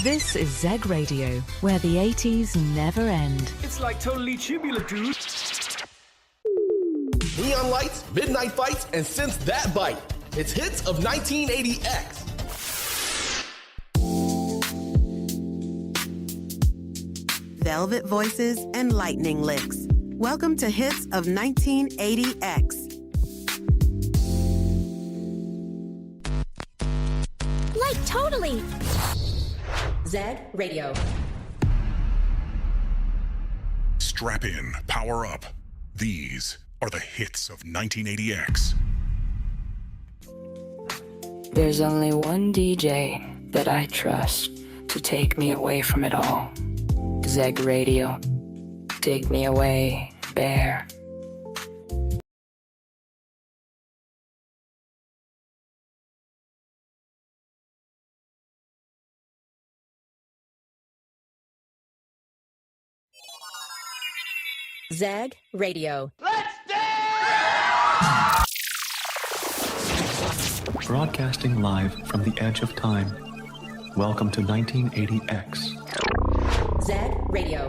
This is Zeg Radio, where the 80s never end. It's like totally tubular, dude. Neon lights, midnight fights, and since that bite. It's hits of 1980X. Velvet voices and lightning licks. Welcome to Hits of 1980X. Like totally. Zeg Radio. Strap in, power up. These are the hits of 1980X. There's only one DJ that I trust to take me away from it all. Zeg Radio. Take me away, Bear. Zeg Radio. Let's dance! Broadcasting live from the edge of time. Welcome to 1980X. Zeg Radio.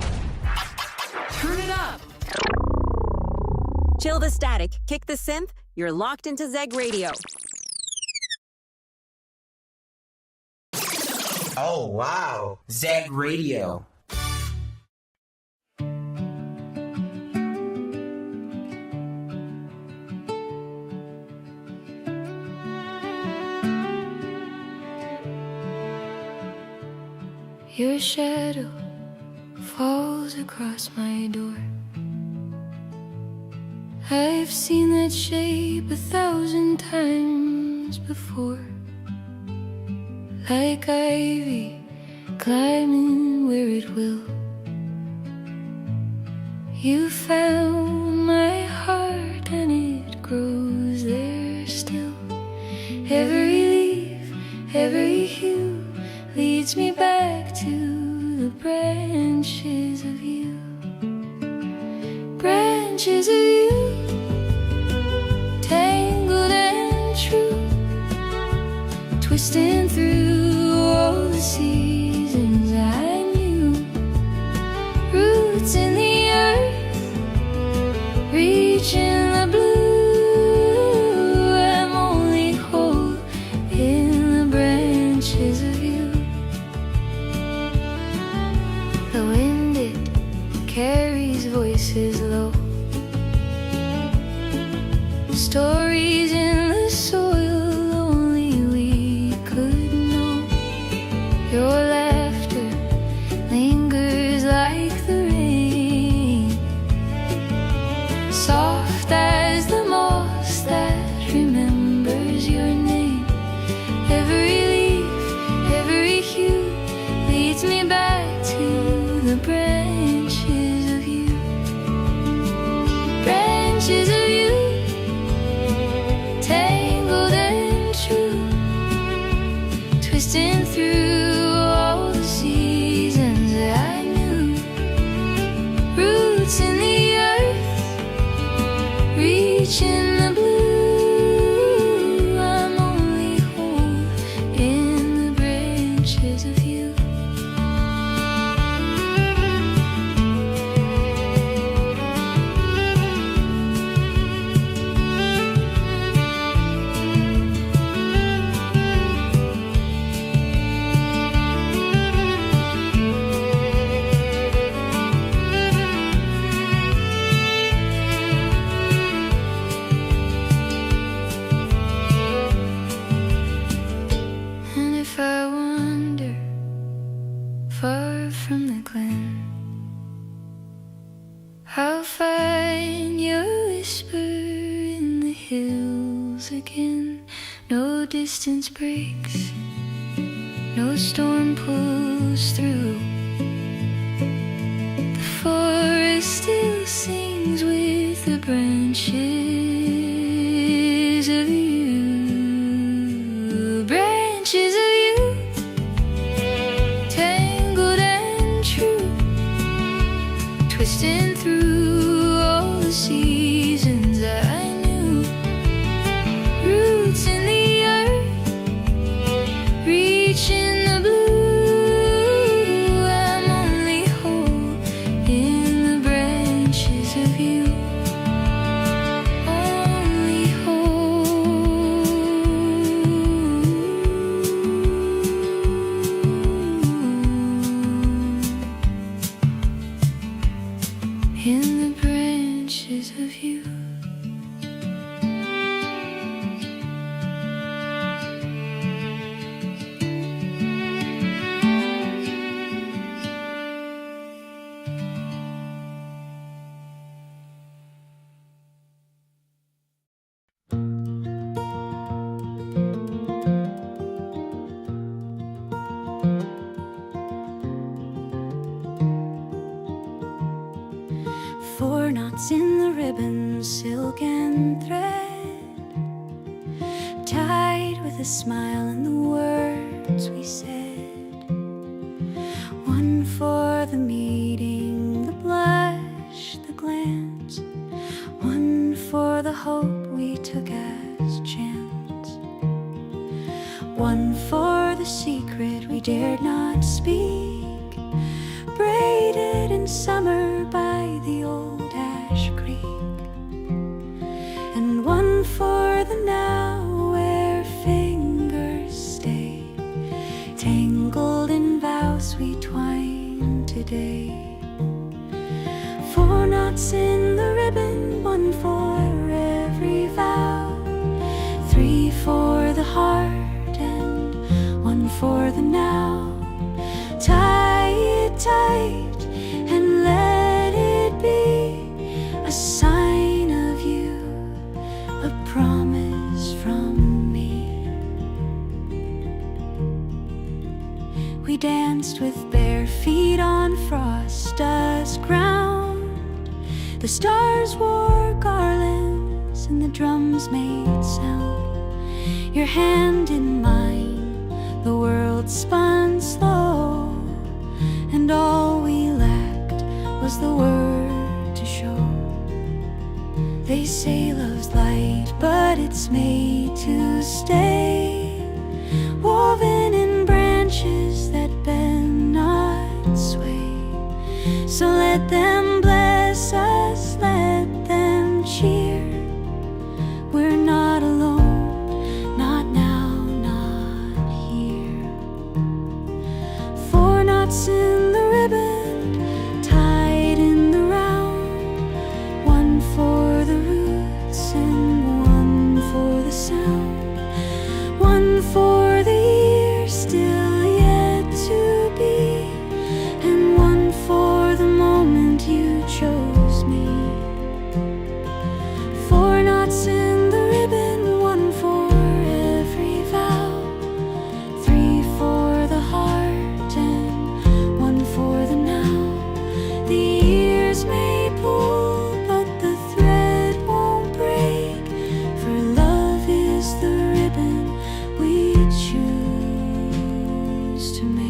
Turn it up! Chill the static, kick the synth, you're locked into Zeg Radio. Oh, wow. Zeg Radio. Your shadow falls across my door. I've seen that shape 1,000 times before. Like ivy climbing where it will. You found my heart and it grows there still. Every leaf, every hue leads me back to the branches of you. Branches of you, tangled and true, twisting through all the seasons I knew. Roots in the earth, reaching the blue. I'm only whole in the branches of you. The wind, it carries voices low, stories in the soil only we could know. Your laughter lingers like the rain, soft as the moss that remembers your name. Every leaf, every hue leads me back to the branches of you. Branches of you, tangled and true, twisting through all the seasons that I knew. Roots in the earth, reaching the blue. I'm only whole in the branches of you. And if I wander far from the glen, I'll find your whisper in the hills again. No distance breaks, no storm pulls through. The forest still sings with the branches of you. Branches of you, tangled and true, twisting through all the seasons I knew. Roots in the earth, reaching the blue. 4 knots in the ribbon, silk and thread, tied with a smile and the words we said. 1 for the meeting, the blush, the glance. 1 for the hope we took as chance. 1 for the secret we dared not speak, braided in summer by the old ash creek. And 1 for the now where fingers stay, tangled in vows we twine today. 4 knots in the ribbon, 1 for every vow. 3 for the heart and 1 for the now. Tie it tight and let it be a sign of you, a promise from me. We danced with bare feet on frost-dust ground. The stars wore garlands and the drums made sound. Your hand in mine, the world spun slow, and all we lacked was the word to show. They say love's light, but it's made to stay, woven in branches that bend not sway. So let them bless us, let them cheer. We're not alone, not now, not here. 4 knots in the ribbon, tied in the round. 1 for the roots and 1 for the sound. 1 for the year still yet to be, and 1 for the moment you chose me. 4 knots in the ribbon, 1 for every vow. 3 for the heart and 1 for the now. The years may pull, but the thread won't break, for love is the ribbon we choose to make.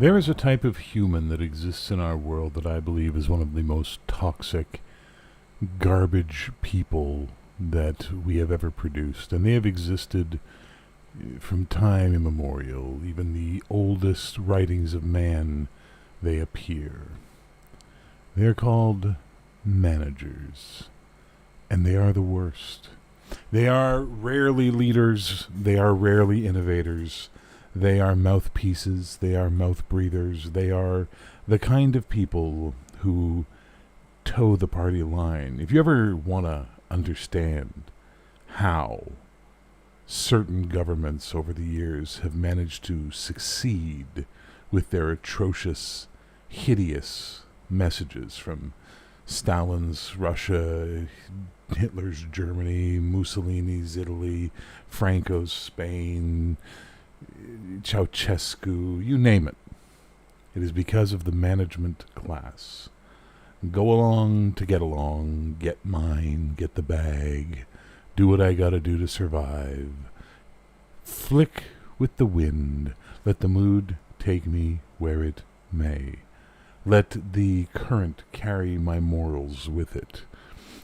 There is a type of human that exists in our world that I believe is one of the most toxic, garbage people that we have ever produced. And they have existed from time immemorial. Even the oldest writings of man, they appear. They're called managers. And they are the worst. They are rarely leaders. They are rarely innovators. They are mouthpieces, they are mouth breathers, they are the kind of people who toe the party line. If you ever want to understand how certain governments over the years have managed to succeed with their atrocious, hideous messages from Stalin's Russia, Hitler's Germany, Mussolini's Italy, Franco's Spain, Ceausescu, you name it. It is because of the management class. Go along to get along, get mine, get the bag, do what I gotta do to survive. Flick with the wind, let the mood take me where it may. Let the current carry my morals with it.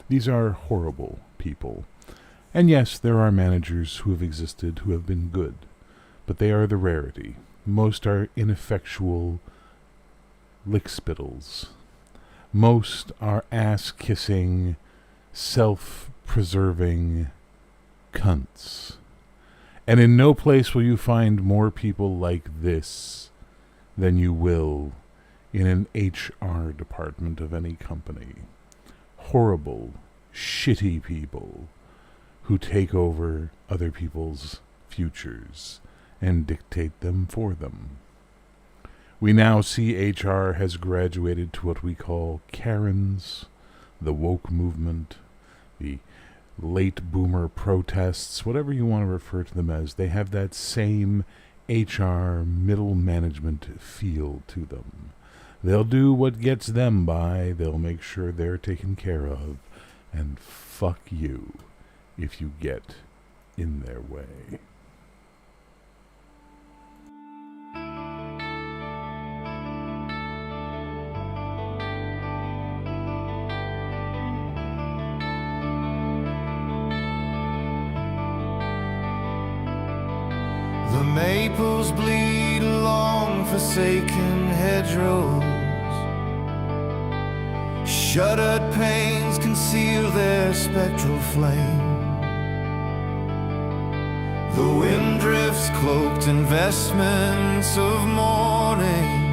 These are horrible people. And yes, there are managers who have existed who have been good. But they are the rarity. Most are ineffectual lickspittles. Most are ass-kissing, self-preserving cunts. And in no place will you find more people like this than you will in an HR department of any company. Horrible, shitty people who take over other people's futures and dictate them for them. We now see HR has graduated to what we call Karens, the woke movement, the late boomer protests, whatever you want to refer to them as. They have that same HR middle management feel to them. They'll do what gets them by, they'll make sure they're taken care of, and fuck you if you get in their way. The maples bleed along forsaken hedgerows. Shuttered panes conceal their spectral flame. The wind drifts cloaked in vestments of mourning.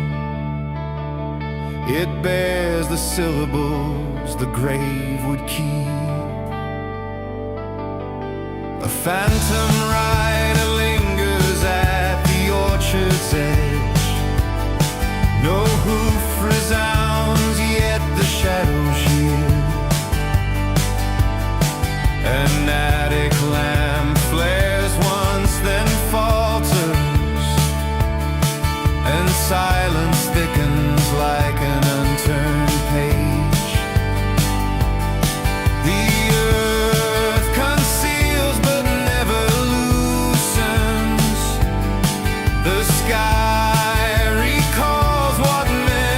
It bears the syllables the grave would keep. A phantom rider lingers at the orchard's edge. No hoof resounds, yet the shadows yield. An attic lamp flares once, then falters, and silence thickens like an unturned page. The earth conceals but never loosens. The sky recalls what men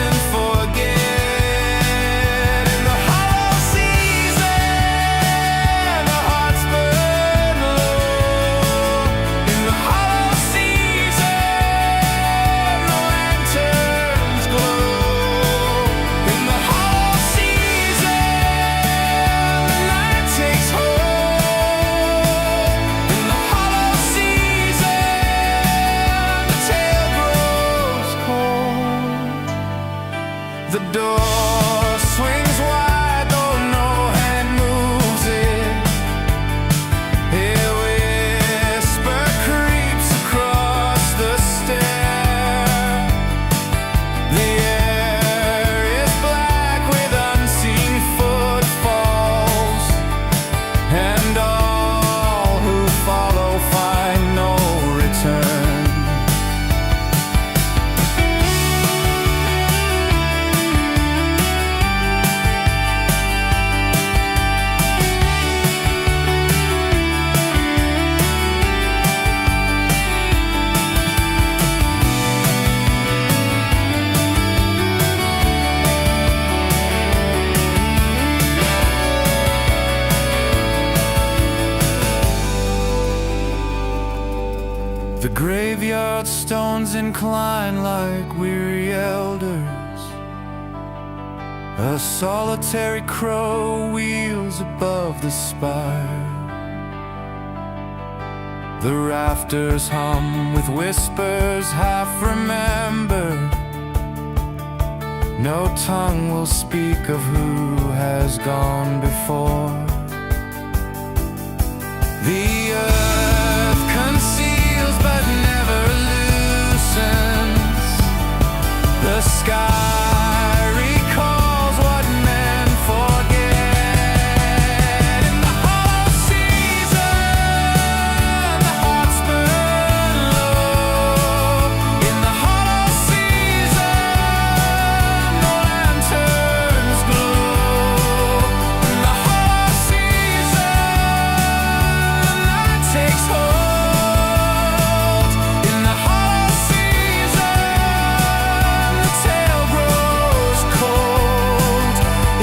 The graveyard stones incline like weary elders. A solitary crow wheels above the spire. The rafters hum with whispers half remembered. No tongue will speak of who has gone before. The earth conceals but never loosens. The sky recalls what men forget. In the hollow season, the hearts burn low. In the hollow season, the lanterns glow. In the hollow season, night takes hold. In the hollow season, the tale grows cold.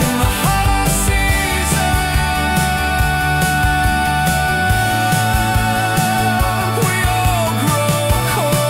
In the hollow season, we all grow cold.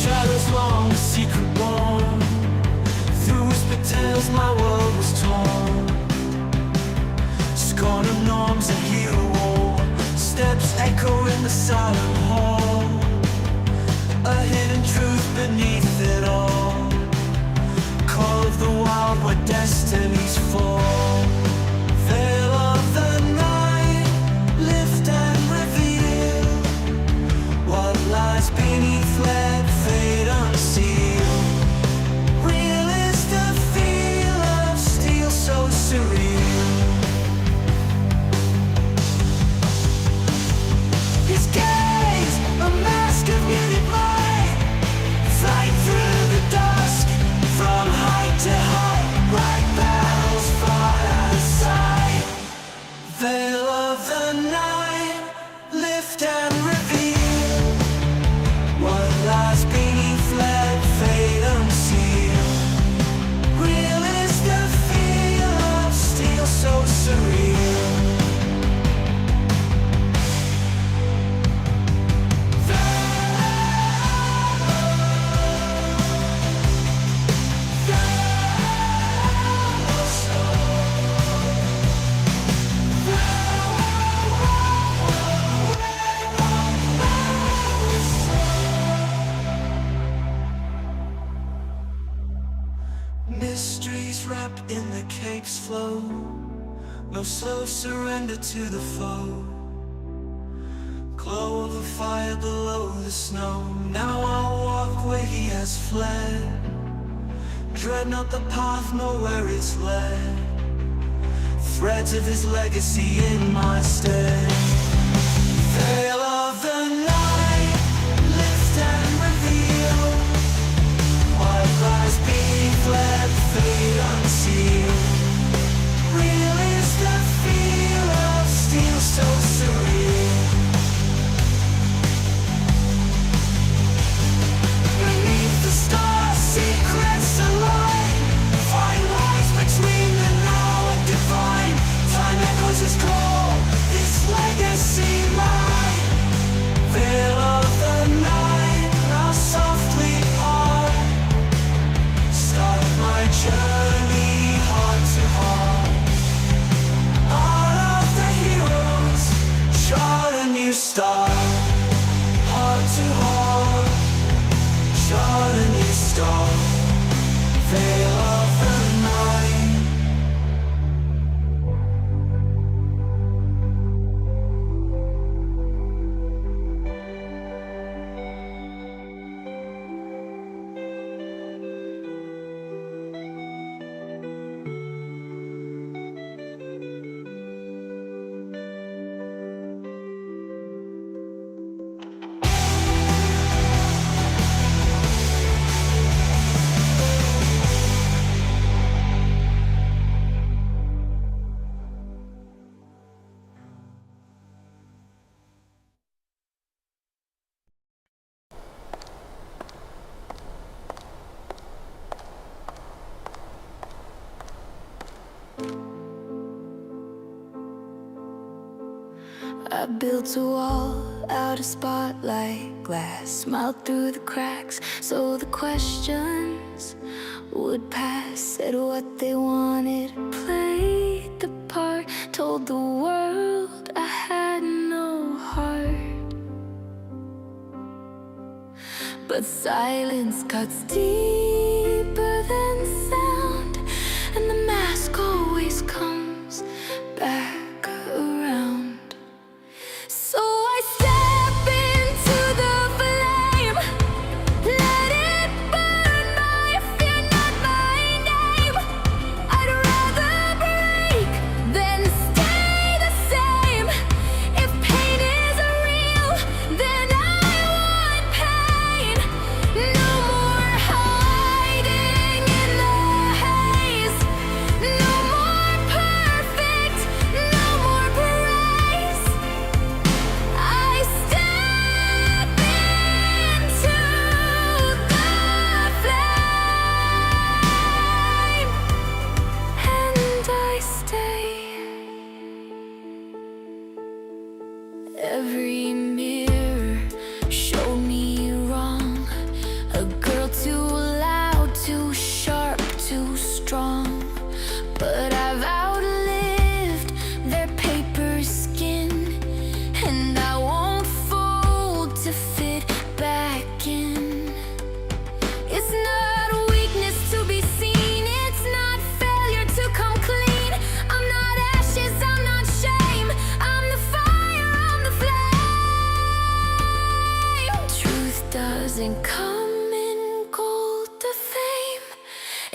Shadows long, a secret born. Through whispered tales, my world was torn. Scorn of norms, a hero war. Steps echo in the silent hall. A hidden truth beneath it all. Call of the wild where destinies fall. Veil of the night, lift and reveal what lies beneath lead, fade unsealed. Real is the feel of steel so surreal. His gaze, a mask of muted light. Flight through the dusk, from height to height, like battles fought out of sight. Veil of the night, lift and reveal what lies beneath lead, fade unsealed. Real is the feel of steel so surreal. Mysteries wrapped in the cake's flow. No slow surrender to the foe. Glow of a fire below the snow. Now I'll walk where he has fled. Dread not the path, nor where it's led. Threads of his legacy in my stead. Veil of the night, lift and reveal what lies beneath lead, fade unsealed. Real is the feel of steel so surreal. I built a wall out of spotlight glass, smiled through the cracks so the questions would pass. Said what they wanted, played the part, told the world I had no heart. But silence cuts deeper than sound, and the mask always comes back around. So I step into the flame, let it burn my fear, not my name. I'd rather break than stay the same. If pain is real, then I want pain. No more hiding in the haze. No more perfect, no more praise. I step into the flame, and I stay. Every mirror showed me wrong. A girl too loud, too sharp, too strong. But I've outlived their paper skin, and I won't fold to fit back in. It's not weakness to be seen, it's not failure to come clean. I'm not ashes, I'm not shame, I'm the fire, I'm the flame. Truth doesn't come in gold to fame,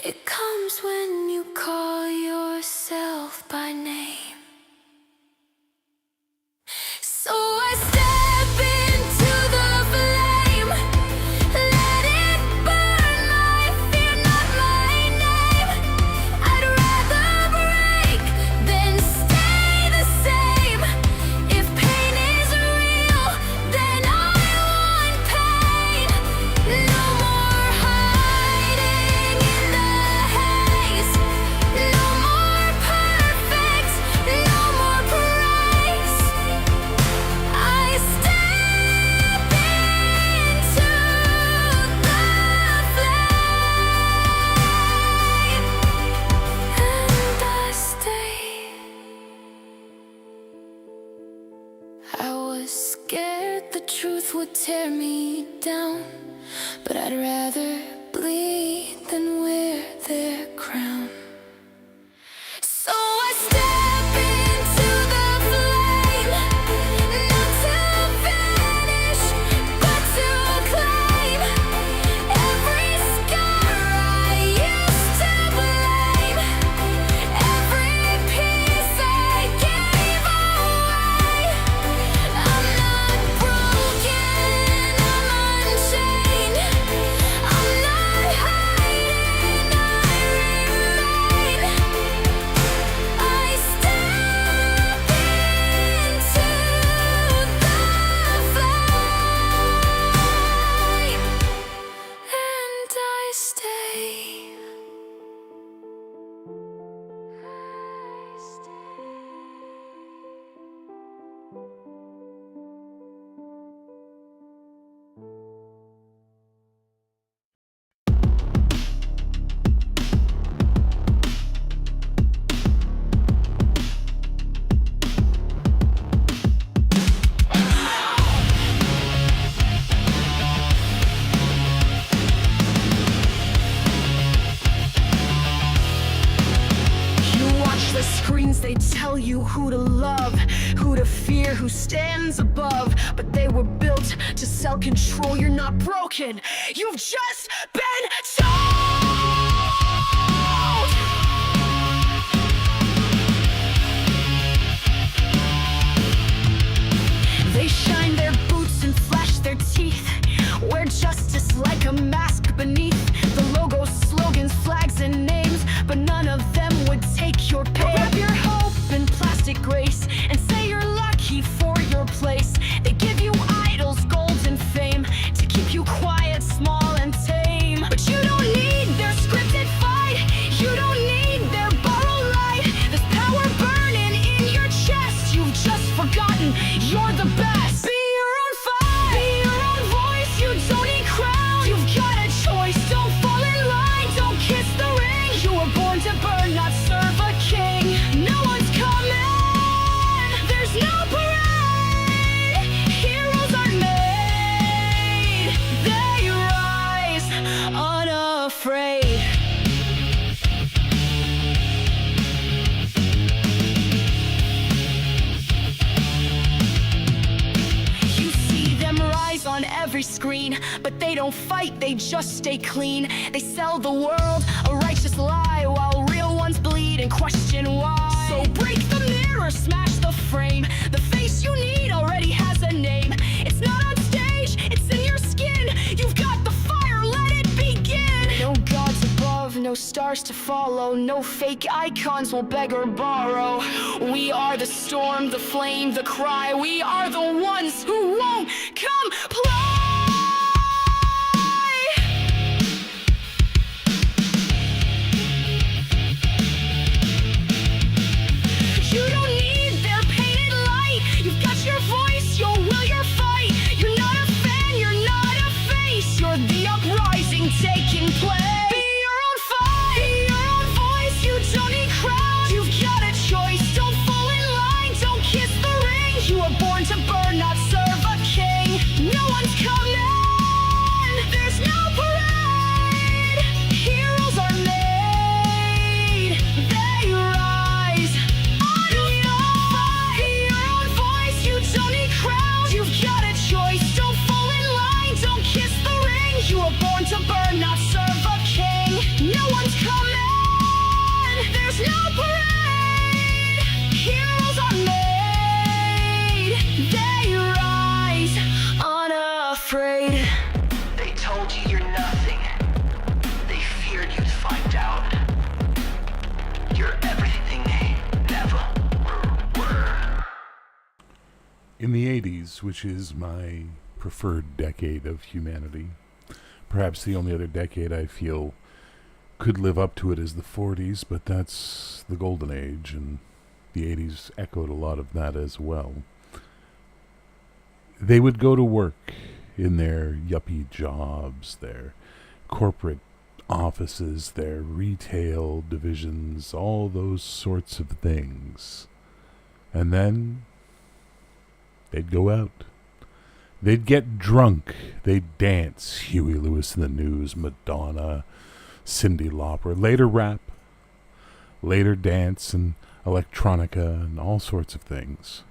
it comes when you call yourself by name. So I step into the flame, let it burn my fear, not my name. I'd rather break than stay the same. If pain is real, then I want pain. No more hiding in the haze. No more perfect, no more praise. I step into the flame, and I stay. I was scared the truth would tear me down, but I'd rather bleed than wear their crown. So I step into the flame, not to vanish, but to claim every scar I used to blame, every piece I gave away. I'm not broken, I'm unchained. I'm not hiding, I remain. I step into the flame, and I stay. You watch the screens, they tell you who to love, who to fear, who stands above. But they were built to sell control. You're not broken, you've just been told. They shine their boots and flash their teeth, wear justice like a mask beneath the logos, slogans, flags, and names. But none of them would take your pain. Wrap your hope in plastic grace and say you're lucky for your place. They give you idols, gold, and fame to keep you quiet, small, and tame. But you don't need their scripted fight, you don't need their borrowed light. There's power burning in your chest, you've just forgotten every screen. But they don't fight, they just stay clean. They sell the world a righteous lie while real ones bleed and question why. So break the mirror, smash the frame. The face you need already has a name. It's not on stage, it's in your skin. You've got the fire, let it begin. No gods above, no stars to follow. No fake icons will beg or borrow. We are the storm, the flame, the cry. We are the ones who won't comply. You don't need their painted light. You've got your voice, your will, your fight. You're not a fan, you're not a face. You're the uprising taking place. Be your own fight, be your own voice. You don't need crowds, you've got a choice. Don't fall in line, don't kiss the ring. You were born to burn, not serve a king. No one's coming, there's no parade. Heroes are made, they rise. You've got a choice, don't fall in line, don't kiss the ring. You were born to burn, not serve a king. No one's coming, there's no parade. Heroes are made, they rise, unafraid. They told you you're nothing. They feared you'd find out. You're everything they never were. In the 80s, which is my preferred decade of humanity, perhaps the only other decade I feel could live up to it is the 40s, but that's the golden age, and the 80s echoed a lot of that as well. They would go to work in their yuppie jobs, their corporate offices, their retail divisions, all those sorts of things. And then they'd go out. They'd get drunk. They'd dance. Huey Lewis in the News, Madonna, Cyndi Lauper. Later rap. Later dance and electronica and all sorts of things.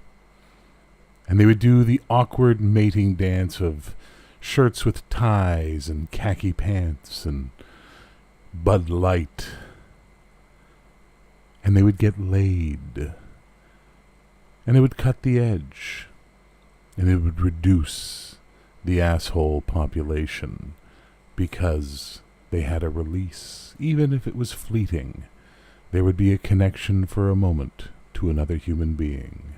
And they would do the awkward mating dance of shirts with ties and khaki pants and Bud Light. And they would get laid. And it would cut the edge. And it would reduce the asshole population because they had a release. Even if it was fleeting, there would be a connection for a moment to another human being.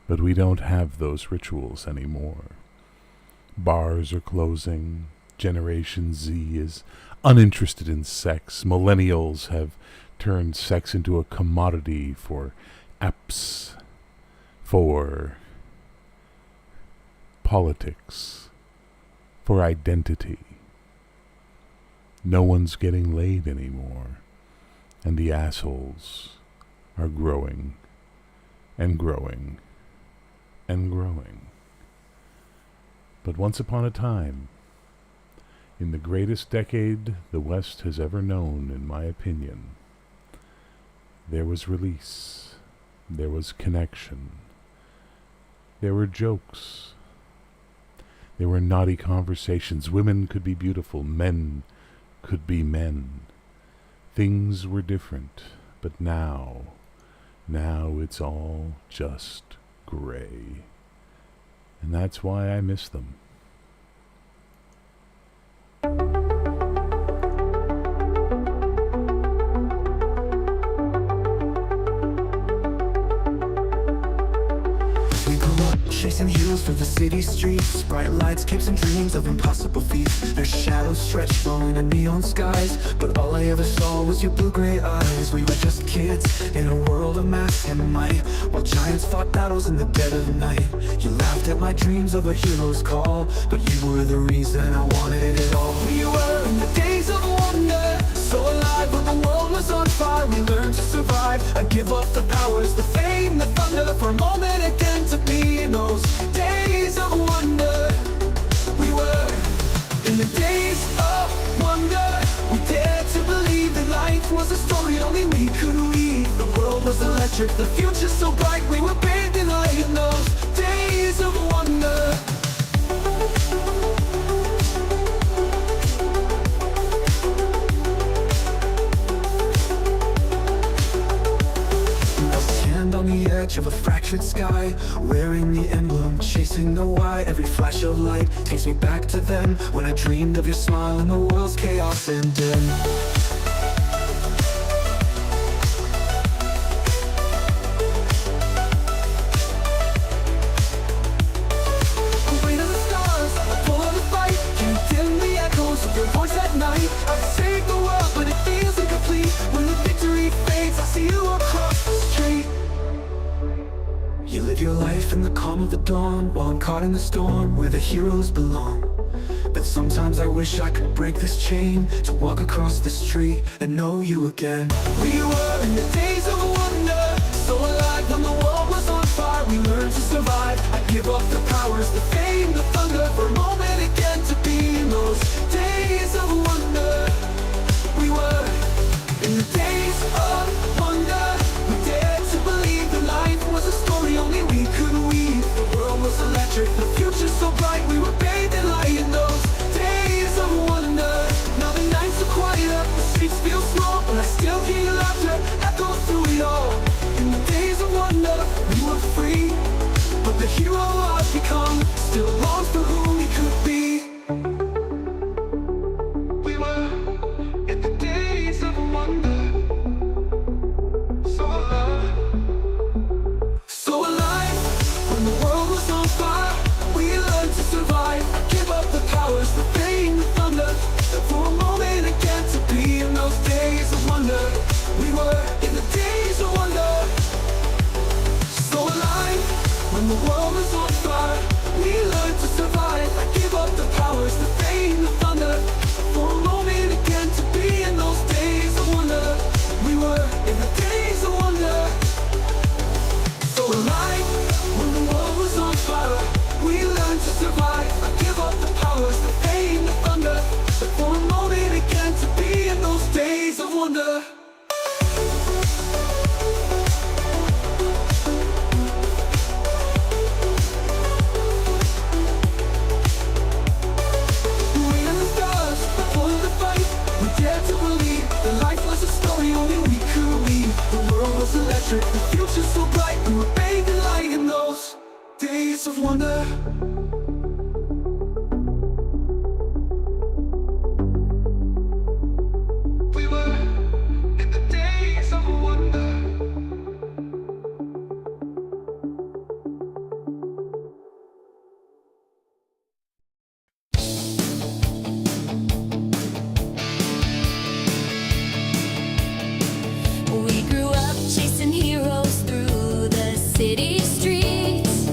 But we don't have those rituals anymore. Bars are closing. Generation Z is uninterested in sex. Millennials have turned sex into a commodity for apps, for politics, for identity. No one's getting laid anymore, and the assholes are growing and growing and growing. But once upon a time, in the greatest decade the West has ever known, in my opinion, there was release, there was connection, there were jokes, there were naughty conversations. Women could be beautiful, men could be men. Things were different, but now it's all just gray. And that's why I miss them. Chasing heels through the city streets, bright lights, capes and dreams of impossible feats. Their shadows stretched, falling in neon skies, but all I ever saw was your blue-gray eyes. We were just kids in a world of mass and might, while giants fought battles in the dead of night. You laughed at my dreams of a hero's call, but you were the reason I wanted it all. We were in the days of wonder, so alive when the world was on fire. We learned to survive, I give up the powers, the fame, the thunder, for a moment again to be in those days of wonder. We were in the days of wonder. We dared to believe that life was a story only we could read. The world was electric, the future so bright. We were bathed in light in those days of wonder. edge of a fractured sky, wearing the emblem, chasing the why. Every flash of light takes me back to then, when I dreamed of your smile and the world's chaos ended. Your life in the calm of the dawn, while I'm caught in the storm where the heroes belong. But sometimes I wish I could break this chain, to walk across the street and know you again. We were in the days of wonder, so alive when the world was on fire. We learned to survive. I give up the powers, the fame, the thunder, for a moment again to be in those days of wonder. We were in the days of wonder. We dared to believe that life was a story only we could weave. The world was electric, the future so bright. We were bathed in light in those days of wonder. Now the nights are quiet, the streets feel small, but I still hear your laughter echo through it all. In the days of wonder, we were free, but the hero I've become still longs for who we could be. We were in the days of wonder. So alive, when the world was on fire, we learned to survive. Give up the powers, the pain, the thunder, for a moment again to be in those days of wonder. We were in the days of wonder. So alive, when the world was on fire, we learned to survive. I give up the powers, the pain, the thunder, for a moment again to be in those days of wonder. We were in the days of wonder. So alive, when the world was on fire, we learned to survive. I give up the powers, the pain, the thunder, for a moment again to be in those days of wonder. We in the stars, full of the fight. We dared to believe that life was a story only we could weave. The world was electric, the future so bright. We were bathed in light in those days of wonder. We were in the days of wonder. We grew up chasing heroes through the city streets.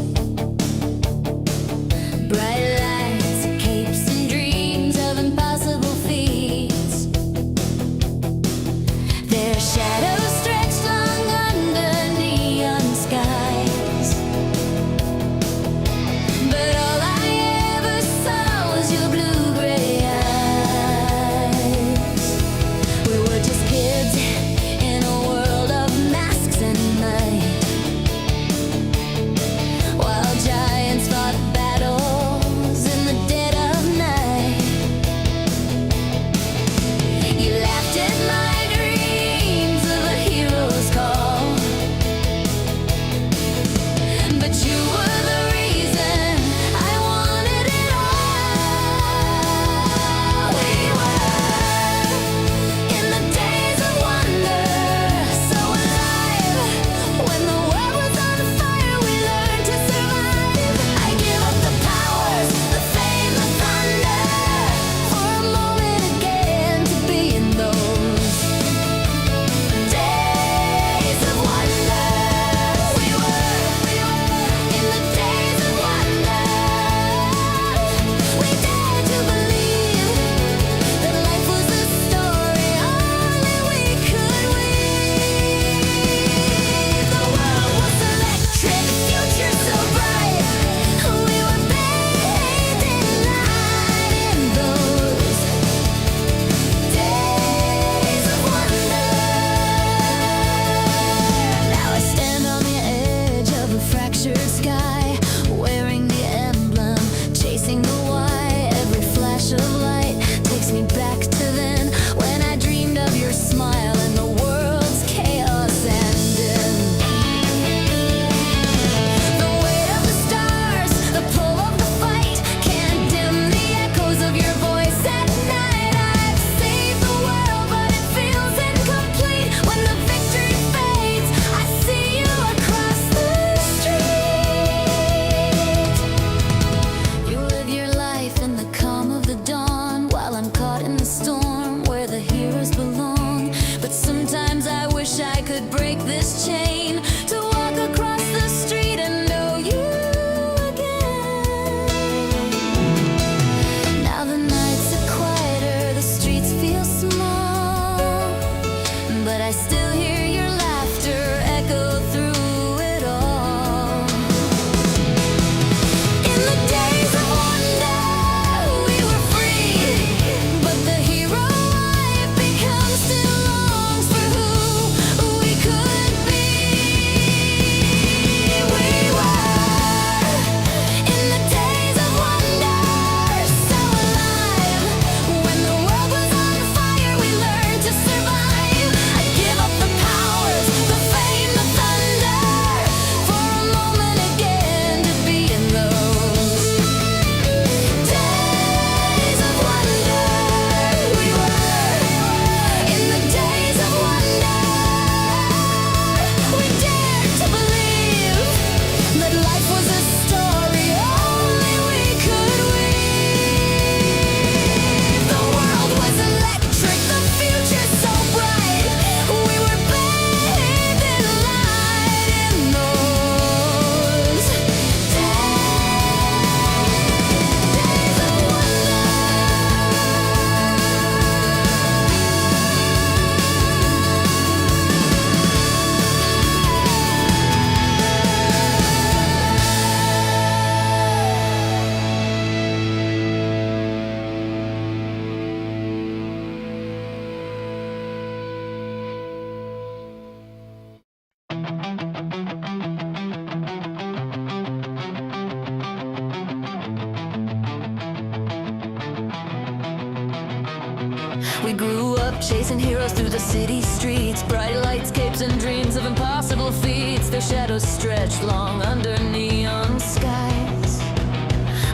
We grew up chasing heroes through the city streets. Bright lights, capes, and dreams of impossible feats. Their shadows stretched long under neon skies.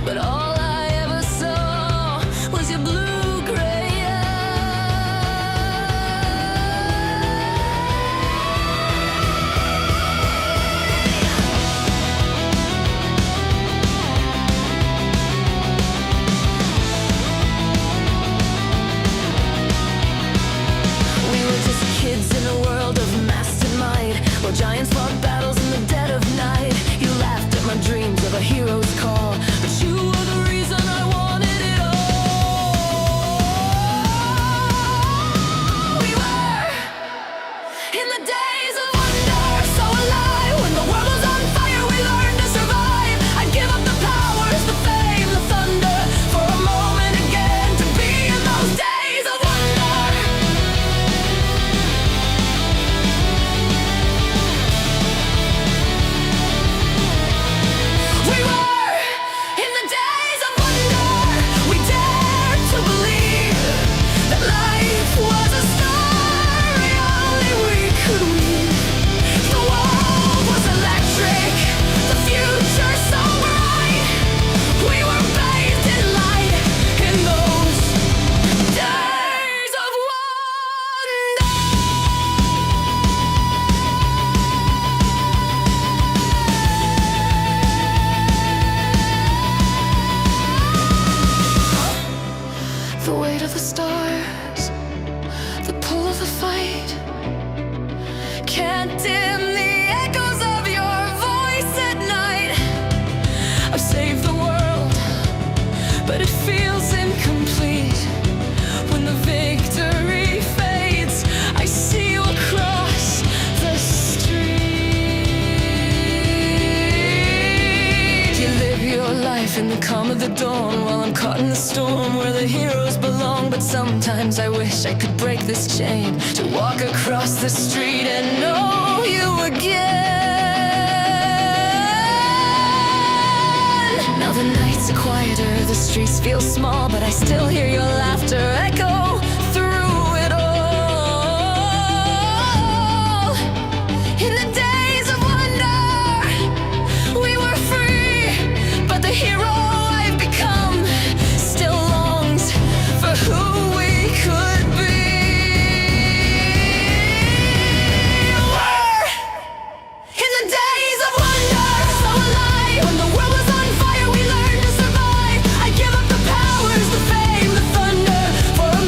But all I ever saw was your blue-gray kids in a world of master might, while giants fought battles in the dead of night. You laughed at my dreams of a hero's call, but you were the reason I wanted it all. We were in the days of wonder, so alive. When the world was on fire, we learned to survive. I'd give up the powers, the fame, the thunder, for a moment again to be in those days of wonder. We were in the days of wonder. We dared to believe that life was a story only we could weave. The world was electric, the future so bright. We were bathed in light in those days of wonder. The weight of the stars, the pull of the fight, can't dim the echoes of your voice at night. I've saved the world, but it feels incomplete. When the victory fades, I see you across the street. You live your life in the calm of the dawn, while I'm caught in the storm where the heroes belong. But sometimes I wish I could break this chain, to walk across the street and know you again. Now the nights are quieter, the streets feel small, but I still hear your laughter echo through it all. In the days of wonder, we were free, but the hero I've become still longs for who we could be. We're in the days of wonder, so alive. When the world was on fire, we learned to survive. I give up the powers, the fame, the thunder, for a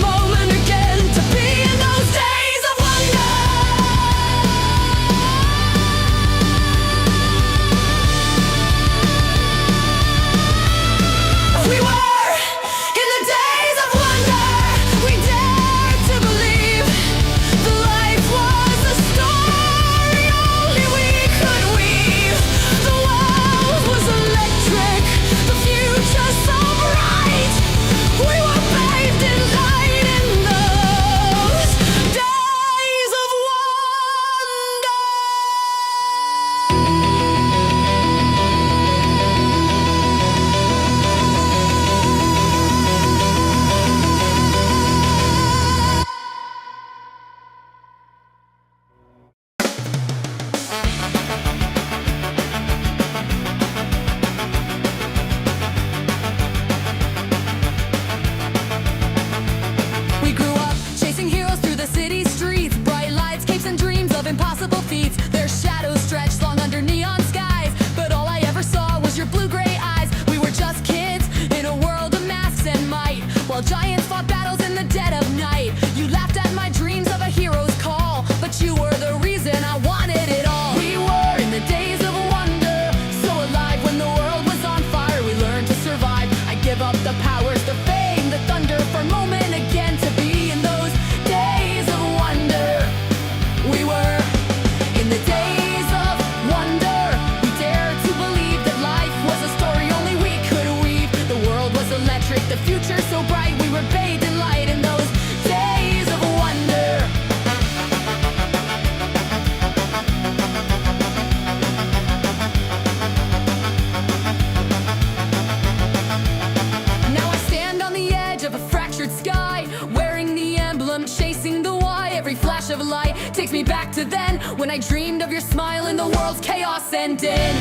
me back to then, when I dreamed of your smile and the world's chaos ended.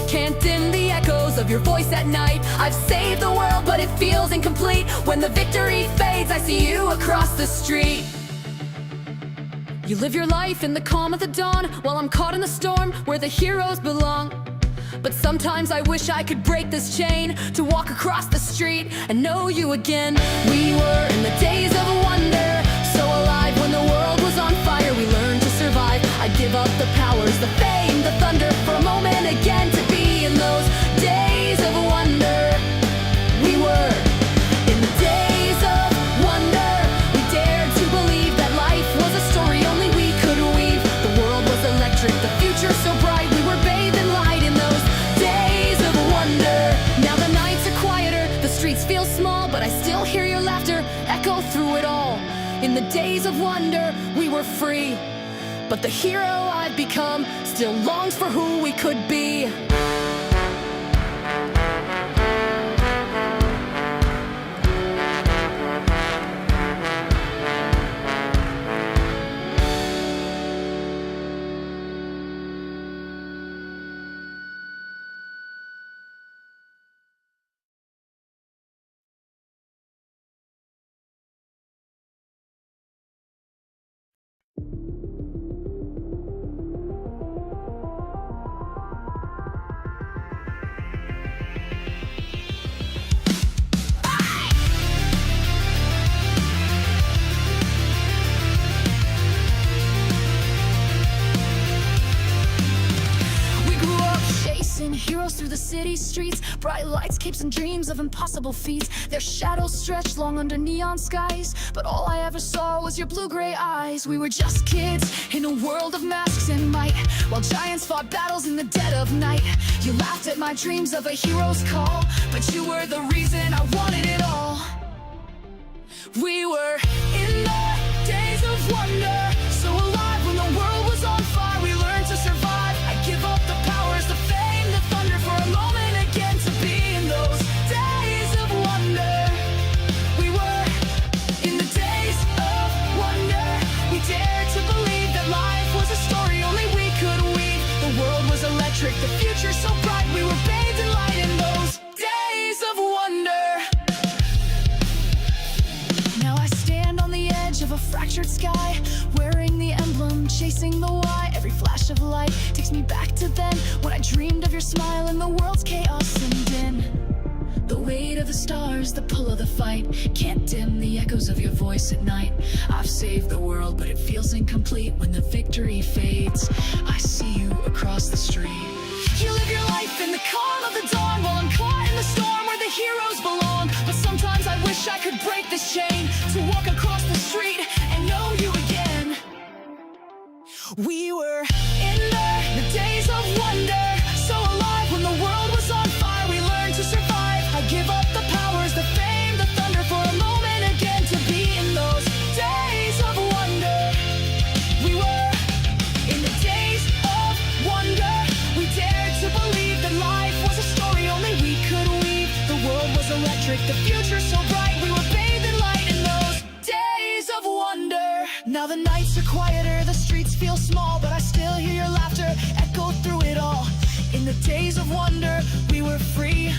Can't dim the echoes of your voice at night. I've saved the world, but it feels incomplete. When the victory fades, I see you across the street. You live your life in the calm of the dawn, while I'm caught in the storm where the heroes belong. But sometimes I wish I could break this chain, to walk across the street and know you again. We were in the days of wonder, so alive when the world was on fire. We learned to survive. I'd give up the powers, the fame, the thunder for a moment again, to be in those days of wonder. We were in the days of wonder. We dared to believe that life was a story only we could weave. The world was electric, the future so bright. We were bathed in light in those days of wonder. Now the nights are quieter, the streets feel small, but I still hear your laughter echo through it all. In the days of wonder, we were free. But the hero I've become still longs for who we could be. Heroes through the city streets, bright lights, capes and dreams of impossible feats. Their shadows stretched long under neon skies, but all I ever saw was your blue-gray eyes. We were just kids in a world of masks and might, while giants fought battles in the dead of night. You laughed at my dreams of a hero's call, but you were the reason I wanted it all. We were in the days of wonder, so alive when the world was on fire. We learned to survive. I'd give up the powers, the fame, the thunder for a moment again, to be in those days of wonder. We were in the days of wonder. We dared to believe that life was a story only we could weave. The world was electric, the future so bright. We were bathed in light in those days of wonder. Now I stand on the edge of a fractured sky, wearing the emblem, chasing the why. Every flash of light takes me back to then, when I dreamed of your smile and the world's chaos and din. The weight of the stars, the pull of the fight, can't dim the echoes of your voice at night. I've saved the world, but it feels incomplete when the victory fades. I see you across the street. You live your life in the calm of the dawn, while I'm caught in the storm where the heroes belong. But sometimes I wish I could break this chain, to walk across the street and know you again. We were in the days of wonder, so alive when the world was on fire. We learned to survive. I give up the powers, the fame, the thunder for a moment again, to be in those days of wonder. We were in the days of wonder. We dared to believe that life was a story only we could weave. The world was electric, the future so bright. We were bathed in light in those days of wonder. Now the nights are quieter, the streets feel small, but I still hear your laughter echo through it all. In the days of wonder, we were free,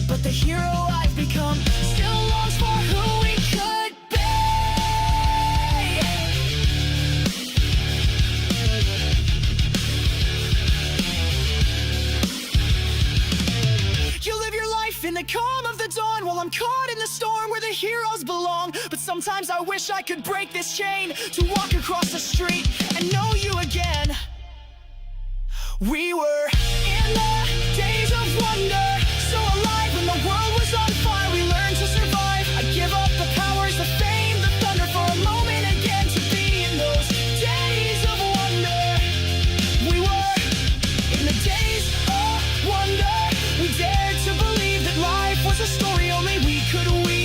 but the hero I've become still longs for who we could be. You live your life in the calm of the dawn, while I'm caught in the storm where the heroes belong. But sometimes I wish I could break this chain, to walk across the street and know you again. We were in the days of wonder, so alive when the world was on fire. We learned to survive. I'd give up the powers, the fame, the thunder for a moment again, to be in those days of wonder. We were in the days of wonder. We dared to believe that life was a story only we could weave.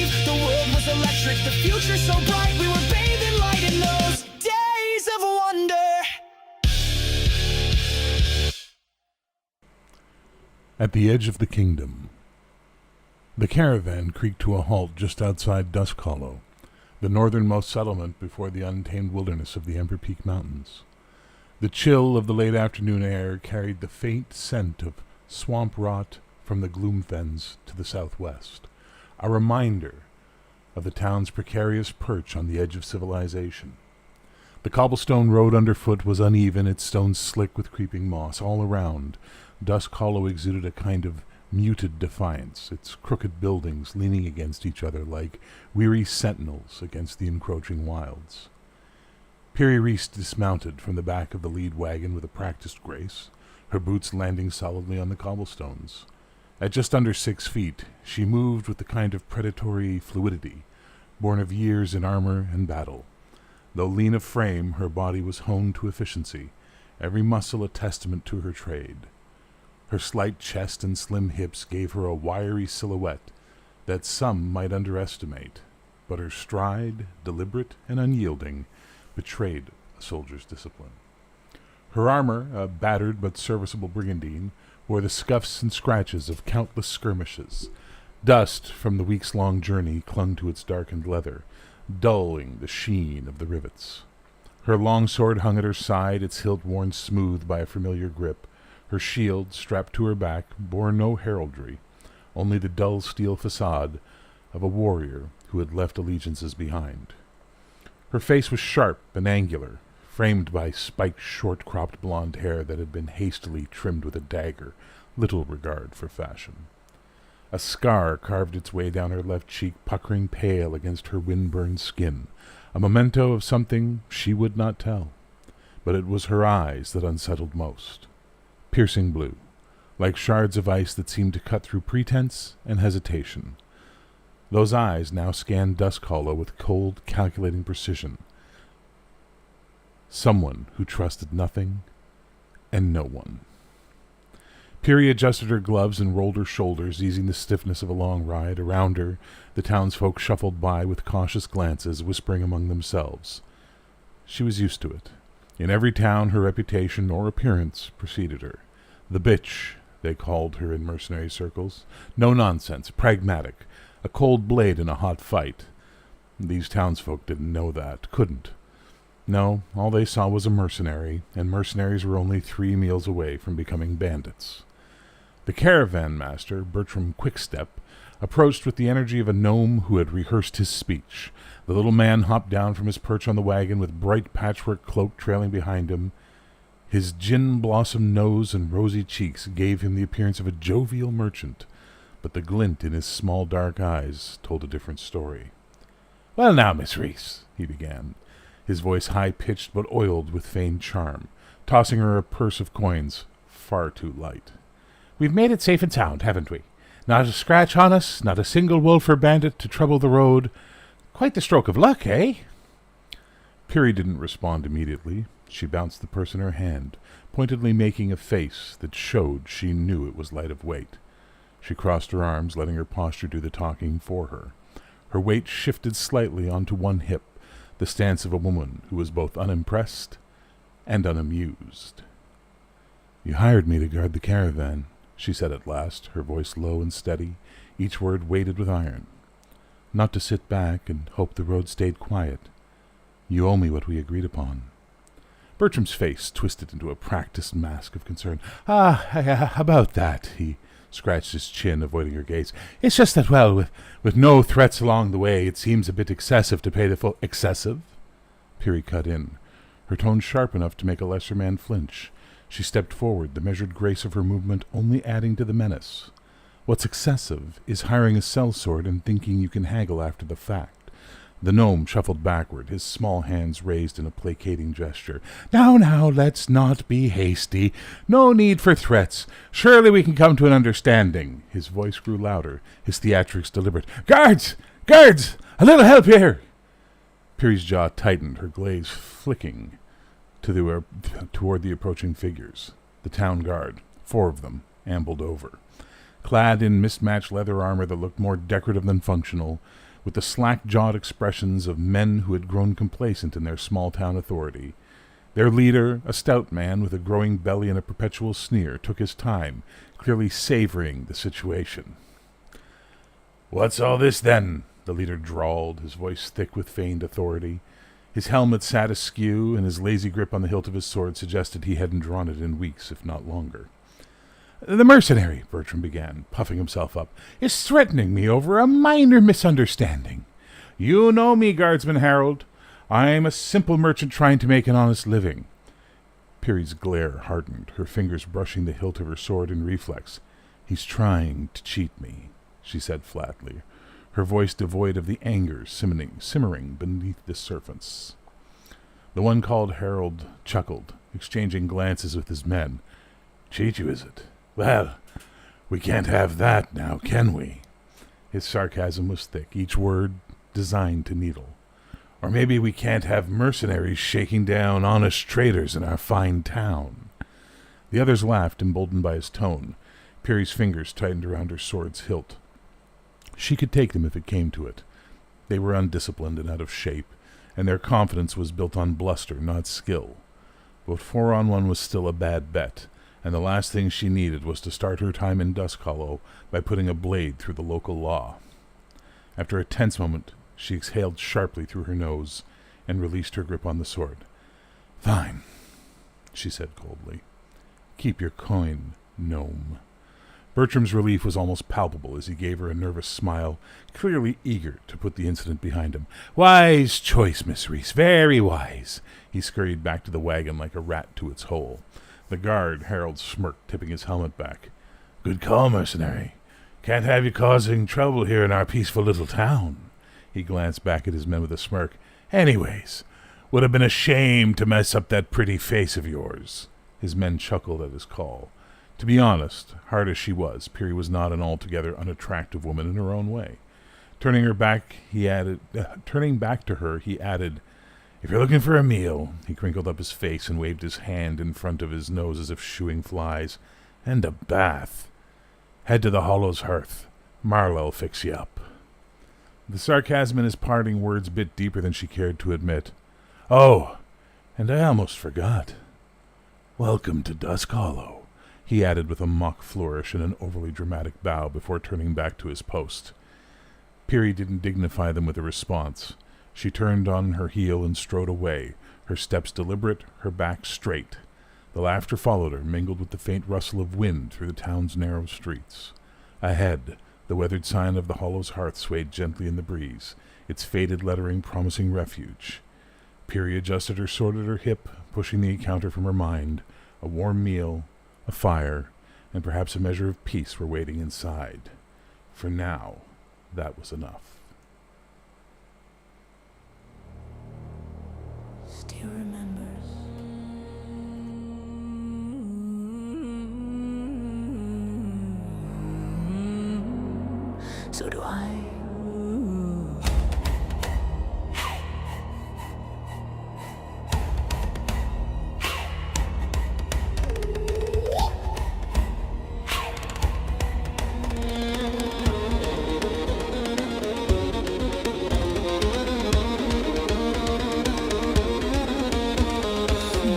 At the edge of the kingdom. The caravan creaked to a halt just outside Dusk Hollow, the northernmost settlement before the untamed wilderness of the Ember Peak Mountains. The chill of the late afternoon air carried the faint scent of swamp rot from the gloom fens to the southwest, a reminder of the town's precarious perch on the edge of civilization. The cobblestone road underfoot was uneven, its stones slick with creeping moss. All around, Dusk Hollow exuded a kind of muted defiance, its crooked buildings leaning against each other like weary sentinels against the encroaching wilds. Piri Reese dismounted from the back of the lead wagon with a practiced grace, her boots landing solidly on the cobblestones. At just under 6 feet, she moved with the kind of predatory fluidity born of years in armor and battle. Though lean of frame, her body was honed to efficiency, every muscle a testament to her trade. Her slight chest and slim hips gave her a wiry silhouette that some might underestimate, but her stride, deliberate and unyielding, betrayed a soldier's discipline. Her armor, a battered but serviceable brigandine, bore the scuffs and scratches of countless skirmishes. Dust from the weeks-long journey clung to its darkened leather, dulling the sheen of the rivets. Her long sword hung at her side, its hilt worn smooth by a familiar grip. Her shield, strapped to her back, bore no heraldry, only the dull steel facade of a warrior who had left allegiances behind. Her face was sharp and angular, framed by spiked short-cropped blonde hair that had been hastily trimmed with a dagger, little regard for fashion. A scar carved its way down her left cheek, puckering pale against her wind-burned skin, a memento of something she would not tell. But it was her eyes that unsettled most. Piercing blue, like shards of ice that seemed to cut through pretense and hesitation. Those eyes now scanned Dusk Hollow with cold, calculating precision. Someone who trusted nothing and no one. Piri adjusted her gloves and rolled her shoulders, easing the stiffness of a long ride. Around her, the townsfolk shuffled by with cautious glances, whispering among themselves. She was used to it. In every town her reputation or appearance preceded her. The bitch, they called her in mercenary circles. No nonsense, pragmatic, a cold blade in a hot fight. These townsfolk didn't know that, couldn't. No, all they saw was a mercenary, and mercenaries were only 3 meals away from becoming bandits. The caravan master, Bertram Quickstep, approached with the energy of a gnome who had rehearsed his speech. The little man hopped down from his perch on the wagon with bright patchwork cloak trailing behind him. His gin-blossom nose and rosy cheeks gave him the appearance of a jovial merchant, but the glint in his small dark eyes told a different story. "Well now, Miss Reese," he began, his voice high-pitched but oiled with feigned charm, tossing her a purse of coins far too light. "We've made it safe and sound, haven't we? Not a scratch on us, not a single wolf or bandit to trouble the road. Quite the stroke of luck, eh?" Piri didn't respond immediately. She bounced the purse in her hand, pointedly making a face that showed she knew it was light of weight. She crossed her arms, letting her posture do the talking for her. Her weight shifted slightly onto one hip, the stance of a woman who was both unimpressed and unamused. "You hired me to guard the caravan," she said at last, her voice low and steady, each word weighted with iron. "Not to sit back and hope the road stayed quiet. You owe me what we agreed upon." Bertram's face twisted into a practiced mask of concern. About that," he scratched his chin, avoiding her gaze. "It's just that, well, with no threats along the way, it seems a bit excessive to pay the full—" "Excessive?" Piri cut in, her tone sharp enough to make a lesser man flinch. She stepped forward, the measured grace of her movement only adding to the menace. "What's excessive is hiring a sellsword and thinking you can haggle after the fact." The gnome shuffled backward, his small hands raised in a placating gesture. Now, let's not be hasty. No need for threats. Surely we can come to an understanding." His voice grew louder, his theatrics deliberate. "Guards! Guards! A little help here!" Piri's jaw tightened, her glaze flicking toward the approaching figures. The town guard, 4 of them, ambled over. Clad in mismatched leather armor that looked more decorative than functional, with the slack-jawed expressions of men who had grown complacent in their small-town authority, Their leader, a stout man with a growing belly and a perpetual sneer, took his time, clearly savoring the situation. "What's all this, then?" the leader drawled, his voice thick with feigned authority. His helmet sat askew, and his lazy grip on the hilt of his sword suggested he hadn't drawn it in weeks, if not longer. "The mercenary," Bertram began, puffing himself up, "is threatening me over a minor misunderstanding. You know me, Guardsman Harold. I'm a simple merchant trying to make an honest living." Peary's glare hardened, her fingers brushing the hilt of her sword in reflex. "He's trying to cheat me," she said flatly, her voice devoid of the anger simmering beneath the surface. The one called Harold chuckled, exchanging glances with his men. "Cheat you, is it? Well, we can't have that now, can we?" His sarcasm was thick, each word designed to needle. "Or maybe we can't have mercenaries shaking down honest traders in our fine town." The others laughed, emboldened by his tone. Peary's fingers tightened around her sword's hilt. She could take them if it came to it. They were undisciplined and out of shape, and their confidence was built on bluster, not skill. But 4-on-1 was still a bad bet, and the last thing she needed was to start her time in Dusk Hollow by putting a blade through the local law. After a tense moment, she exhaled sharply through her nose and released her grip on the sword. "Fine," she said coldly. "Keep your coin, gnome." Bertram's relief was almost palpable as he gave her a nervous smile, clearly eager to put the incident behind him. "Wise choice, Miss Reese, very wise." He scurried back to the wagon like a rat to its hole. The guard, Harold, smirked, tipping his helmet back. "Good call, mercenary. Can't have you causing trouble here in our peaceful little town." He glanced back at his men with a smirk. "Anyways, would have been a shame to mess up that pretty face of yours." His men chuckled at his call. To be honest, hard as she was, Peary was not an altogether unattractive woman in her own way. Turning back to her, he added, "If you're looking for a meal," he crinkled up his face and waved his hand in front of his nose as if shooing flies, "and a bath, head to the Hollow's hearth. Marlow'll fix you up." The sarcasm in his parting words bit deeper than she cared to admit. "Oh, and I almost forgot. Welcome to Dusk Hollow," he added with a mock flourish and an overly dramatic bow before turning back to his post. Peary didn't dignify them with a response. She turned on her heel and strode away, her steps deliberate, her back straight. The laughter followed her, mingled with the faint rustle of wind through the town's narrow streets. Ahead, the weathered sign of the Hollow's hearth swayed gently in the breeze, its faded lettering promising refuge. Peary adjusted her sword at her hip, pushing the encounter from her mind. A warm meal, a fire, and perhaps a measure of peace were waiting inside. For now, that was enough. Still remembers. So do I.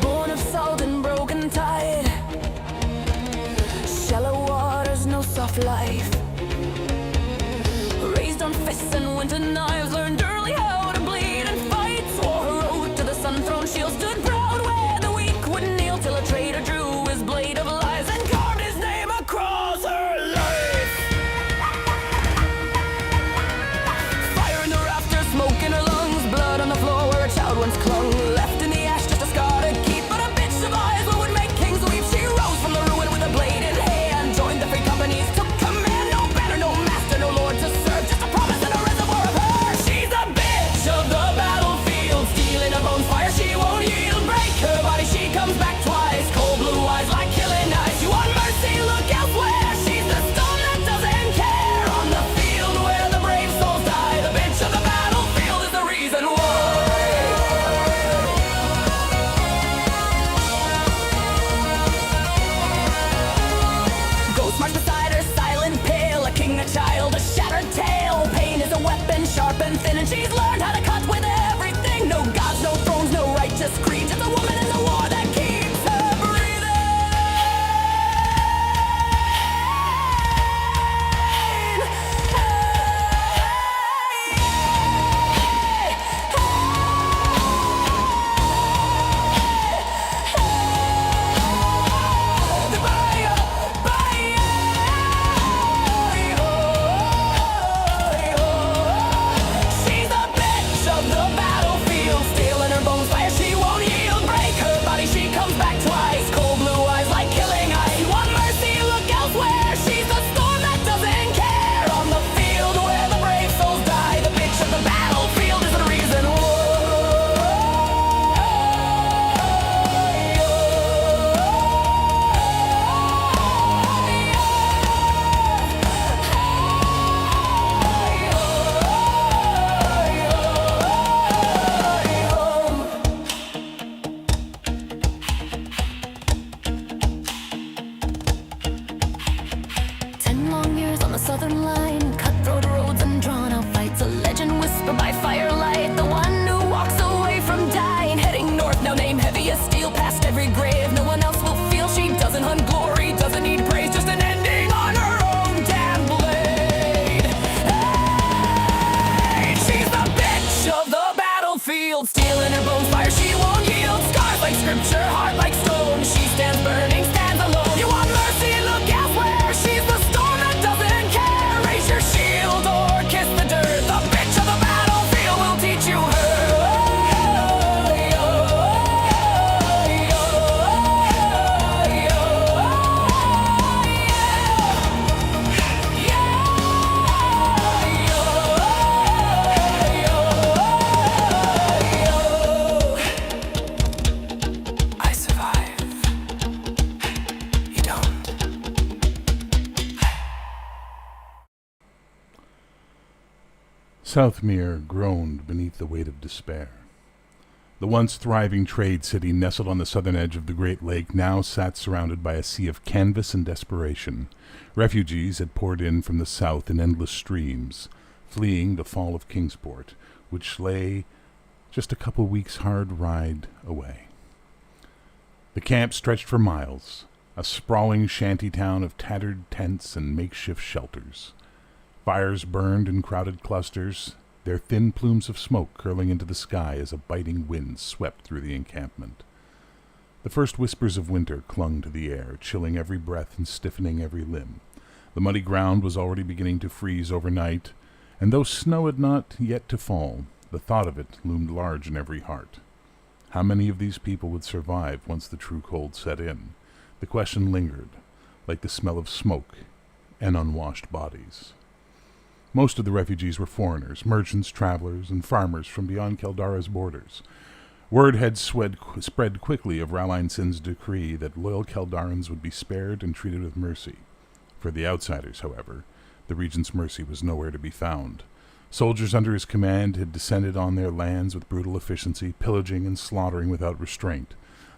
Born of salt and broken tide, shallow waters, no soft life. Raised on fists and winter knives, learned early how to bleed and fight. Swore her oath to the sun-thrown shield, stood proud where the weak would kneel, till a traitor drew his blade of lies and carved his name across her life. Fire in the rafters, smoke in her lungs, blood on the floor where a child once clung. Left in the ash, just a scar to keep, but a bitch survives what would make kings weep. She rose from the ruin with a blade in hand, joined the free companies, took command. No banner, no master, no lord to serve, just a promise and a reservoir of her. She's a bitch of the battlefield, stealing her bones, fire she won't yield. Break her body, she comes back twice, cold blue eyes like killing ice. You want mercy, look elsewhere. She's the stone that doesn't care, on the field where the brave souls die. The bitch of the battlefield is the reason why. Ghost march beside her, silent, pale, a king, a child, a shattered tale. Pain is a weapon, sharp and thin, and she's learned how to cut with everything. No gods, no thrones, no righteous creed, just a woman in the war. Southmere groaned beneath the weight of despair. The once thriving trade city nestled on the southern edge of the Great Lake now sat surrounded by a sea of canvas and desperation. Refugees had poured in from the south in endless streams, fleeing the fall of Kingsport, which lay just a couple weeks' hard ride away. The camp stretched for miles, a sprawling shanty town of tattered tents and makeshift shelters. Fires burned in crowded clusters, their thin plumes of smoke curling into the sky as a biting wind swept through the encampment. The first whispers of winter clung to the air, chilling every breath and stiffening every limb. The muddy ground was already beginning to freeze overnight, and though snow had not yet to fall, the thought of it loomed large in every heart. How many of these people would survive once the true cold set in? The question lingered, like the smell of smoke and unwashed bodies. Most of the refugees were foreigners, merchants, travelers, and farmers from beyond Keldara's borders. Word had spread quickly of Ralain Sin's decree that loyal Keldarans would be spared and treated with mercy. For the outsiders, however, the regent's mercy was nowhere to be found. Soldiers under his command had descended on their lands with brutal efficiency, pillaging and slaughtering without restraint.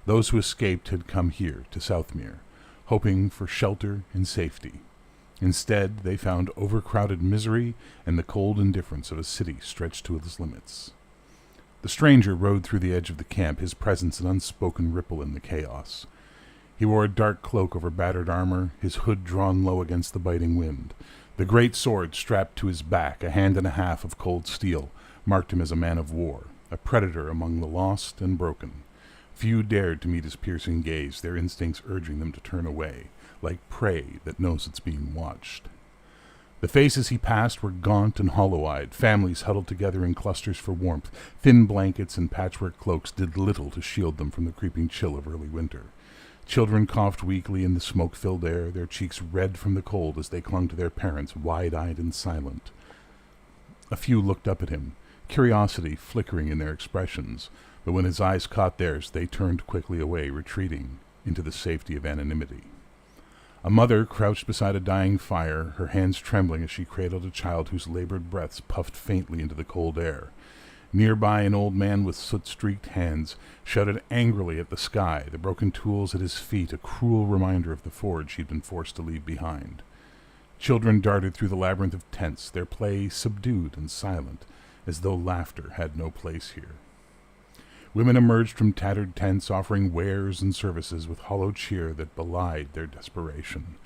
Those who escaped had come here, to Southmere, hoping for shelter and safety. Instead, they found overcrowded misery and the cold indifference of a city stretched to its limits. The stranger rode through the edge of the camp, his presence an unspoken ripple in the chaos. He wore a dark cloak over battered armor, his hood drawn low against the biting wind. The great sword strapped to his back, a hand and a half of cold steel, marked him as a man of war, a predator among the lost and broken. Few dared to meet his piercing gaze, their instincts urging them to turn away, like prey that knows it's being watched. The faces he passed were gaunt and hollow-eyed, families huddled together in clusters for warmth. Thin blankets and patchwork cloaks did little to shield them from the creeping chill of early winter. Children coughed weakly in the smoke-filled air, their cheeks red from the cold as they clung to their parents, wide-eyed and silent. A few looked up at him, curiosity flickering in their expressions, but when his eyes caught theirs, they turned quickly away, retreating into the safety of anonymity. A mother crouched beside a dying fire, her hands trembling as she cradled a child whose labored breaths puffed faintly into the cold air. Nearby, an old man with soot-streaked hands shouted angrily at the sky, the broken tools at his feet a cruel reminder of the forge he'd been forced to leave behind. Children darted through the labyrinth of tents, their play subdued and silent, as though laughter had no place here. Women emerged from tattered tents, offering wares and services with hollow cheer that belied their desperation.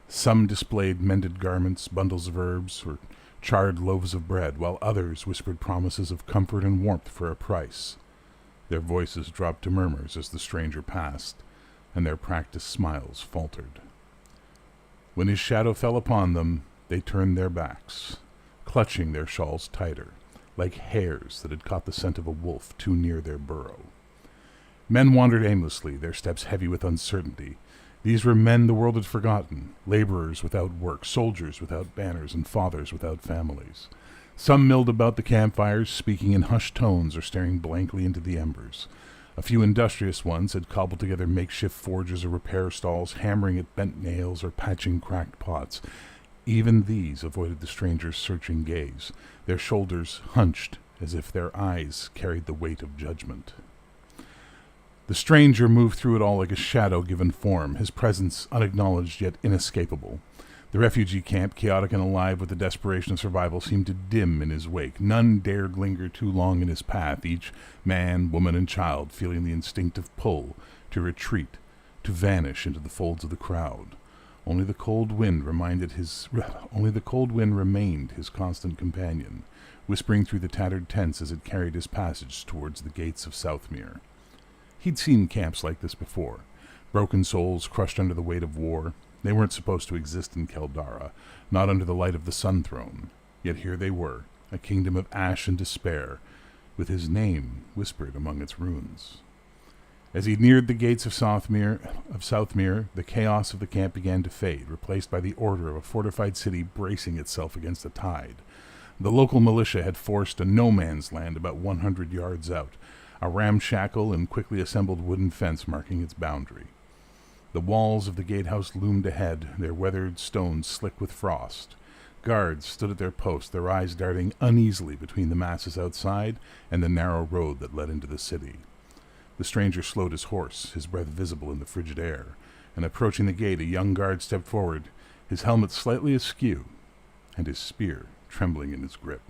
Some displayed mended garments, bundles of herbs, or charred loaves of bread, while others whispered promises of comfort and warmth for a price. Their voices dropped to murmurs as the stranger passed, and their practiced smiles faltered. When his shadow fell upon them, they turned their backs, clutching their shawls tighter, like hares that had caught the scent of a wolf too near their burrow. Men wandered aimlessly, their steps heavy with uncertainty. These were men the world had forgotten, laborers without work, soldiers without banners, and fathers without families. Some milled about the campfires, speaking in hushed tones or staring blankly into the embers. A few industrious ones had cobbled together makeshift forges or repair stalls, hammering at bent nails or patching cracked pots. Even these avoided the stranger's searching gaze, their shoulders hunched as if their eyes carried the weight of judgment. The stranger moved through it all like a shadow given form, his presence unacknowledged yet inescapable. The refugee camp, chaotic and alive with the desperation of survival, seemed to dim in his wake. None dared linger too long in his path, each man, woman, and child feeling the instinctive pull to retreat, to vanish into the folds of the crowd. Only the cold wind remained his constant companion, whispering through the tattered tents as it carried his passage towards the gates of Southmere. He'd seen camps like this before, broken souls crushed under the weight of war. They weren't supposed to exist in Keldara, not under the light of the Sun Throne. Yet here they were, a kingdom of ash and despair, with his name whispered among its ruins. As he neared the gates of Southmere, the chaos of the camp began to fade, replaced by the order of a fortified city bracing itself against the tide. The local militia had forced a no-man's land about 100 yards out, a ramshackle and quickly assembled wooden fence marking its boundary. The walls of the gatehouse loomed ahead, their weathered stones slick with frost. Guards stood at their posts, their eyes darting uneasily between the masses outside and the narrow road that led into the city. The stranger slowed his horse, his breath visible in the frigid air, and approaching the gate, a young guard stepped forward, his helmet slightly askew, and his spear trembling in his grip.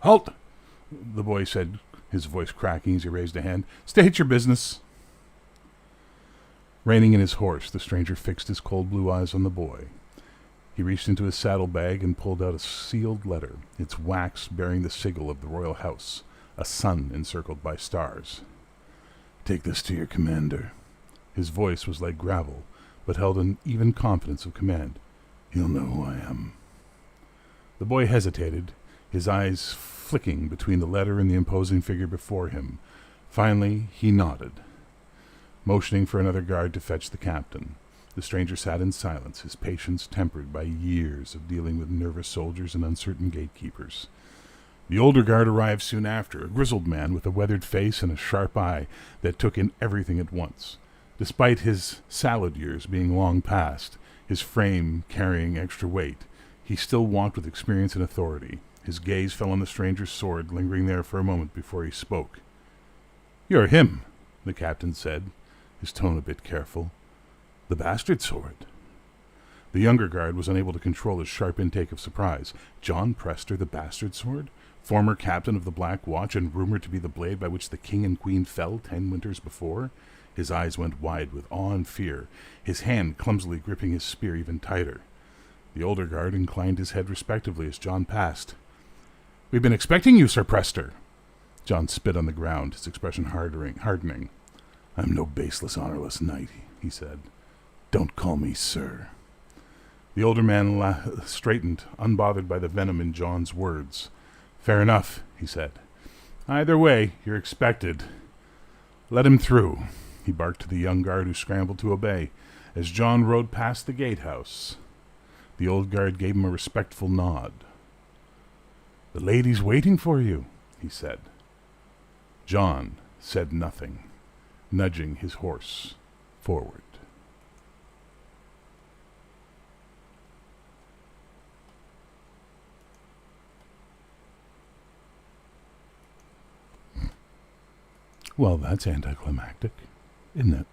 "Halt!" the boy said, his voice cracking as he raised a hand. "State your business." Reining in his horse, the stranger fixed his cold blue eyes on the boy. He reached into his saddlebag and pulled out a sealed letter, its wax bearing the sigil of the royal house, a sun encircled by stars. "Take this to your commander." His voice was like gravel, but held an even confidence of command. "He'll know who I am." The boy hesitated, his eyes flicking between the letter and the imposing figure before him. Finally, he nodded, motioning for another guard to fetch the captain. The stranger sat in silence, his patience tempered by years of dealing with nervous soldiers and uncertain gatekeepers. The older guard arrived soon after, a grizzled man with a weathered face and a sharp eye that took in everything at once. Despite his salad years being long past, his frame carrying extra weight, he still walked with experience and authority. His gaze fell on the stranger's sword, lingering there for a moment before he spoke. "You're him," the captain said, his tone a bit careful. "The bastard sword." The younger guard was unable to control his sharp intake of surprise. John Prester, the bastard sword? Former captain of the Black Watch and rumored to be the blade by which the king and queen fell 10 winters before? His eyes went wide with awe and fear, his hand clumsily gripping his spear even tighter. The older guard inclined his head respectively as John passed. "We've been expecting you, Sir Prester." John spit on the ground, his expression hardening. "I'm no baseless, honorless knight," he said. "Don't call me sir." The older man straightened, unbothered by the venom in John's words. "Fair enough," he said. "Either way, you're expected. Let him through," he barked to the young guard who scrambled to obey. As John rode past the gatehouse, the old guard gave him a respectful nod. "The lady's waiting for you," he said. John said nothing, nudging his horse forward. Well, that's anticlimactic, isn't it?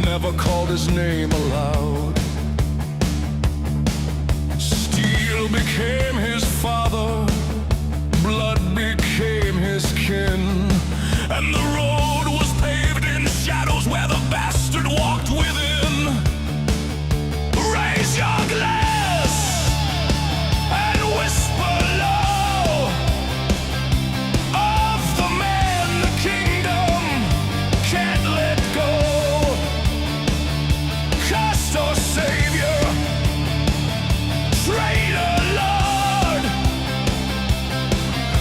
Never called his name aloud. Steel became his father, blood became his kin, and the road was paved in shadows where the bastard walked within. Raise your glass and whisper low of the man the kingdom can't let go. Or savior, traitor lord,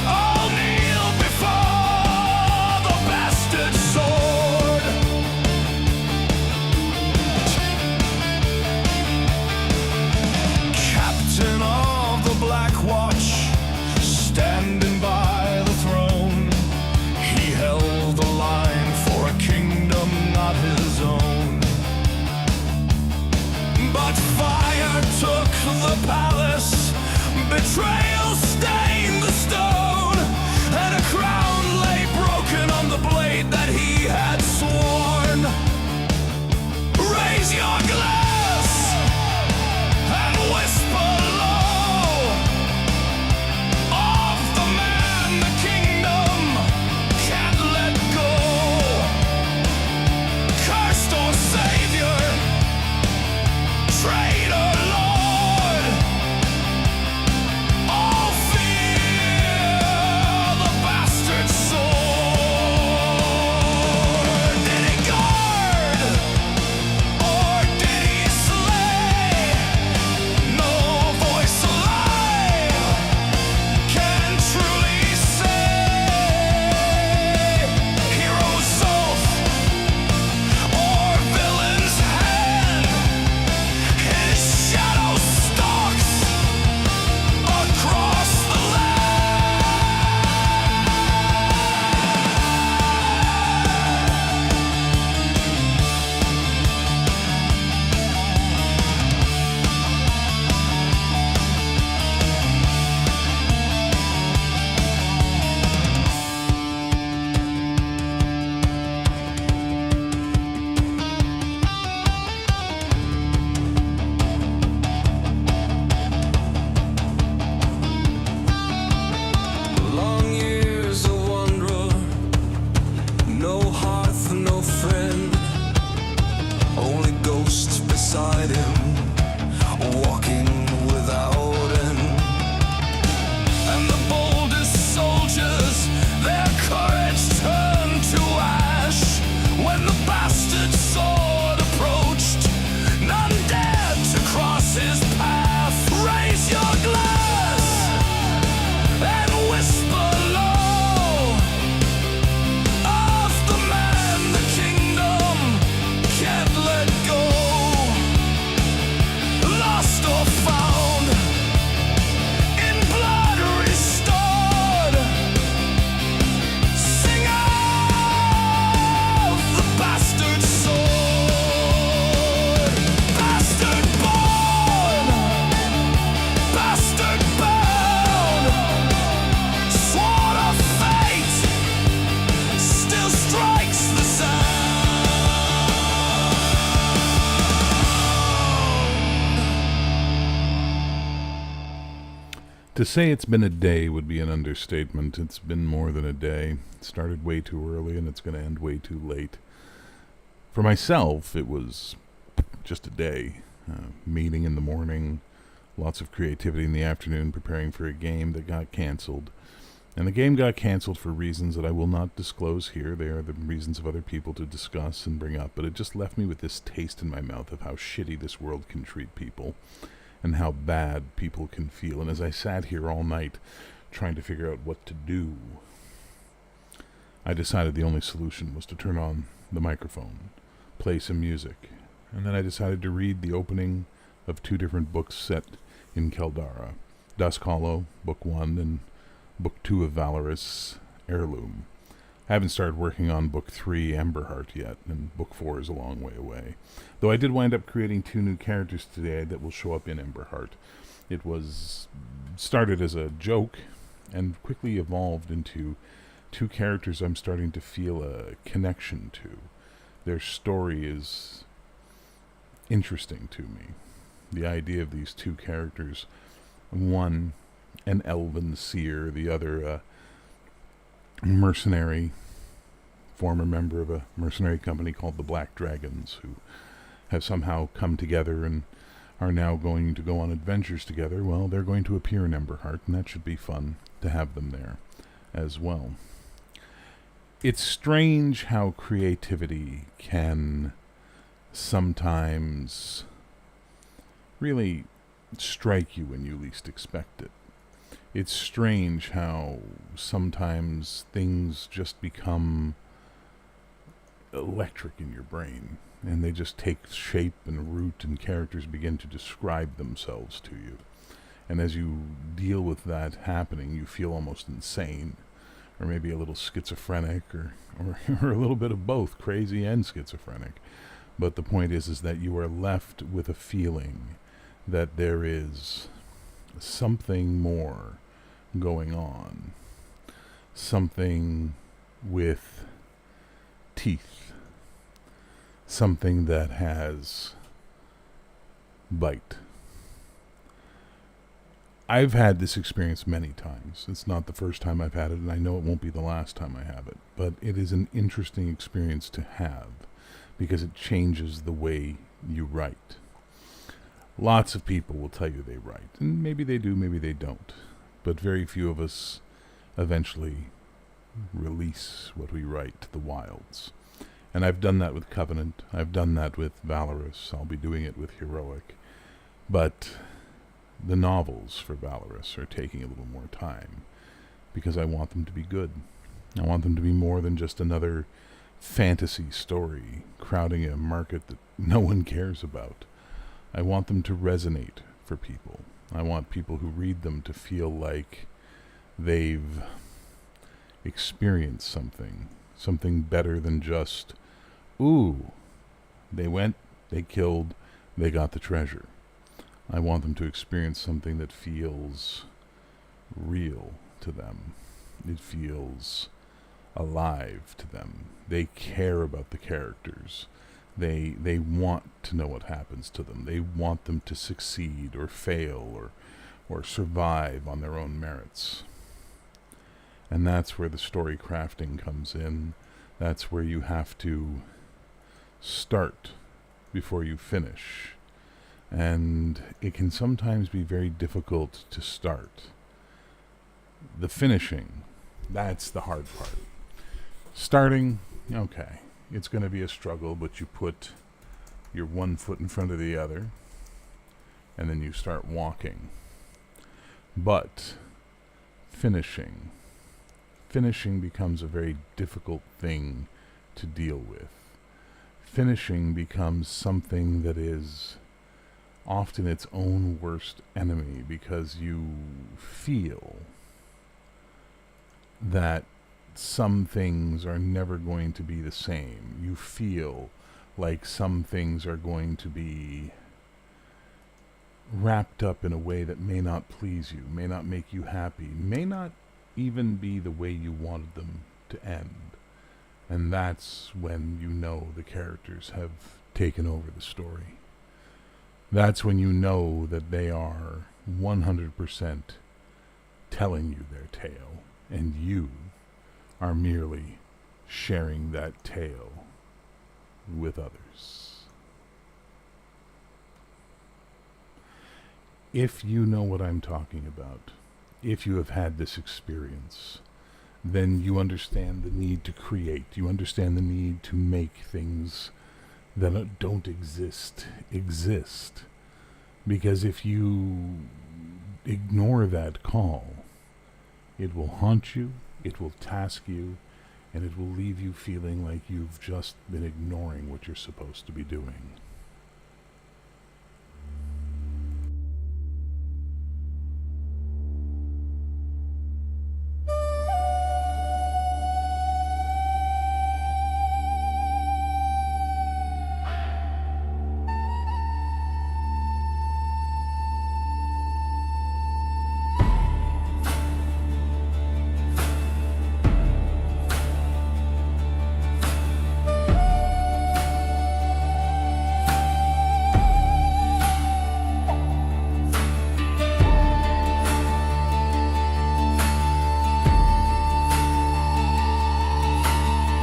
I'll kneel before the bastard sword. Captain of the Black Watch, standing by the throne, he held the line for a kingdom not his own. But fire took the palace, betrayal stained the stone, and a crown lay broken on the blade that he had sworn. Raise your glass and whisper low of the man the kingdom can't let go. Cursed or savior, traitor lord, all beside him, walking without end. And the boldest soldiers, their courage turned to ash. When the bastard sword approached, none dared to cross his path. Raise your glass and whisper low of the man the kingdom can't let go. Lost or found, in blood restored. Sing of the bastard sword. Bastard born, bastard bound. Sword of fate still strikes the sound. To say it's been a day would be an understatement. It's been more than a day. It started way too early and it's going to end way too late. For myself, it was just a day. Meeting in the morning, lots of creativity in the afternoon, preparing for a game that got canceled. And the game got canceled for reasons that I will not disclose here. They are the reasons of other people to discuss and bring up. But it just left me with this taste in my mouth of how shitty this world can treat people and how bad people can feel. And as I sat here all night trying to figure out what to do, I decided the only solution was to turn on the microphone, play some music, and then I decided to read the opening of 2 different books set in Keldara. Dusk Hollow, Book 1, and Book 2 of Valorous, Heirloom. I haven't started working on Book 3, Emberheart, yet, and Book 4 is a long way away. Though I did wind up creating 2 new characters today that will show up in Emberheart. It was started as a joke and quickly evolved into 2 characters I'm starting to feel a connection to. Their story is interesting to me. The idea of these 2 characters, one an elven seer, the other a mercenary, former member of a mercenary company called the Black Dragons, who have somehow come together and are now going to go on adventures together. Well, they're going to appear in Emberheart, and that should be fun to have them there as well. It's strange how creativity can sometimes really strike you when you least expect it. It's strange how sometimes things just become electric in your brain, and they just take shape and root, and characters begin to describe themselves to you. And as you deal with that happening, you feel almost insane, or maybe a little schizophrenic, or a little bit of both, crazy and schizophrenic. But the point is that you are left with a feeling that there is something more going on, something with teeth, something that has bite. I've had this experience many times. It's not the first time I've had it, and I know it won't be the last time I have it, but it is an interesting experience to have because it changes the way you write. Lots of people will tell you they write, and maybe they do, maybe they don't. But very few of us eventually release what we write to the wilds. And I've done that with Covenant. I've done that with Valorous. I'll be doing it with Heroic. But the novels for Valorous are taking a little more time because I want them to be good. I want them to be more than just another fantasy story crowding a market that no one cares about. I want them to resonate for people. I want people who read them to feel like they've experienced something better than just, ooh, they went, they killed, they got the treasure. I want them to experience something that feels real to them. It feels alive to them. They care about the characters. They want to know what happens to them. They want them to succeed or fail or survive on their own merits. And that's where the story crafting comes in. That's where you have to start before you finish. And it can sometimes be very difficult to start. The finishing, that's the hard part. Starting, okay, it's going to be a struggle, but you put your one foot in front of the other, and then you start walking. But finishing becomes a very difficult thing to deal with. Finishing becomes something that is often its own worst enemy, because you feel that some things are never going to be the same. You feel like some things are going to be wrapped up in a way that may not please you, may not make you happy, may not even be the way you wanted them to end. And that's when you know the characters have taken over the story. That's when you know that they are 100% telling you their tale, and you are merely sharing that tale with others. If you know what I'm talking about, if you have had this experience, then you understand the need to create. You understand the need to make things that don't exist. Because if you ignore that call, it will haunt you, it will task you, and it will leave you feeling like you've just been ignoring what you're supposed to be doing.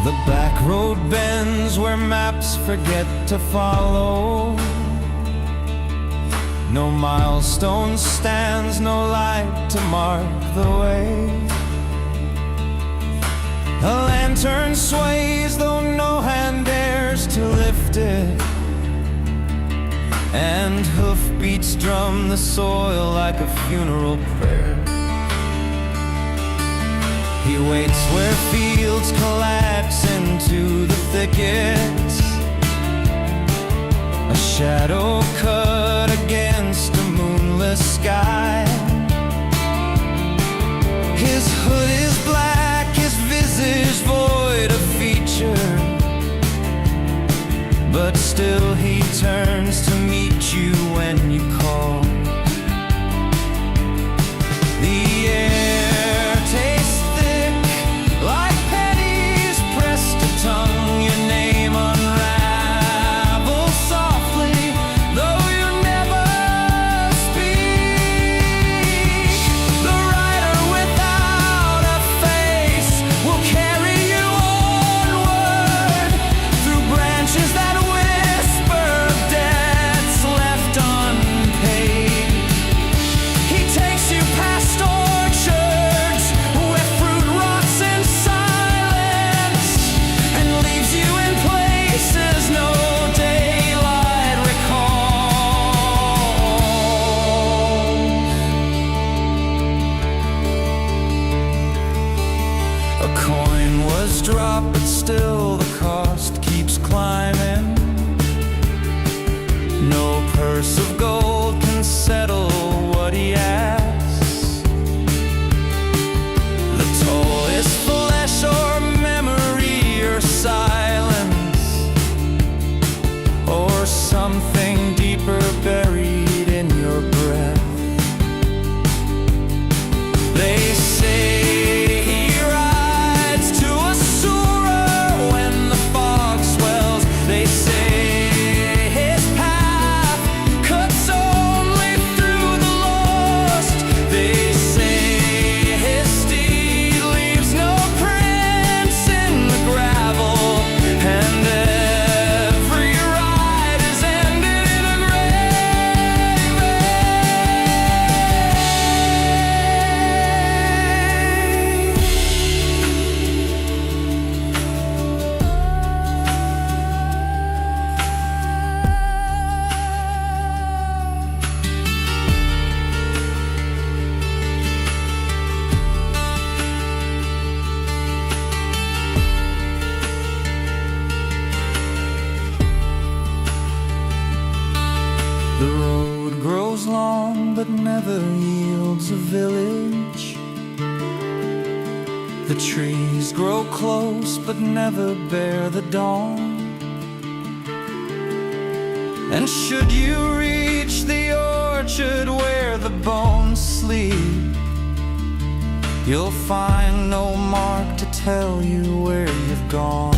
The back road bends where maps forget to follow. No milestone stands, no light to mark the way. A lantern sways though no hand dares to lift it, and hoofbeats drum the soil like a funeral prayer. He waits where fields collapse into the thickets, a shadow cut against a moonless sky. His hood is black, his visage void of feature, but still he turns to meet you when you call. The air tastes like pennies pressed to tongue, your name unravels softly, though you never speak. The rider without a face will carry you onward through branches that whisper debts left but never yields a village. The trees grow close but never bear the dawn. And should you reach the orchard where the bones sleep, you'll find no mark to tell you where you've gone.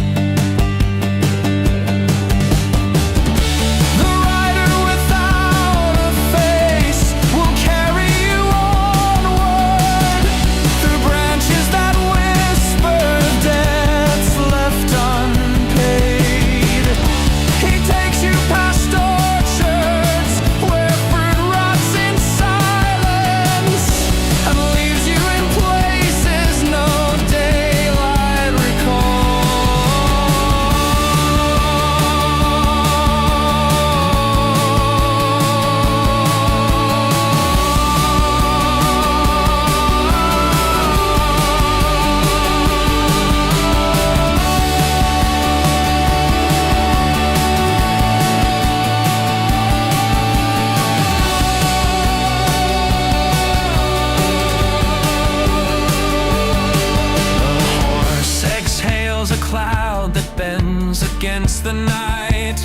Against the night,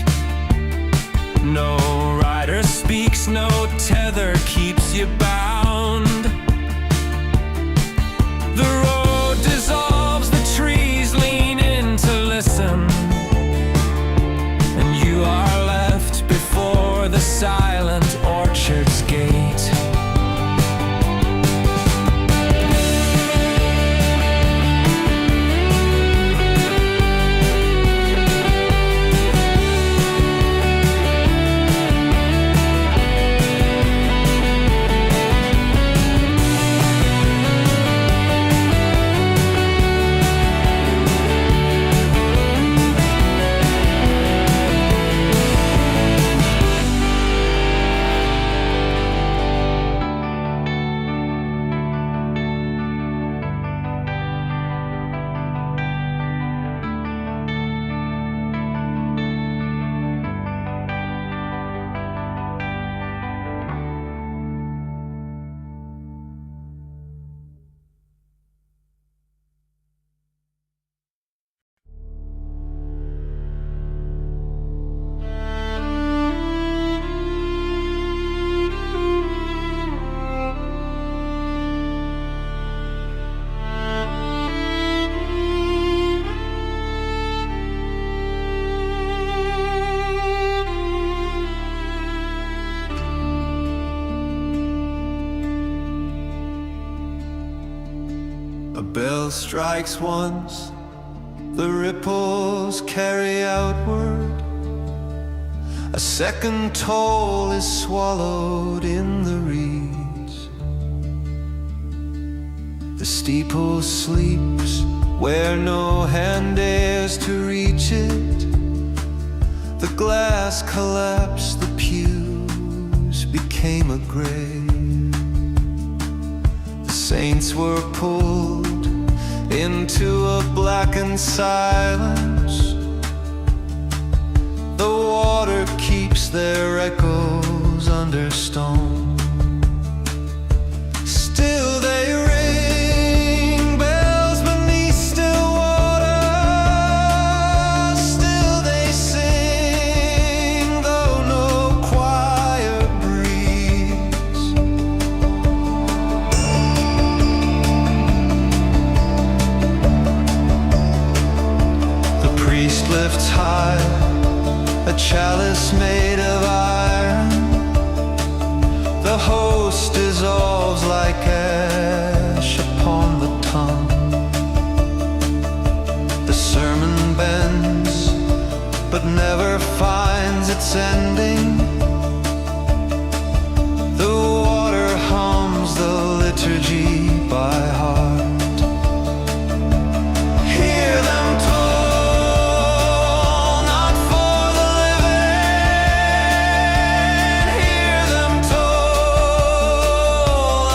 no rider speaks, no tether keeps you bound. The road dissolves, the trees lean in to listen, and you are left before the silent orchard's gate. A bell strikes once, the ripples carry outward. A second toll is swallowed in the reeds. The steeple sleeps where no hand dares to reach it. The glass collapsed, the pews became a grave. The saints were pulled into a blackened silence. The water keeps their echoes under stone. Still they ring bells beneath still water. Still they sing, though no choir breathes. The priest lifts high a chalice made of iron. The host dissolves like ash upon the tongue. The sermon bends, but never finds its ending. The water hums the liturgy by heart. Hear them toll, not for the living. Hear them toll,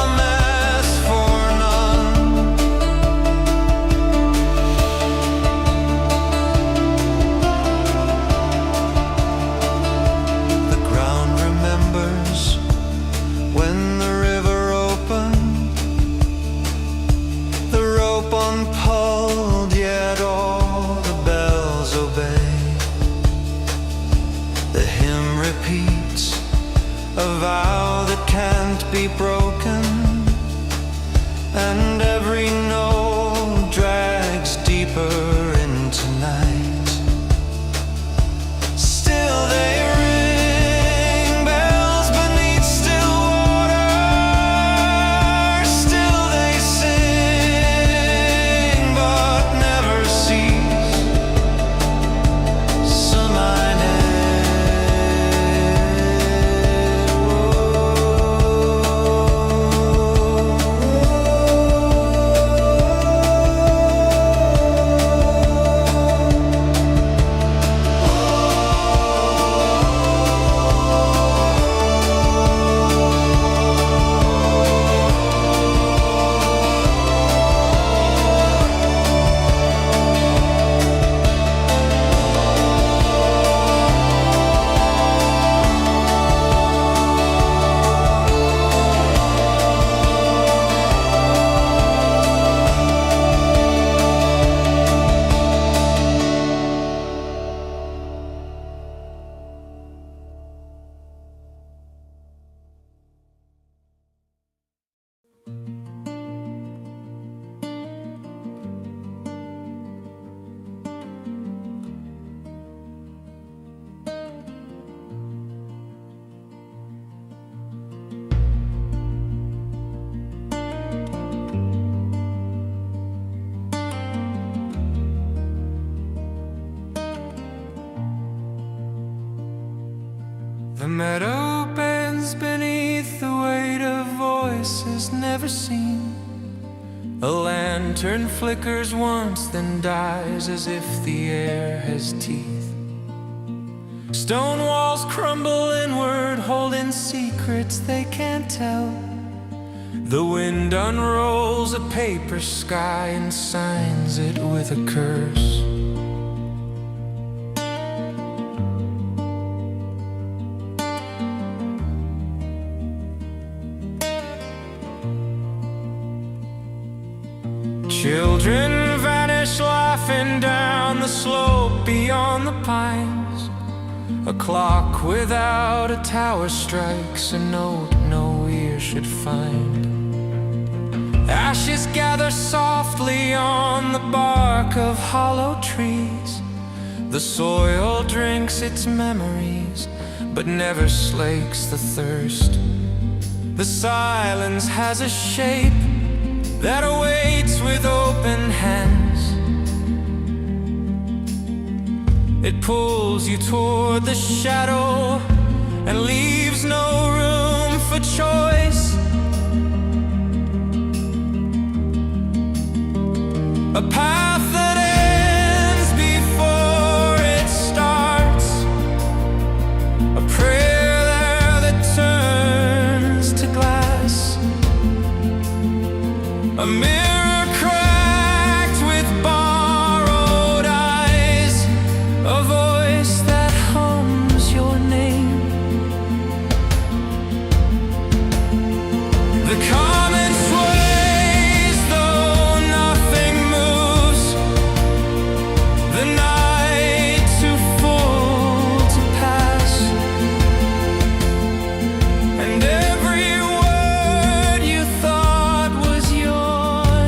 a mass for none. The The hymn repeats, a vow that can't be broken, and every note drags deeper into night. Still they ring bells beneath still water, still they sing but never cease. Some I The meadow bends beneath the weight of voices never seen. A lantern flickers once, then dies as if the air has teeth. Stone walls crumble inward, holding secrets they can't tell. The wind unrolls a paper sky and signs it with a curse. Children vanish laughing down the slope beyond the pines. A clock without a tower strikes a note no ear should find. Ashes gather softly on the bark of hollow trees. The soil drinks its memories, but never slakes the thirst. The silence has a shape that awaits with open hands. It pulls you toward the shadow and leaves no room for choice. A path that ends before it starts. A prayer there that turns to glass. A mirror cracked with borrowed eyes. A voice that hums your name. The comet sways though nothing moves. The night too full to pass. And every word you thought was yours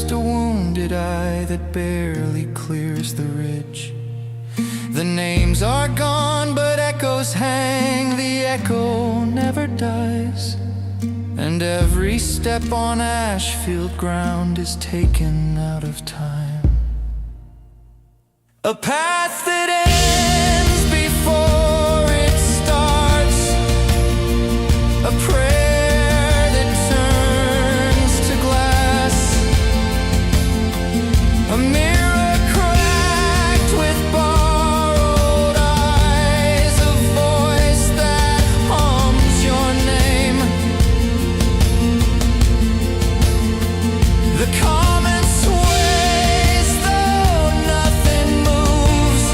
just a wounded eye that barely clears the ridge. The names are gone, but echoes hang, the echo never dies. And every step on Ashfield ground is taken out of time. A path that ends before it starts, a prayer that turns to glass, a mirror cracked with borrowed eyes, a voice that hums your name. The comet sways though nothing moves,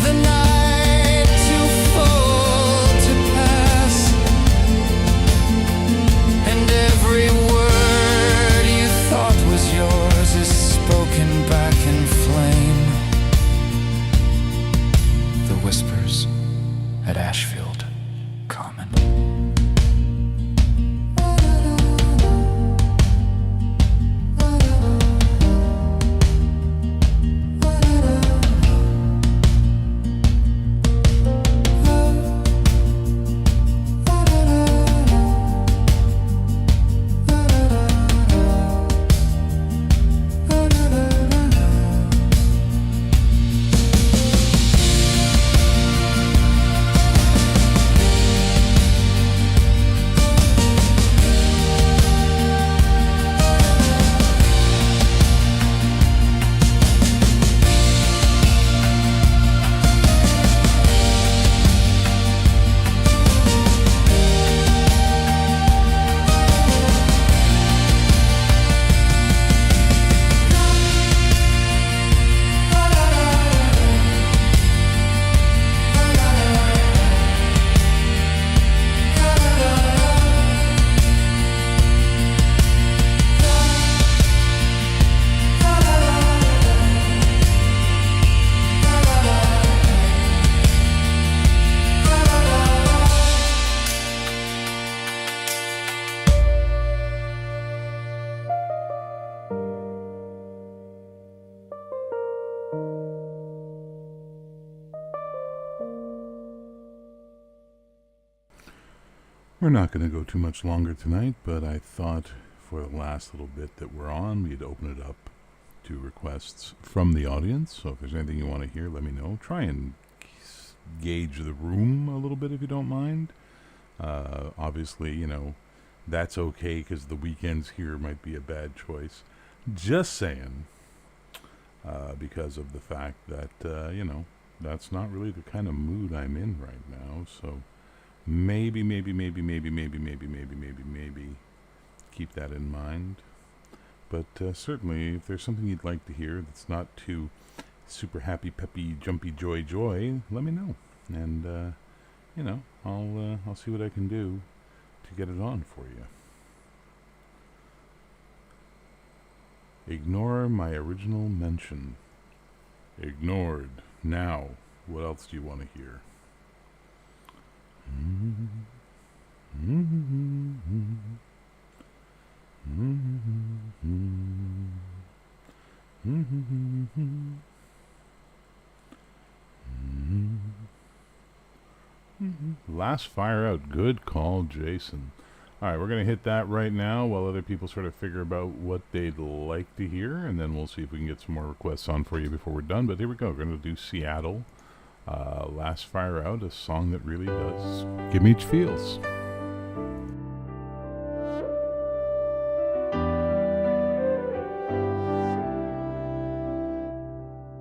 the night too full to pass, and every word you thought was yours is spoken back in flame. The whispers at Ashfield Common. We're not going to go too much longer tonight, but I thought for the last little bit that we're on, we'd open it up to requests from the audience. So if there's anything you want to hear, let me know. Try and gauge the room a little bit if you don't mind. Obviously, you know, that's okay because the weekends here might be a bad choice. Just saying, because of the fact that, you know, that's not really the kind of mood I'm in right now. So maybe keep that in mind. But certainly, if there's something you'd like to hear that's not too super happy, peppy, jumpy, joy, let me know. And, you know, I'll see what I can do to get it on for you. Ignore my original mention. Ignored. Now, what else do you want to hear? Last Fire Out. Good call, Jason. Alright, we're going to hit that right now while other people sort of figure about what they'd like to hear, and then we'll see if we can get some more requests on for you before we're done. But here we go. We're going to do Seattle. Last Fire Out, a song that really does give me feels.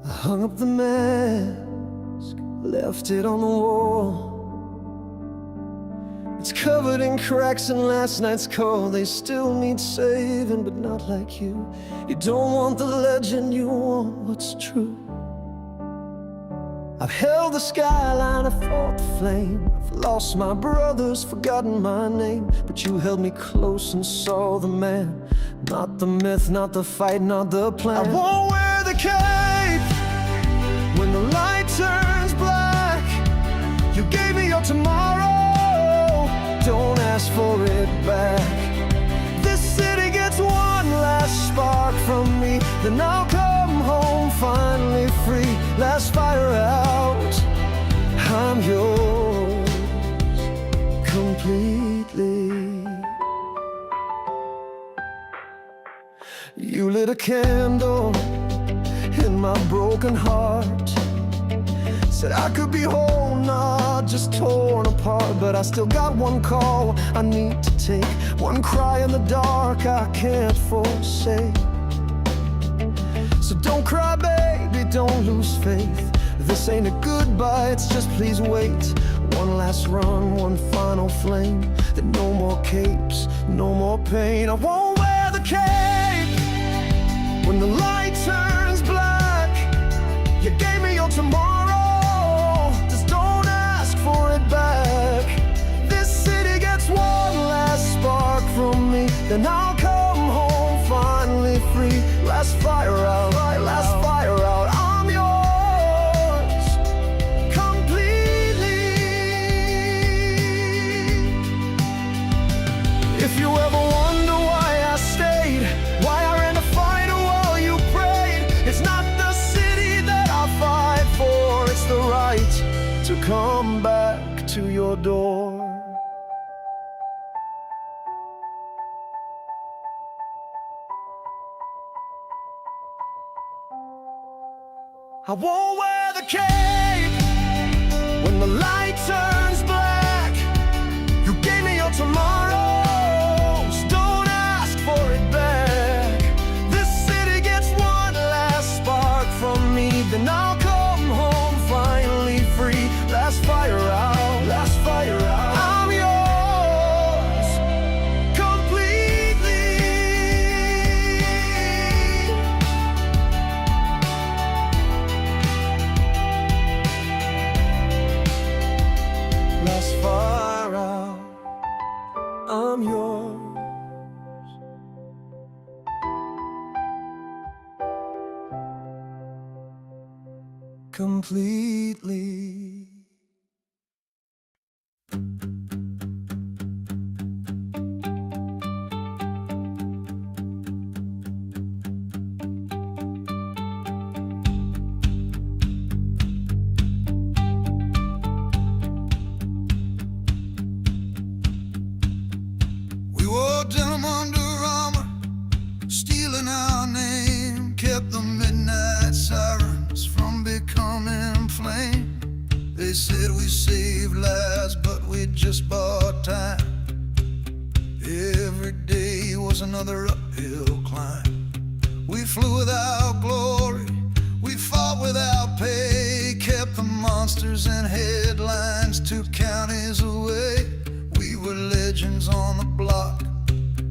I hung up the mask, left it on the wall. It's covered in cracks and last night's call. They still need saving, but not like you. You don't want the legend, you want what's true. I've held the skyline, I've fought the flame. I've lost my brothers, forgotten my name. But you held me close and saw the man. Not the myth, not the fight, not the plan. I won't wear the cape when the light turns black. You gave me your tomorrow, don't ask for it back. This city gets one last spot. then I'll come home finally free. Last fire out, I'm yours completely. You lit a candle in my broken heart, said I could be whole, not just torn apart. But I still got one call I need to take, one cry in the dark I can't forsake. So don't cry, baby, don't lose faith. This ain't a goodbye, it's just please wait. One last run, one final flame, then no more capes, no more pain. I won't wear the cape when the light turns black. You gave me your tomorrow, just don't ask for it back. This city gets one last spark from me, then I'll come home finally free. Last fire out, last fire out, I'm yours completely. If you ever wonder why I stayed, why I ran to fight while you prayed, it's not the city that I fight for, it's the right to come back to your door. I won't wear the cape when the light turns black. You gave me your tomorrows, don't ask for it back. This city gets one last spark from me, then I'll come home finally free. Last fire out, last fire out, I'm yours completely. Last fire out, I'm yours completely. We wore denim Under Armour, stealing our name, kept the midnight sirens from becoming flame. They said we saved lives, but we just bought time. Every day was another uphill climb. We flew without glory, we fought without pay, kept the monsters in headlines 2 counties away. We were legends on the block,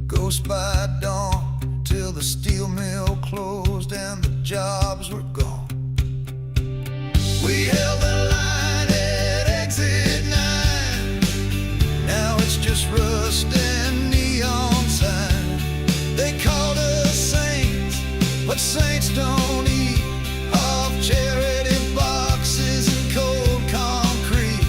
ghosts by dawn, till the steel mill closed and the jobs were gone. We held the line at exit 9. Now it's just rust and neon sign. They called us saints, but saints don't eat off charity boxes and cold concrete.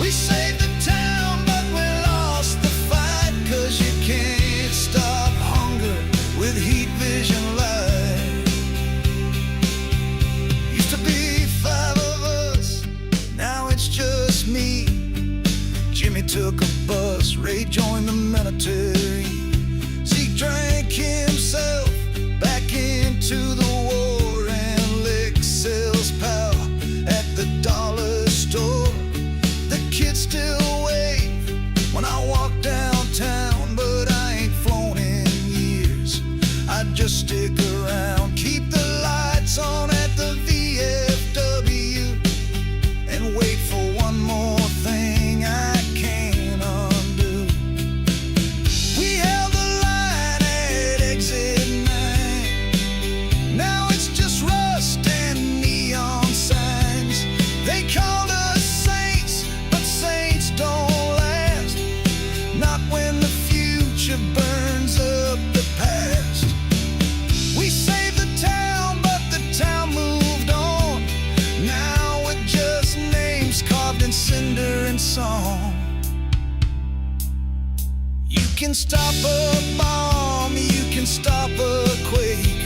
We saved the town, but we lost the fight, 'cause you can't stop hunger with heat vision light. Used to be 5 of us, now it's just me. Jimmy took a bus, Ray joined the military. Zeke drank himself back into the war, and licked sales pal at the dollar store. The kids still wave when I walk downtown, but I ain't flown in years. I just stick around, keep the lights on at the VFW, and wait for one more thing I can't undo. We held the line at exit 9. Now it's just rust and neon signs. They called us saints, but saints don't last. Not when the future burns up the past. We saved the town, but the town moved on. Now we're just names carved in cinder and song. You can stop a bomb, you can stop a quake,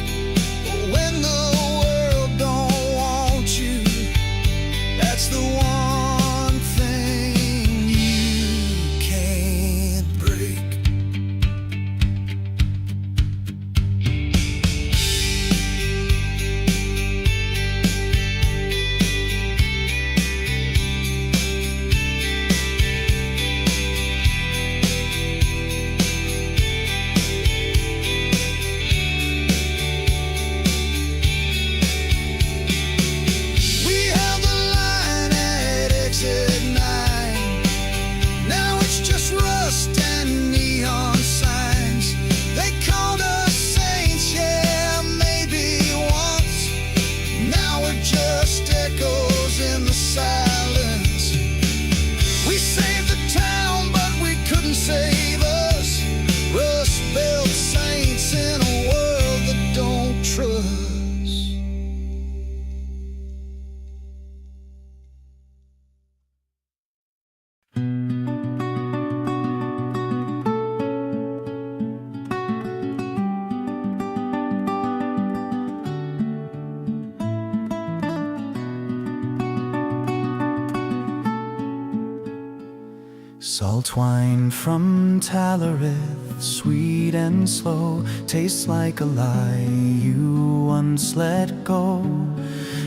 Salt wine from Talarith, sweet and slow, tastes like a lie you once let go.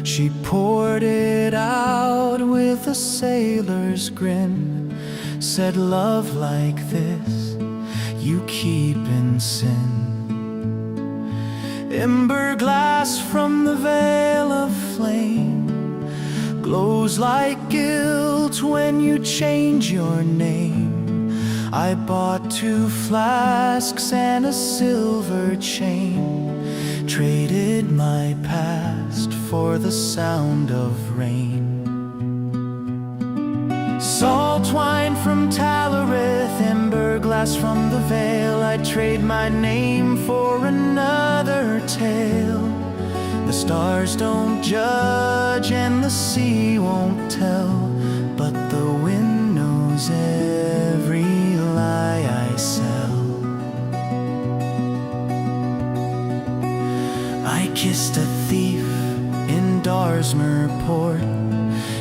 She poured it out with a sailor's grin, said love like this you keep in sin. Ember glass from the veil of flame glows like guilt when you change your name. I bought 2 flasks and a silver chain, traded my past for the sound of rain. Salt wine from Talarith, ember glass from the veil, I'd trade my name for another tale. The stars don't judge and the sea won't tell, but the wind knows every lie I sell. I kissed a thief in Darsmer Port.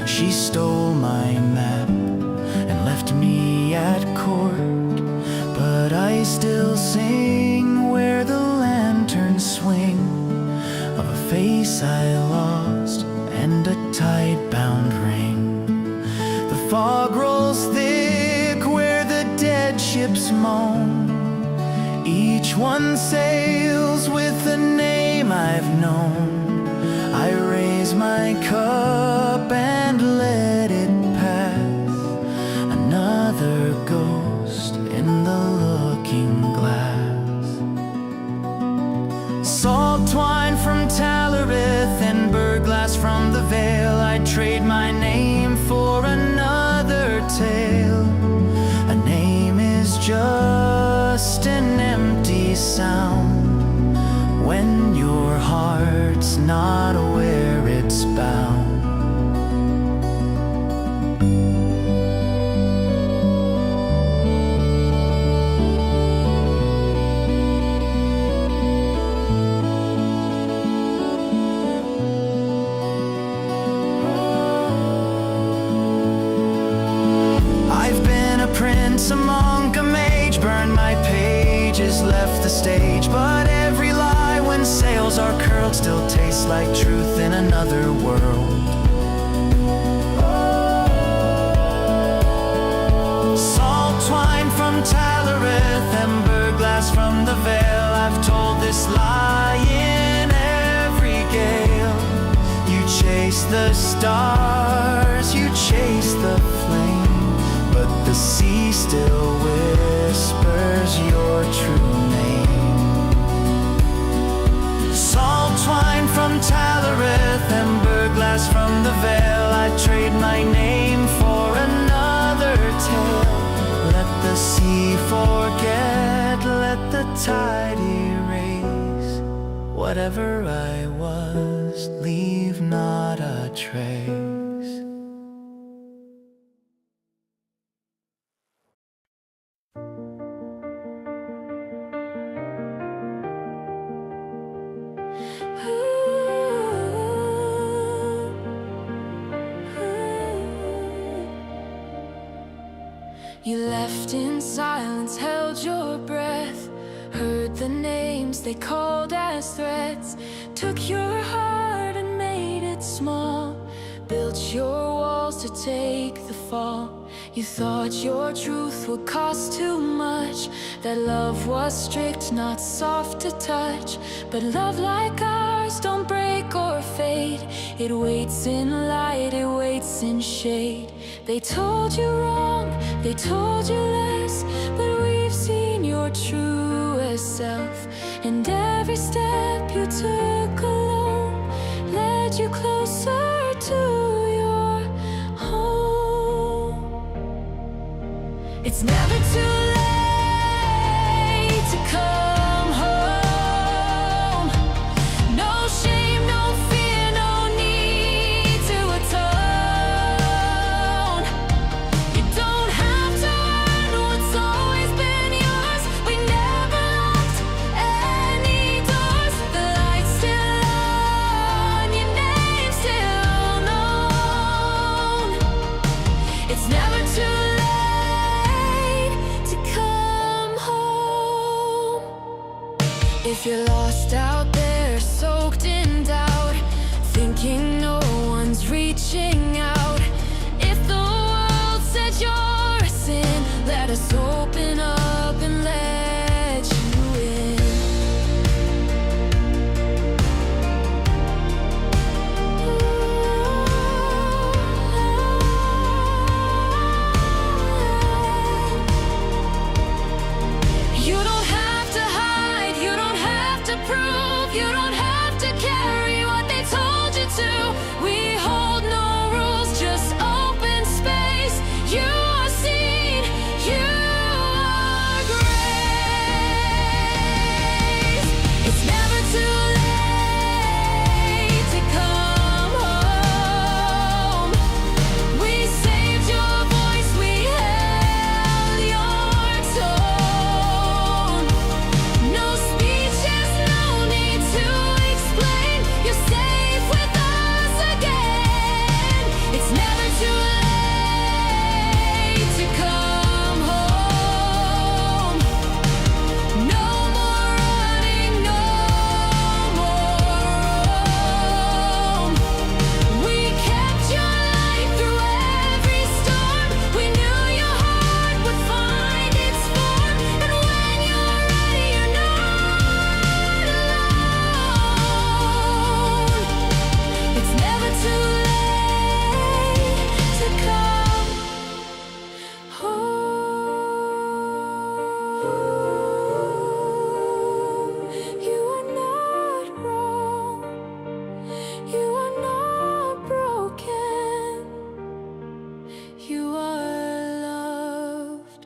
She stole my map and left me at court, but I still sing where the lanterns swing of a face I lost and a tide-bound ring. The fog rolls thick where the dead ships moan. Each one sails with a name I've known. I raise my cup and let it pass, another ghost in the looking glass. Salt wine from Talarith, ember glass from the veil, I'd trade my name for another tale. A name is just an empty sound when your heart's not where it's bound. A monk, a mage, burned my pages, left the stage. But every lie, when sails are curled, still tastes like truth in another world. Salt wine from Talarith, ember glass from the veil, I've told this lie in every gale. You chase the stars, you chase the flame, but the sea still whispers your true name. Salt wine from Talarith, ember glass from the veil, I'd trade my name for another tale. Let the sea forget, let the tide erase. Whatever I was, leave not a trace. You left in silence, held your breath, heard the names they called as threats, took your heart and made it small, built your walls to take the fall. You thought your truth would cost too much, that love was strict, not soft to touch. But love like ours don't break or fade, it waits in light, it waits in shade. They told you wrong, they told you less, but we've seen your truest self. And every step you took alone led you closer to your home. It's never too late to come home. No shame, no fear, no need to atone. You don't have to earn what's always been yours. We never locked any doors. The light's still on, your name's still known. It's never too late If you're lost out there, soaked in doubt, thinking no one's reaching out, if the world said you're a sin, let us open up and let you in. You don't have to hide, you don't have to prove, you don't have to carry what they told you to. We hold no rules, just open space. You are seen, you are grace. It's never too late to come home. We saved your voice, we held your tone. No speeches, no need to explain. You're safe with us again. It's never too late to come home. No more running, no more roam. We kept your light through every storm. We knew your heart would find its form. And when you're ready, you're not alone. It's never too late to come home. You are not wrong. You are not broken. You are loved.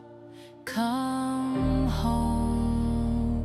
Come home.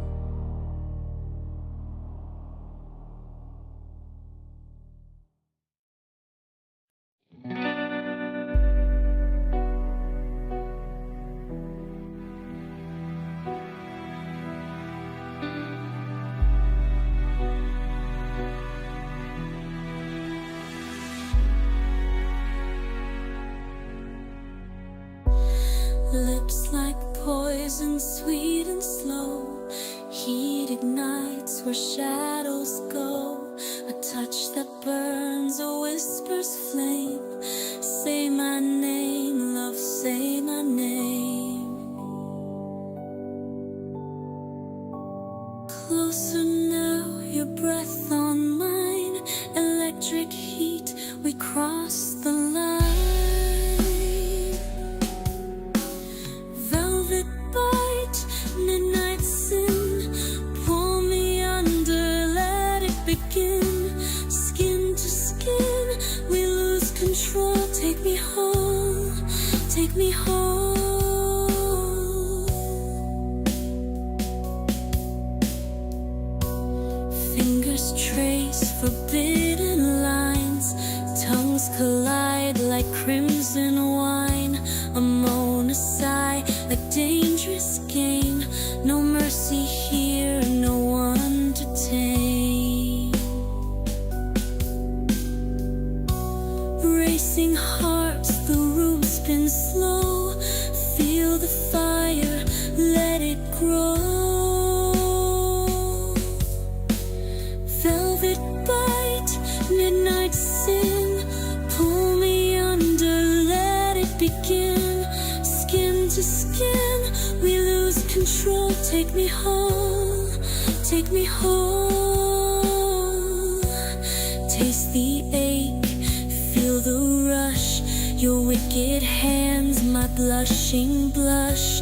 Lips like poison, sweet and slow. Heat ignites where shadows go. A touch that burns, a whisper's flame. Say my name, love, say my name. Closer now, your breath on mine. Electric heat, we cross the line. Velvet bite, midnight sin. Pull me under, let it begin. Skin to skin, we lose control. Take me home, take me home. Fingers trace forbidden lines. Tongues collide like crimson wine. A moan, a sigh, like dangerous game. No mercy here, no one to tame. Racing hearts, the room spins slow. Feel the fire, let it grow. Velvet bite, midnight sin. Pull me under, let it begin. Skin to skin, we lose control. Take me home, take me home. Taste the ache, feel the rush. Your wicked hands, my blushing blush.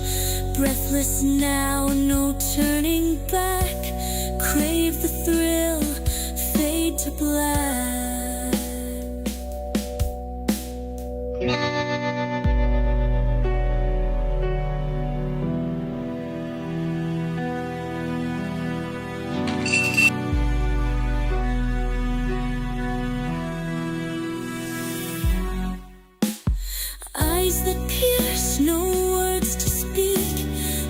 Breathless now, no turning back. Crave the thrill, fade to black. Eyes that pierce, no words to speak.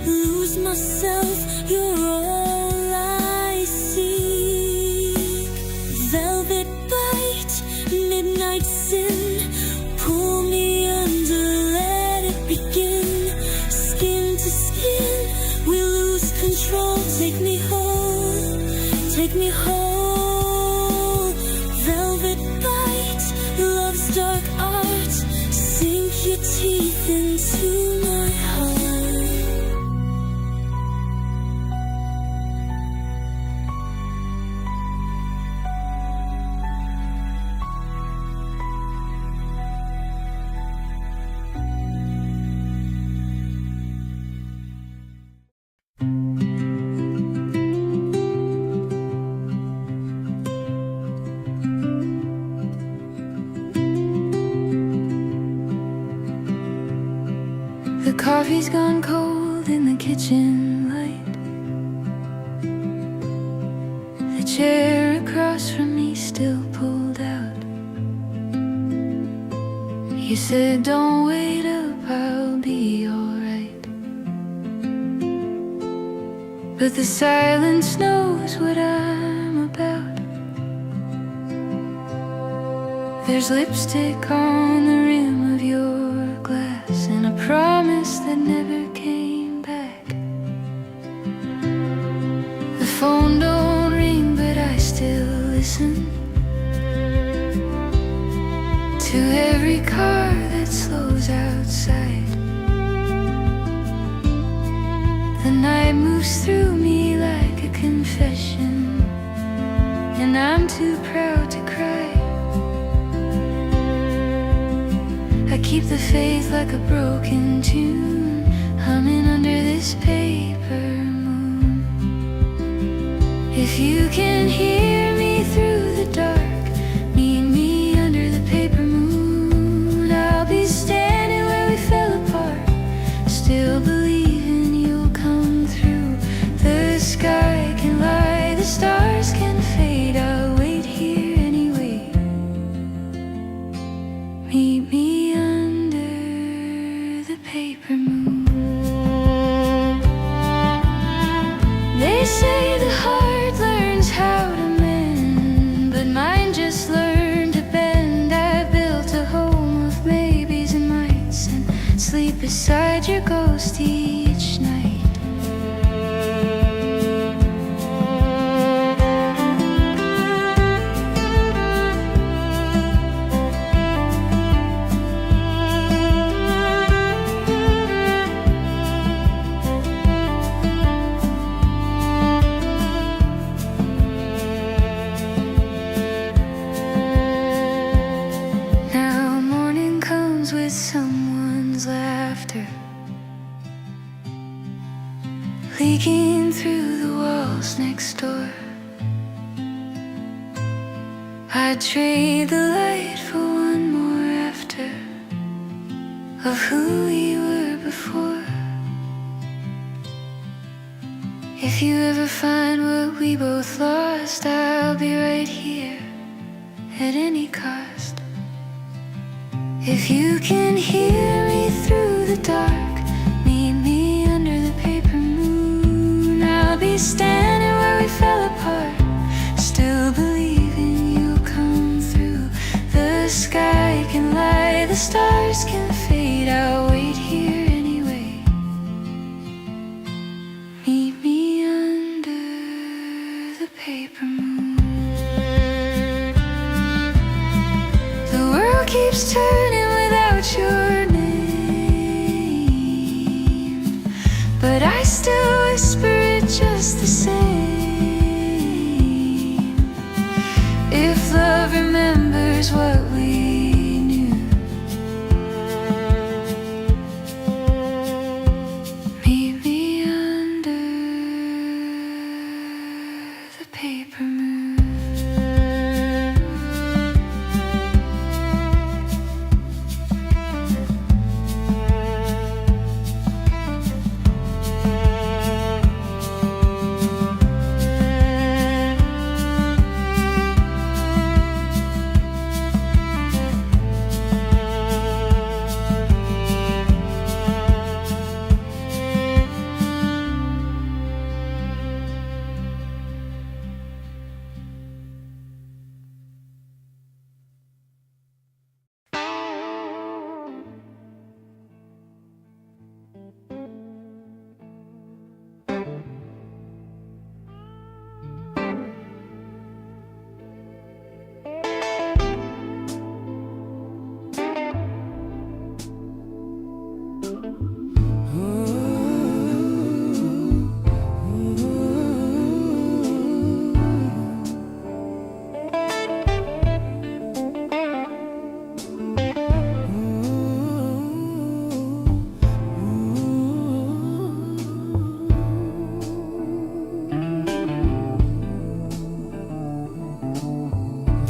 Lose myself, you're all I see. Velvet bite, midnight sin. Pull me under, let it begin. Skin to skin, we lose control. Take me home, take me home. Velvet bite, love's dark art, sink your teeth into my heart. The coffee's gone cold in the kitchen light. The chair across from me still pulled out. You said, don't wait up, I'll be alright. But the silence knows what I'm about. There's lipstick on the rim of your glass, and a promise that never came back. The phone don't ring, but I still listen to every car that slows outside. The night moves through me like a confession, and I'm too proud to cry. I keep the faith like a broken tune, humming under this paper moon. If you can hear me through the dark, meet me under the paper moon. I'll be standing where we fell apart, still believing you'll come through. The sky can lie, the stars can fade, I'll wait here anyway. Meet me paper moon. They say the heart learns how to mend, but mine just learned to bend. I built a home of maybes and mights, and sleep beside your ghost each night. Leaking through the walls next door. I'd trade the light for one more after of who we were before. If you ever find what we both lost, I'll be right here at any cost. If you can hear me through the dark, meet me under the paper moon. I'll be standing where we fell apart, still believing you'll come through. The sky can lie, the stars can fade, I'll wait here anyway. Meet me under the paper moon. The world keeps turning without your name, but I still whisper it just the same. If love remembers what we knew, meet me under the paper moon.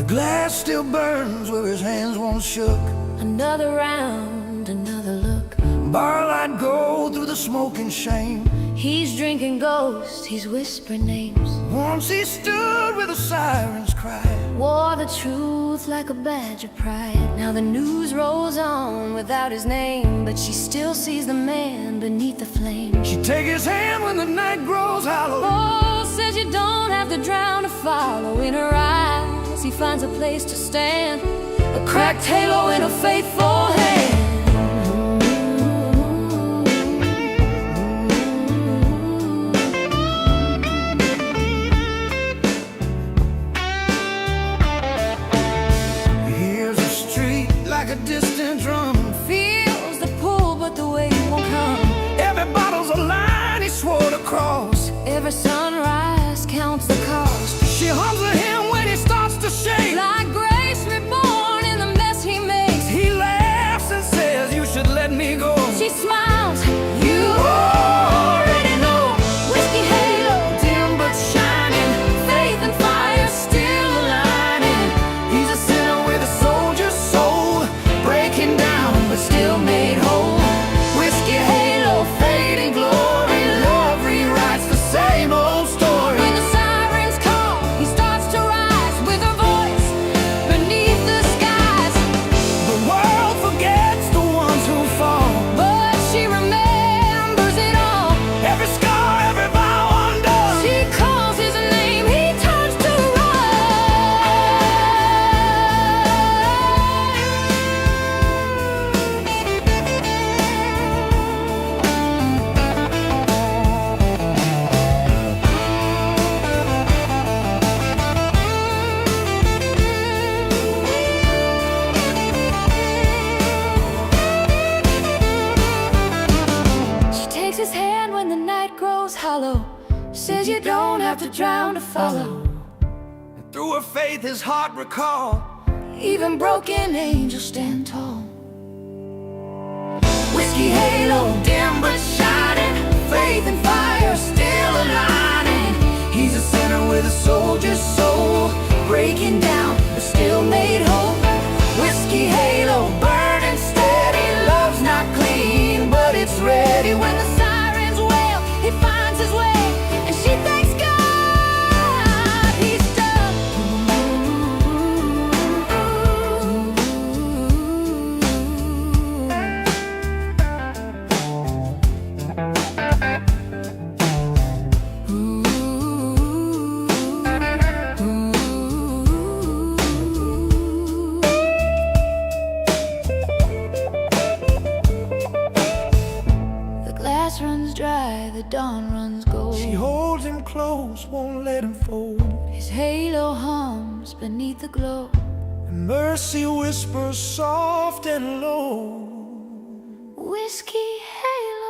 glass still burns where his hands once shook. Another round, another look. Barlight go through the smoke and shame. He's drinking ghosts, he's whispering names. Once he stood where the sirens cried. Wore the truth like a badge of pride. Now the news rolls on without his name, but she still sees the man beneath the flame. She take his hand when the night grows hollow. Oh, says you don't have to drown to follow. In her eyes he finds a place to stand, a cracked halo in a faithful hand. Like a distant drum, feels the pull but the weight won't come. Every bottle's a line he swore to cross. Every sunrise counts the cost. She hums a hymn when he starts to shake. Like grace reborn in the mess he makes. He laughs and says, you should let me go. She smiles, you already know. Whiskey halo, dim but shining. Faith and fire still aligning. He's a sinner with a soldier's soul, breaking down but still made whole. Whiskey halo, fading glory. Love rewrites the same old story. When the sirens call, he starts to rise with a voice beneath the skies. The world forgets the ones who fall, but she remembers it all. Every scar, every vow undone. She calls his name, he turns to his hand when the night grows hollow. Says you don't have to drown to follow. And through her faith his heart recall. Even broken angels stand tall. Whiskey halo, dim but shining. Faith and fire still aligning. He's a sinner with a soldier's soul, breaking down but still made whole. Whiskey halo, burning steady. Love's not clean but it's ready. When the sirens wail, he finds his way, and she thanks God he's done. The glass runs dry, the dawn runs gold. She holds him close, won't let him fold. His halo hums beneath the glow. And mercy whispers soft and low. Whiskey halo.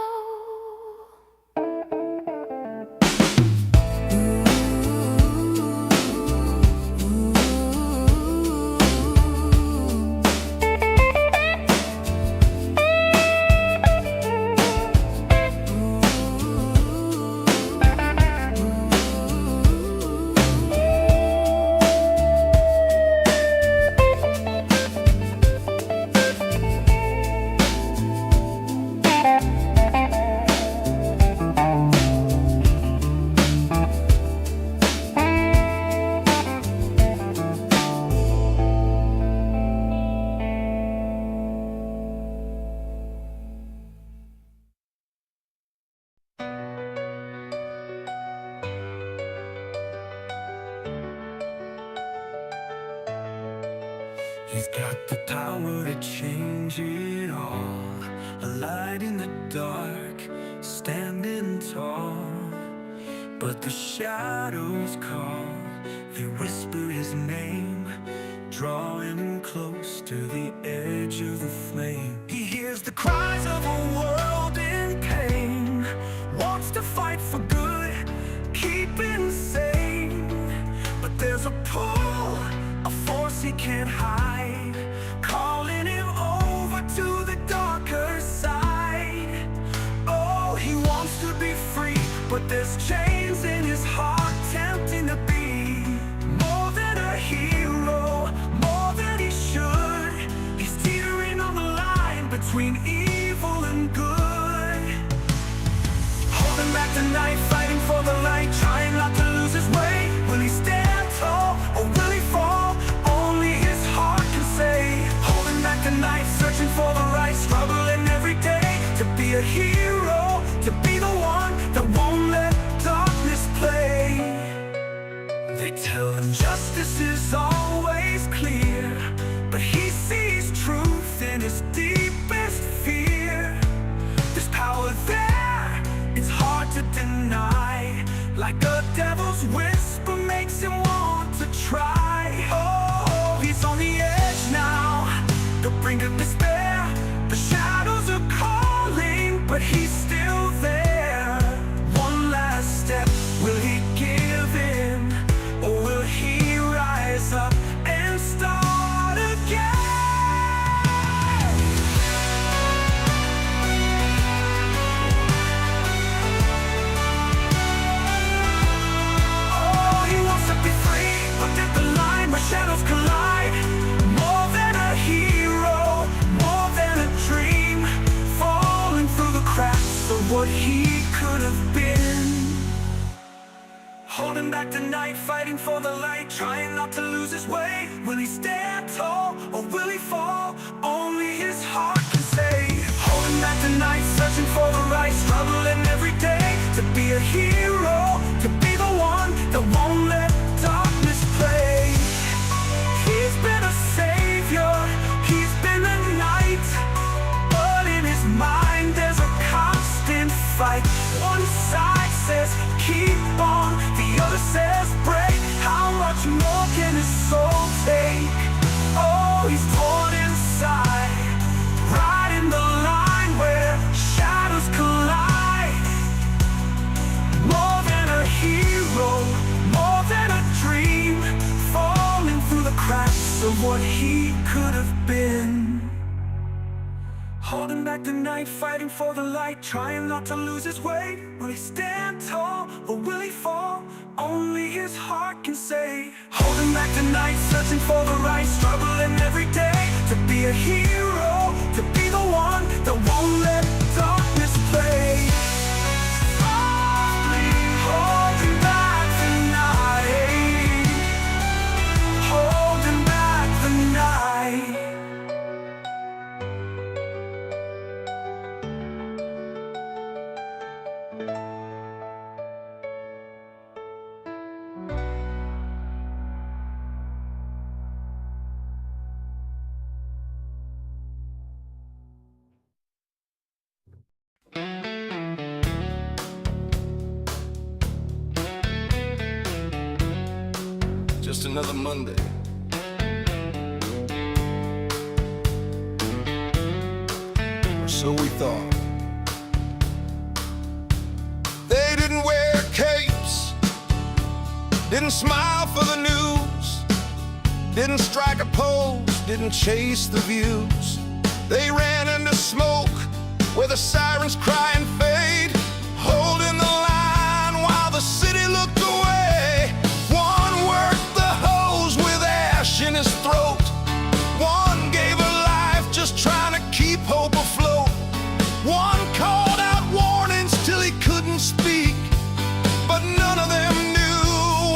He's got the power to change it all. A light in the dark, standing tall. But the shadows call, they whisper his name, draw him close to the edge of the flame. He hears the cries of a world in pain, wants to fight for good, keeping sane. But there's a pull, a force he can't hide, calling him over to the darker side. Oh, he wants to be free, but there's chains in his heart tempting to be more than a hero, a hero, to be the one that won't let darkness play. They tell him justice is always clear, but he sees truth in his deepest fear. There's power there, it's hard to deny, like a devil's whisper makes him want to try. Oh, he's on the edge now, the brink of despair. The shadows are calling, but he's still there. One last step, will he give in, or will he rise up and start again? Oh, he wants to be free, but at the line where shadows collide. More than a hero, more than a dream, falling through the cracks of what he could have been. Holding back the night, fighting for the light, trying not to lose his way. Will he stand tall, or will he fall? Only his heart can say. Holding back the night, searching for the right, struggling every day to be a hero, to be the one that won't let darkness play. He's been a savior, he's been a knight, but in his mind there's a constant fight. One side says keep on, the other says break. How much more can his soul take? Oh, he's torn inside, right in the line where shadows collide. More than a hero, more than a dream, falling through the cracks of what he could have been. Holding back the night, fighting for the light, trying not to lose his way. Will he stand tall, or will he fall? Only his heart can say. Holding back the night, searching for the right, struggling every day to be a hero, to be the one that won't let darkness play. Holding back the night, holding back the night. Just another Monday. Or so we thought. They didn't wear capes, didn't smile for the news, didn't strike a pose, didn't chase the views. They ran into smoke where the sirens cry and fade, holding the line while the city looked away. One worked the hose with ash in his throat, one gave her life just trying to keep hope afloat. One called out warnings till he couldn't speak, but none of them knew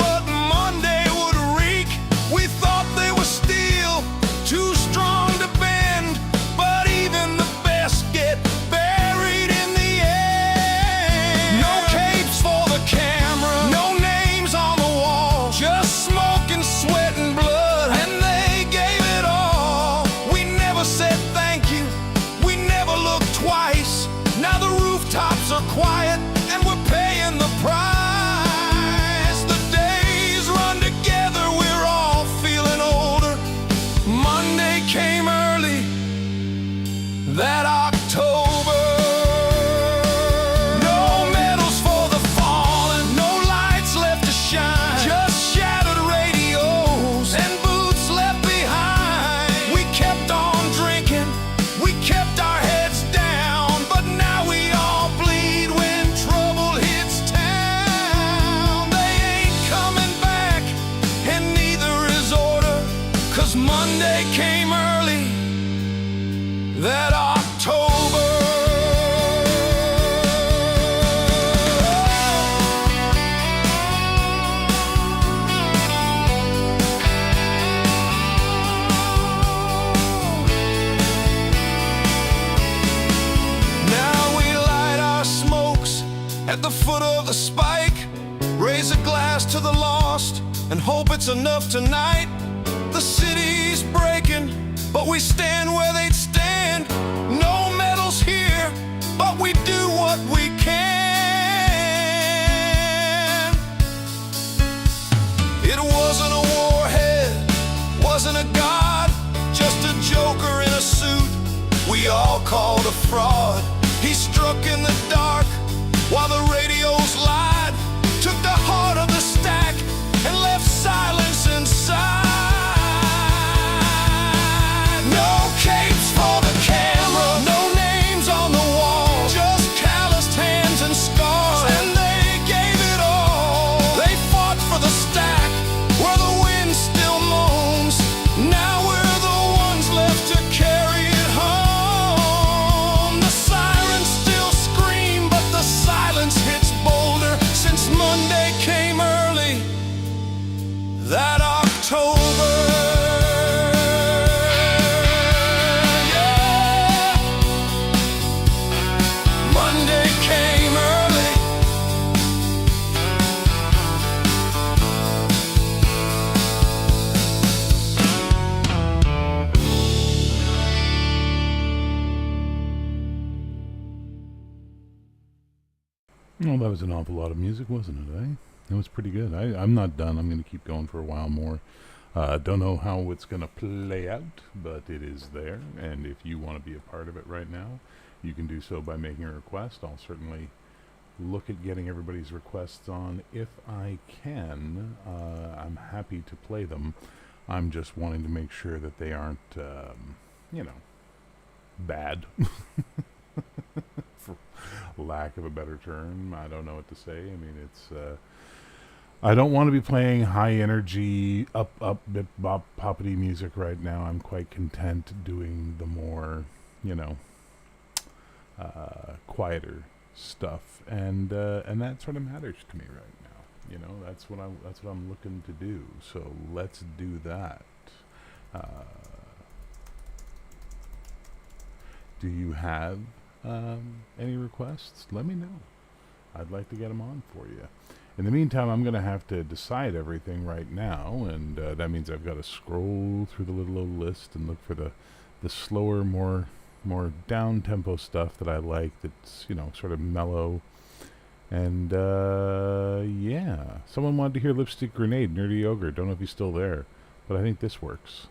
what Monday would wreak. We thought they were steel, too strong to bend, but even the best get buried in the end. No capes for the camera, no names on the wall, just smoke and sweat and blood, and they gave it all. We never said thank you, we never looked twice. Now the rooftops are quiet and we're paying the price. The days run together, we're all feeling older. Monday came early that October. No medals for the fallen, no lights left to shine, just shattered radios and boots left behind. We kept on drinking, we kept our heads down, but now we all bleed when trouble hits town. They ain't coming back, and neither is order, 'cause Monday came early that October. Now we hope it's enough tonight. The city's breaking, but we stand where they'd stand. No medals here, but we do what we can. It wasn't a warhead, wasn't a god, just a joker in a suit we all called a fraud. He struck in the dark while the radios lied, took the heart of the stack and left silence inside. No capes for the camera, no names on the wall, just calloused hands and scars, and they gave it all. They fought for the stack where the wind still moans. Now we're the ones left to carry it home. The sirens still scream, but the silence hits bolder since Monday came early that October. Yeah. Monday came early. Well, that was an awful lot of music, wasn't it, eh? It was pretty good. I'm not done. I'm going to keep going for a while more. Don't know how it's going to play out, but it is there. And if you want to be a part of it right now, you can do so by making a request. I'll certainly look at getting everybody's requests on if I can. I'm happy to play them. I'm just wanting to make sure that they aren't, bad. For lack of a better term. I don't know what to say. I mean, it's... I don't want to be playing high energy, up, bip, bop, poppity music right now. I'm quite content doing the more, quieter stuff, and that sort of matters to me right now. That's what I'm looking to do. So let's do that. Do you have any requests? Let me know. I'd like to get them on for you. In the meantime, I'm going to have to decide everything right now, and that means I've got to scroll through the little old list and look for the slower, more down-tempo stuff that I like, that's, sort of mellow. And, yeah. Someone wanted to hear Lipstick Grenade, Nerdy Yogurt. Don't know if he's still there, but I think this works.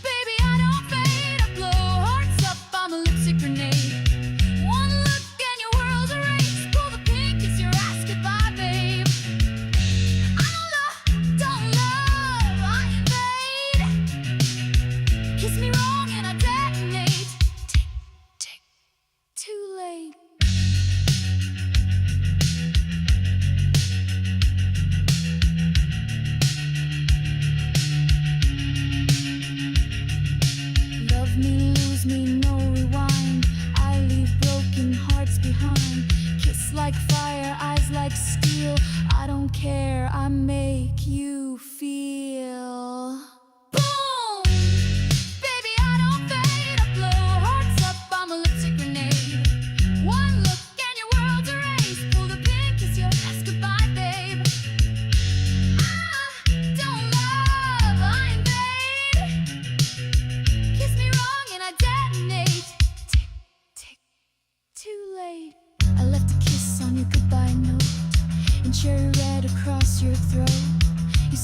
Baby, I don't fade, I blow.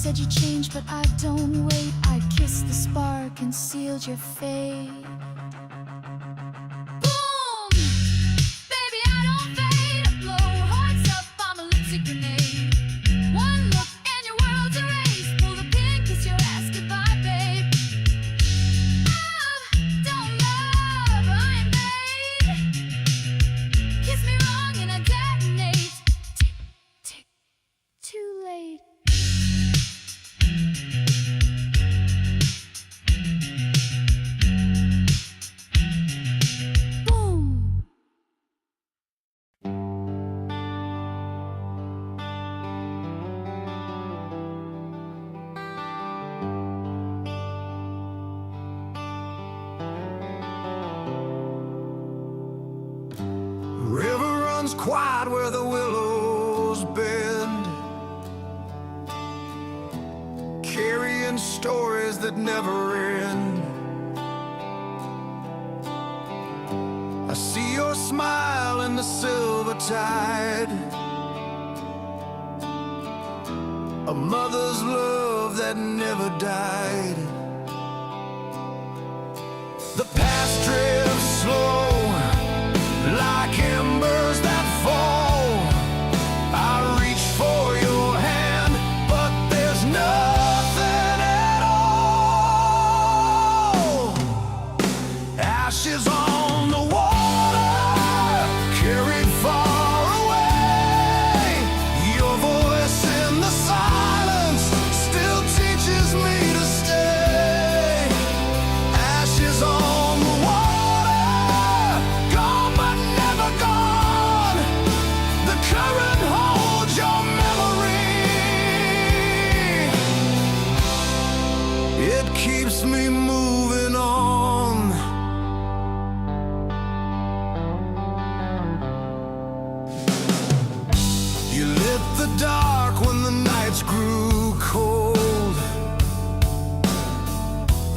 said you changed, but I don't wait. I kissed the spark and sealed your fate. Boom! Baby, I don't fade. I blow hearts up, I'm a lipstick grenade. One look and your world's erased. Pull the pin, kiss your ass goodbye, babe. Love, don't love, I invade. Kiss me wrong and I detonate. Tick, tick, too late. River runs quiet where the willows bend, carrying stories that never end. I see your smile in the silver tide, a mother's love that never died. The past drifts slow like embers that fall. I reach for your hand, but there's nothing at all. Ashes on the water, carried far away. Your voice in the silence still teaches me to stay. Ashes on the water, gone but never gone. The current holds your memory. It keeps me moving on. You lit the dark when the nights grew cold.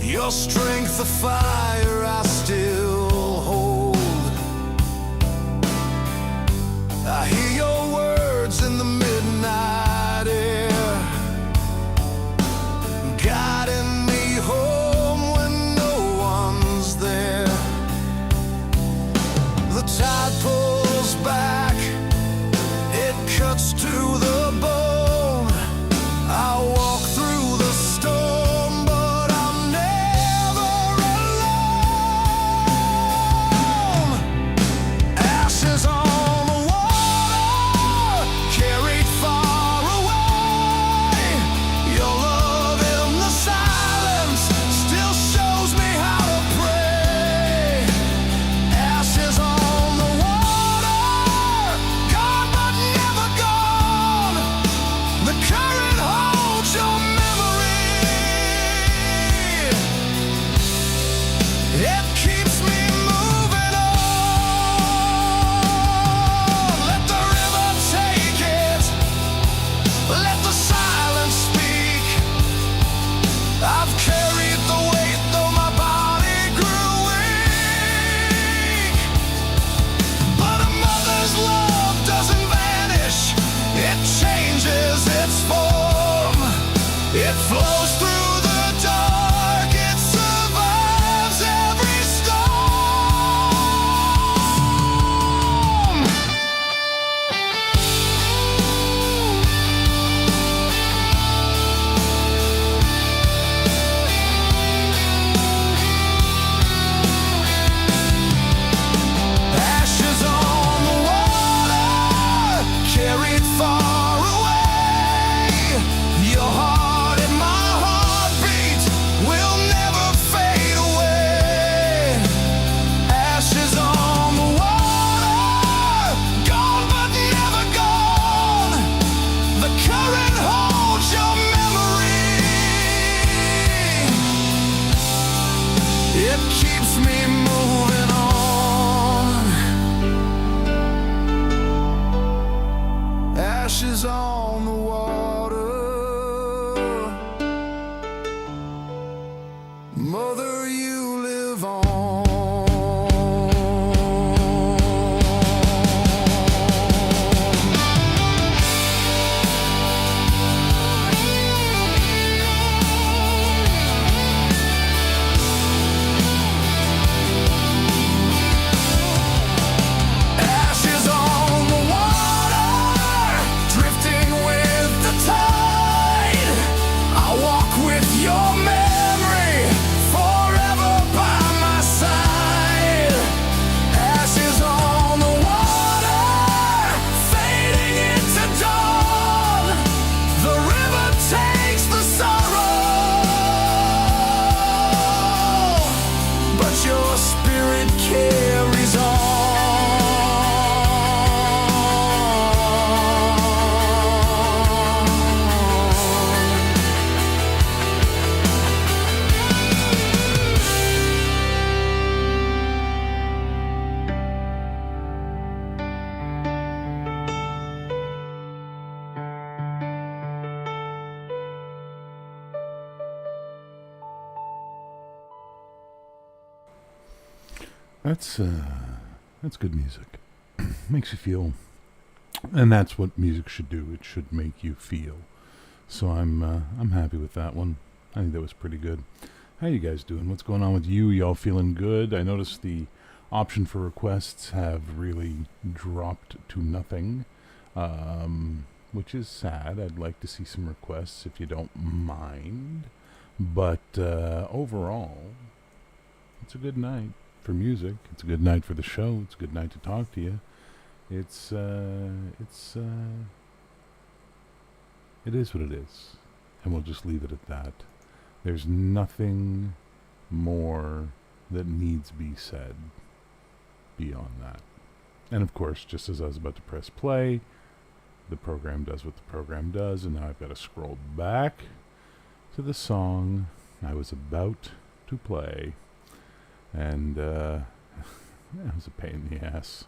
Your strength, the fire I still hold. I hear your words in the midnight air, guiding me home when no one's there. The tide pulls back, it cuts to the bone. I walk through the storm, but I'm never alone. That's good music. Makes you feel, and that's what music should do. It should make you feel. So I'm happy with that one. I think that was pretty good. How you guys doing? What's going on with you? Y'all feeling good? I noticed the option for requests have really dropped to nothing, which is sad. I'd like to see some requests if you don't mind. But overall, it's a good night for music. It's a good night for the show. It's a good night to talk to you. It is what it is. And we'll just leave it at that. There's nothing more that needs to be said beyond that. And of course, just as I was about to press play, the program does what the program does, and now I've got to scroll back to the song I was about to play. And that was a pain in the ass.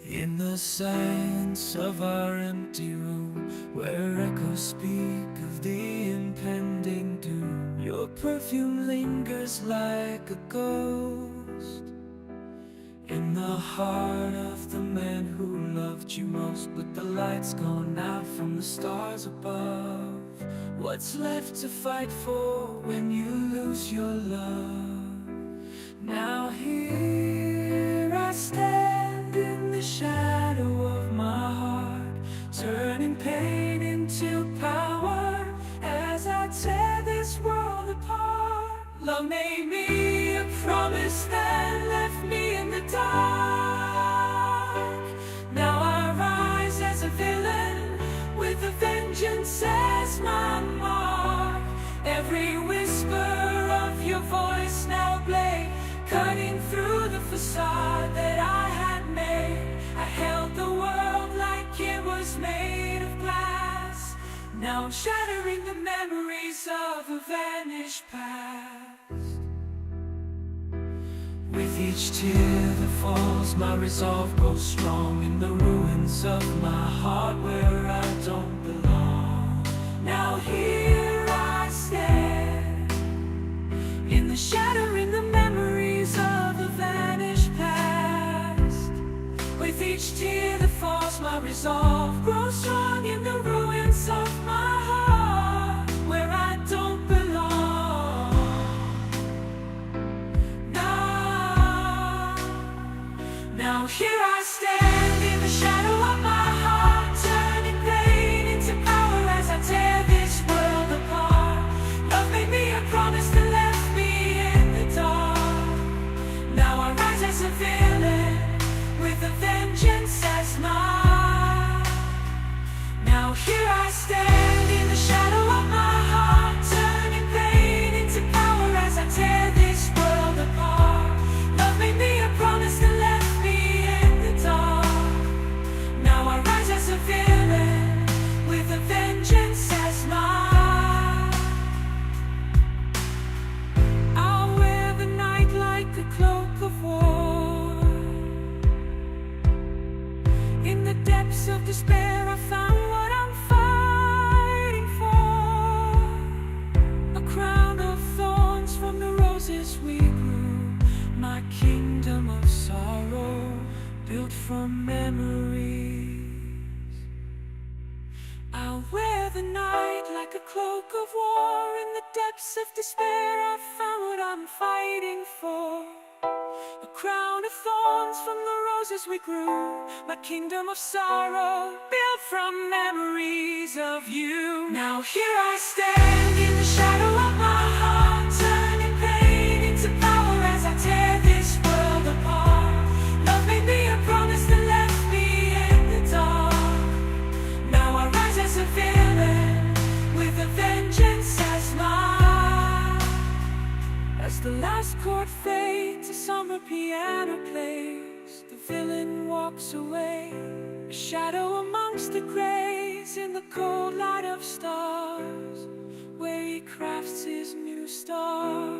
In the silence of our empty room, where echoes speak of the impending doom, your perfume lingers like a ghost in the heart of the man who loved you most. But the light's gone out from the stars above. What's left to fight for when you lose your love? Now here I stand in the shadow of my heart, turning pain into power as I tear this world apart. Love made me a promise that left me in the dark. Now I rise as a villain with a vengeance as my mark. Every whisper of your voice now blade, cutting through the facade that I had made. I held the world like it was made of glass. Now I'm shattering the memories of a vanished past. With each tear that falls, my resolve grows strong in the ruins of my heart where I don't belong. Now here I stand in the shattering the memories of a vanished past. With each tear that falls, my resolve grows strong in the ruins of my heart where I don't belong. Now here I stand in the shadow of my heart, turning pain into power as I tear this world apart. Love made me a promise that left me in the dark. Now I rise as a villain with a vengeance as mine. Now here I stand in the shadow of my heart, turning pain into power as I tear this world apart. Love made me a promise that left me in the dark. Now I rise as a villain with a vengeance as mine. I'll wear the night like a cloak of war. In the depths of despair I found what I'm fighting for. A crown of thorns from the roses we grew. My kingdom of sorrow built from memories. I'll wear the night like a cloak of war. In the depths of despair I found what I'm fighting for. A crown of thorns from the roses we grew. My kingdom of sorrow built from memories of you. Now here I stand in the shadow of my heart, turning pain into power as I tear this world apart. Love made me a promise that left me in the dark. Now I rise as a villain with a vengeance as mine. As the last chord fades, a summer piano plays. The villain walks away, a shadow amongst the grays in the cold light of stars, where he crafts his new star.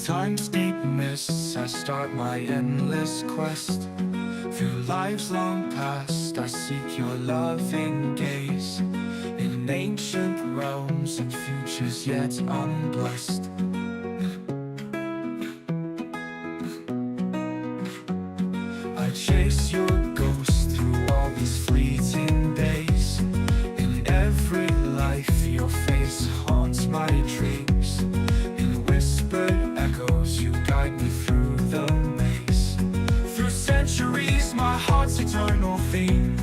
time's deep mists, I start my endless quest. Through life's long past, I seek your loving gaze. In ancient realms and futures yet unblessed. I chase your ghost through all these fleeting days. In every life your face haunts my dreams. In whispered echoes you guide me through the maze. Through centuries my heart's eternal theme.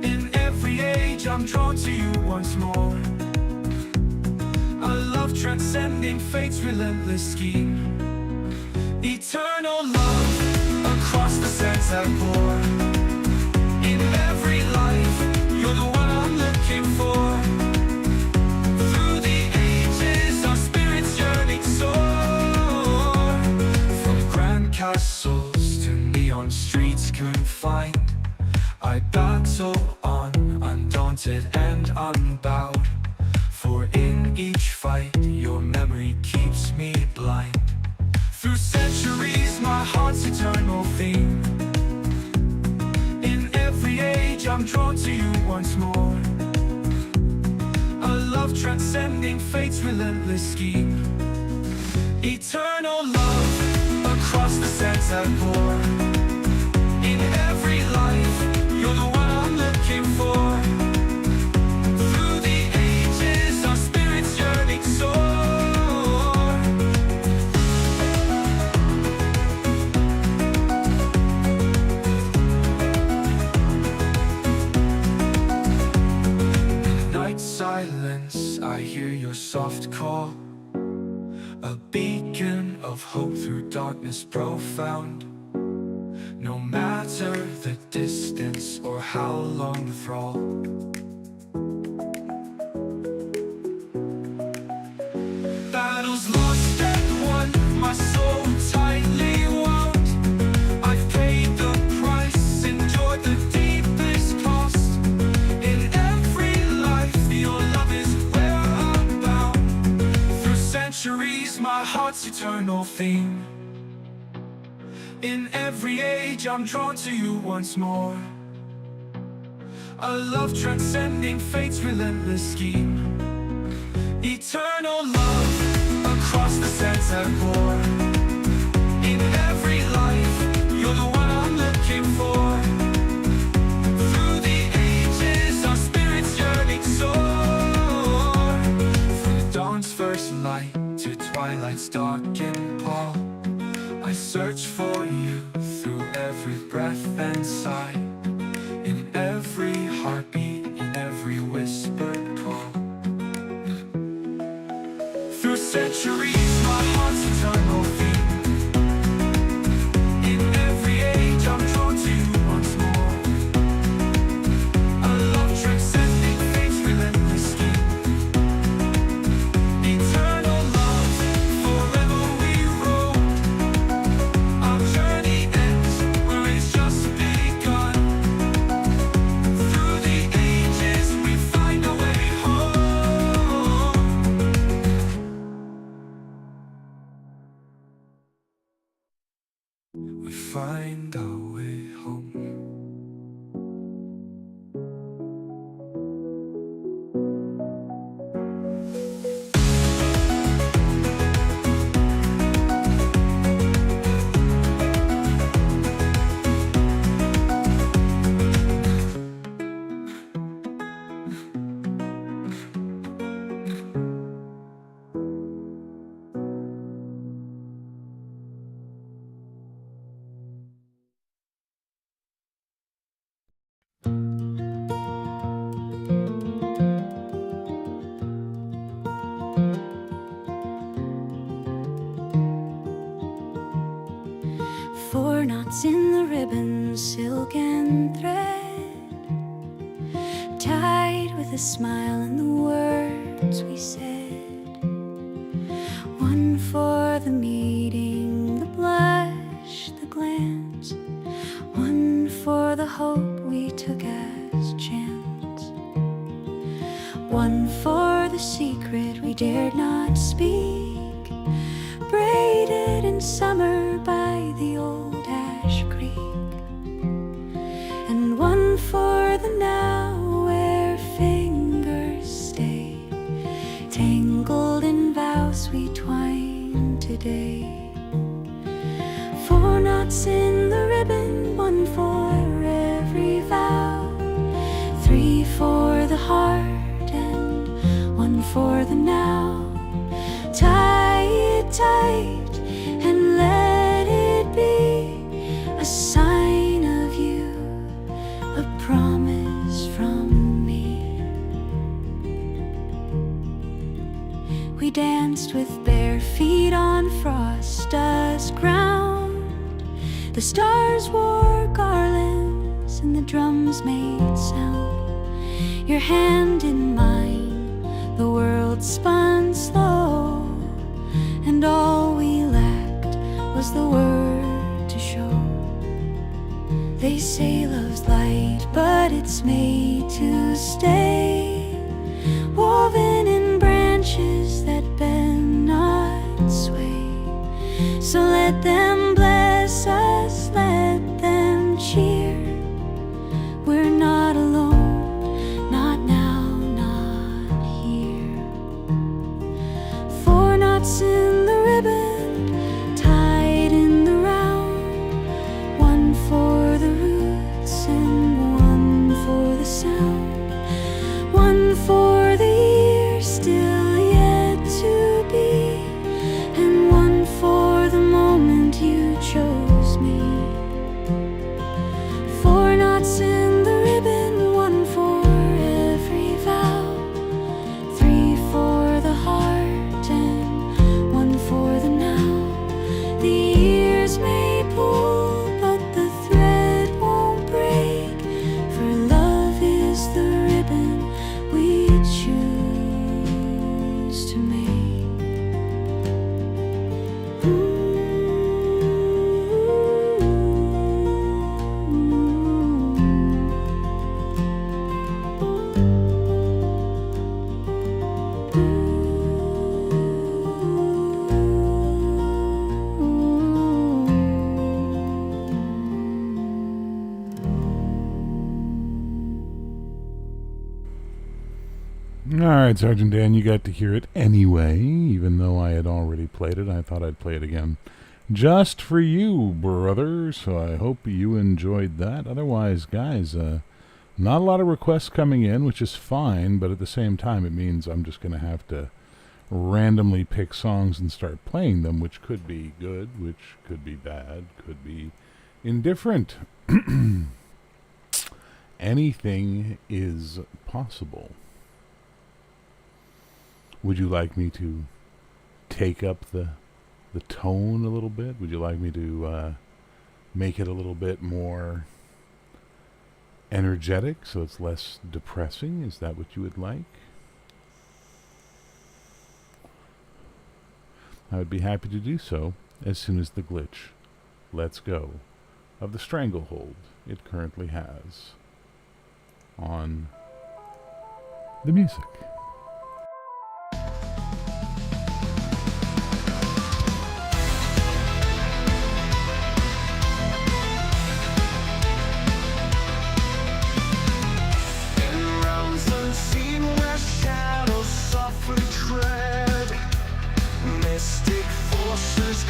In every age I'm drawn to you once more. A love transcending fate's relentless scheme. Eternal love across the sands that pour. In every life, you're the one I'm looking for. Through the ages, our spirits yearning soar. From grand castles to neon streets confined, I battle on, undaunted and unbowed. For in each fight, your memory keeps me blind. Through centuries, my heart's eternal theme. In every age, I'm drawn to you once more. A love transcending fate's relentless scheme. Eternal love across the sands that pour. In every life, you're the one I'm looking for. Through the ages, our spirits yearning soar. Silence, I hear your soft call. A beacon of hope through darkness profound. No matter the distance or how long the thrall. Battles lost and won, my soul tightly wound. I've paid the price, enjoyed the deepest cost. In every life, your love is where I'm bound. Through centuries, my heart's eternal theme. In every age, I'm drawn to you once more. A love transcending fate's relentless scheme. Eternal love across the sands that pour. In every life, you're the one I'm looking for. Through the ages, our spirits yearning soar. From dawn's first light to twilight's darkened pall, I search for you through every breath and sigh. In every heartbeat, in every whispered call. Through centuries, my heart's eternal theme. In every age, I'm drawn to you once more. A love transcending fate's relentless scheme. Eternal love, forever we roam. Our journey ends where it's just begun. Through the ages, we find a way home. We find our way home. Four knots in the ribbon, silk and thread, tied with a smile and the words we said. One for the meeting, the blush, the glance. One for the hope we took as chance. One for the secret we dared not speak. braided in summer by the old Ash Creek, and one for the now where fingers stay tangled in vows we twine today. 4 knots in the ribbon, 1 for every vow, 3 for the heart and 1 for the now. Tie it tight and let it be a sign of you, a promise from me. We danced with bare feet on frost-dust ground. The stars wore garlands and the drums made sound. Your hand in mine, the world spun slow, and all we lacked was the word to show. They say love's light, but it's made to stay, woven in branches that bend not sway. So let them bless us, let them cheer. We're not alone, not now, not here. 4 knots in the ribbon, tied in the round, 1 for the roots and 1 for the sound, 1 for the year still yet to be, and 1 for the moment you chose me. 4 knots in the ribbon, 1 for every vow, 3 for the heart and 1 for the now. The years may pull, but the thread won't break, for love is the ribbon we choose to make. Alright, Sergeant Dan, you got to hear it anyway, even though I had already played it. I thought I'd play it again just for you, brother, so I hope you enjoyed that. Otherwise, guys, not a lot of requests coming in, which is fine, but at the same time it means I'm just going to have to randomly pick songs and start playing them, which could be good, which could be bad, could be indifferent. Anything is possible. Would you like me to take up the tone a little bit? Would you like me to make it a little bit more energetic so it's less depressing? Is that what you would like? I would be happy to do so as soon as the glitch lets go of the stranglehold it currently has on the music.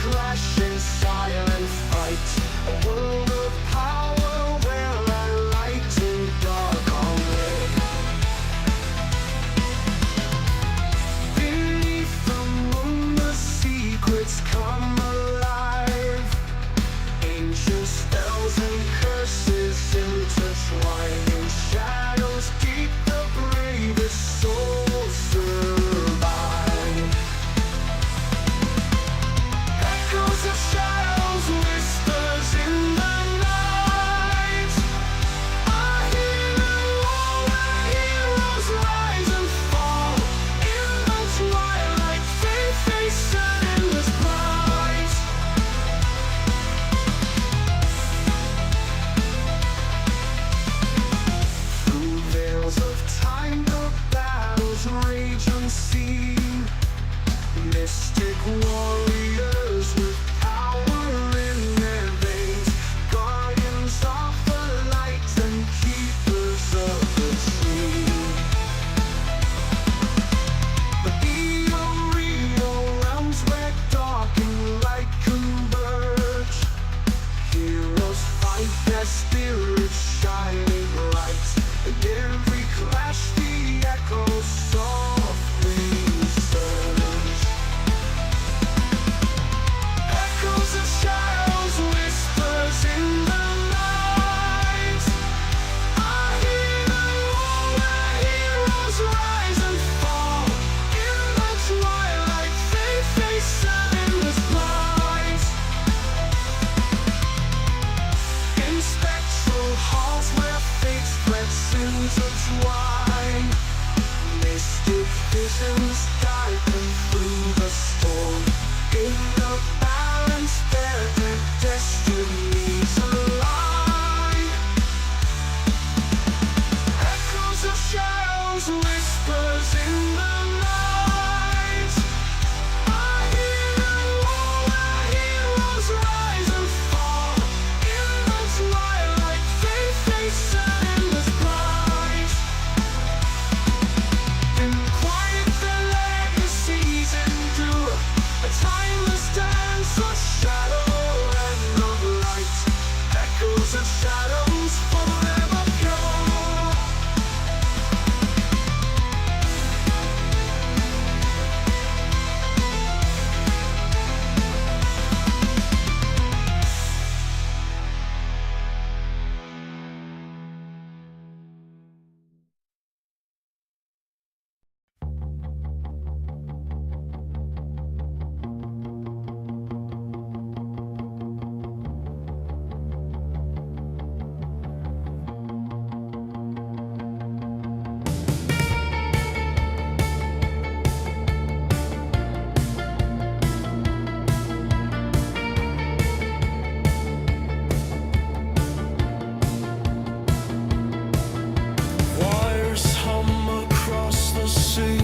Clash in silent fight, a world of power where I light and dark are red. their spirits shining bright. In every clash the echo softly surge. Echoes of shadows, whispers in the night. I hear the war where heroes rise and fall. In the twilight they face an endless light. In spectral halls where fate's threats intertwine, mystic visions guide them through the storm. In the balance where their destinies align. Echoes of shadows, whispers in the night. I hear the war where heroes rise and fall. In the twilight they face an endless light. In quiet their legacies endure, a timeless dance of shadow and of light. Echoes of shadows forever pure. Wires hum across the sea.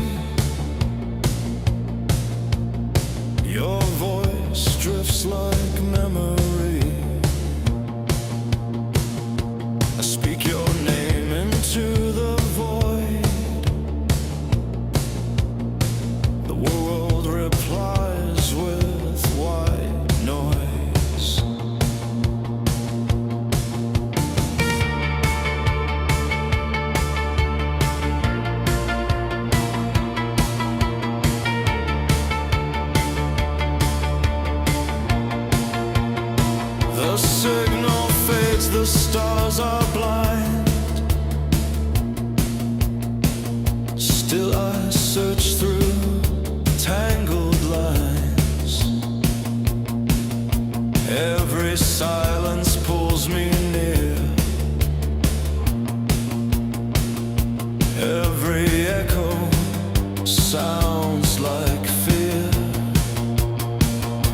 Your voice drifts like memory. I speak your name into the void. The world replies with white noise. The signal fades, the stars are blind. Still I search through tangled lines. Every silence pulls me near. Every echo sounds like fear.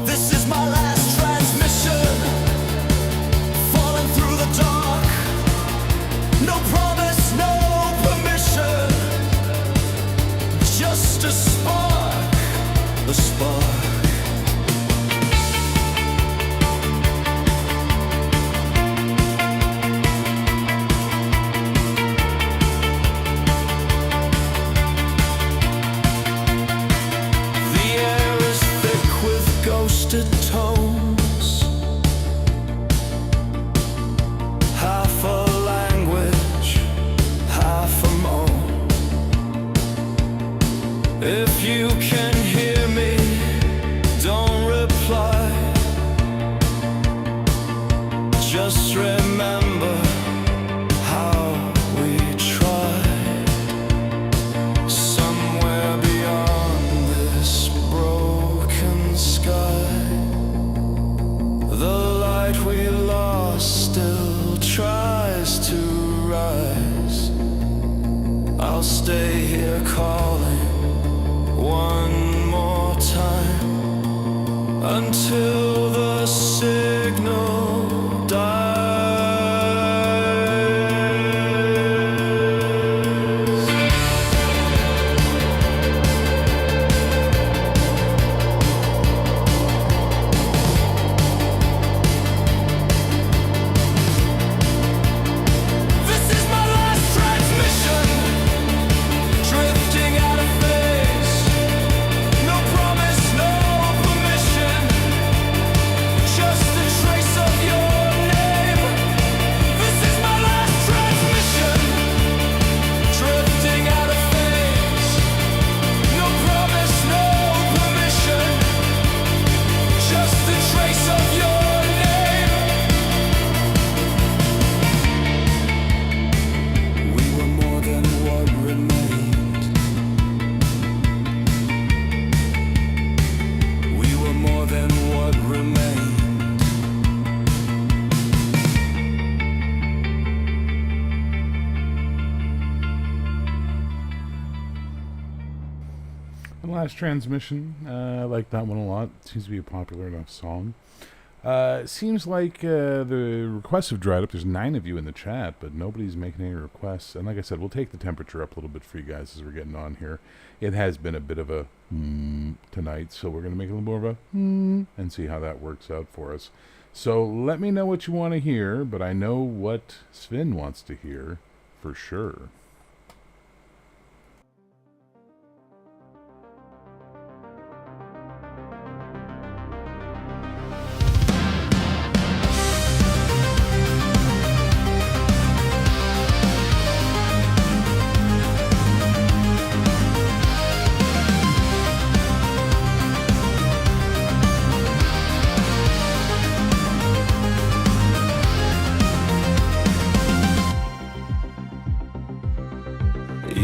This is my last transmission, falling through the dark. No promise, no permission, just a spark, a spark. The air is thick with ghosted tones. Half a language, half a moan. If you can hear me, don't reply. Just remember how we tried. Somewhere beyond this broken sky, the light we lost still tries to rise. I'll stay here calling one Last Transmission. I like that one a lot. Seems to be a popular enough song. Seems like the requests have dried up. There's 9 of you in the chat, but nobody's making any requests. And like I said, we'll take the temperature up a little bit for you guys as we're getting on here. It has been a bit of a tonight, so we're going to make it a little more of a and see how that works out for us. So let me know what you want to hear, but I know what Sven wants to hear for sure.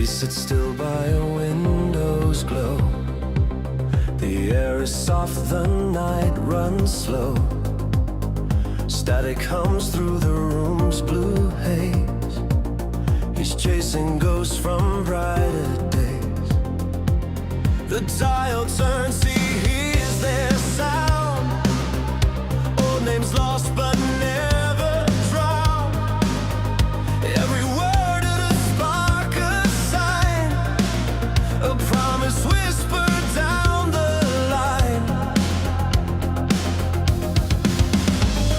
Sit still by a window's glow. The air is soft, the night runs slow. Static hums through the room's blue haze. He's chasing ghosts from brighter days. The dial turns, he hears their sound. Old names lost but never drowned. Every word of the spark, a promise whispered down the line.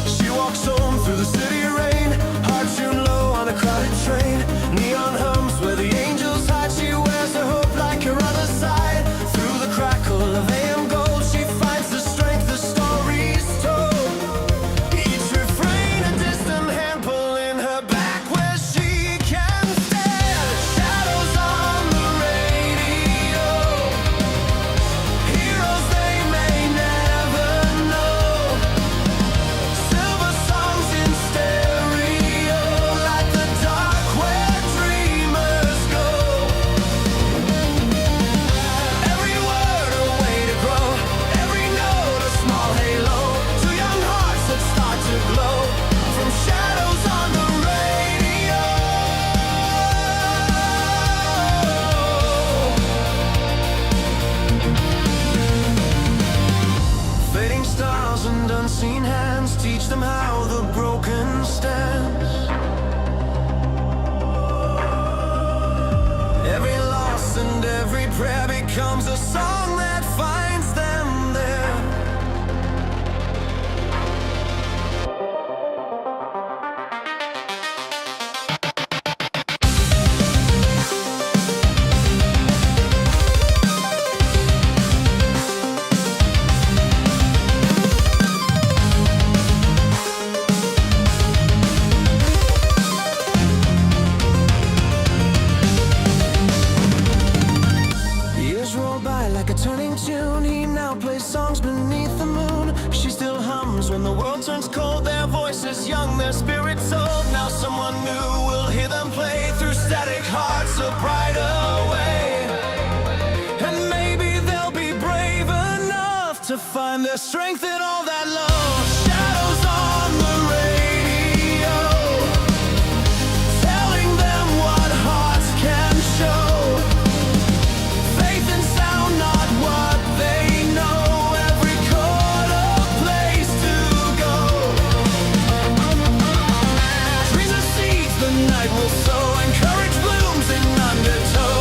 She walks home through the city rain, heart tuned low on a crowded train. Neon hums where the angels hide. She wears her hope like her other side. Through the crackle of AM gold, she finds the strength the story's told. Each refrain a distant hand pulling her back where she can stand. Shadows on the radio, heroes they may never know. Silver songs in stereo, like the dark where dreamers go. Every word a way to grow, every note a small halo. Two young hearts that start to glow from shadows on the radio. Fading stars and unseen hands teach them how the broken stands. Every loss and every prayer becomes a song that finds them there. Years roll by like a turning tune. He now plays songs beneath the moon. She still hums when the world turns cold. Their voices young, their spirits old. Now someone new will hear them play through static hearts a brighter way. And maybe they'll be brave enough to find their strength in all that love. Shadows on the radio, telling them what hearts can show. Faith and sound, not what they know. Every chord a place to go. Dreams are seeds the night will sow, and courage blooms in undertow.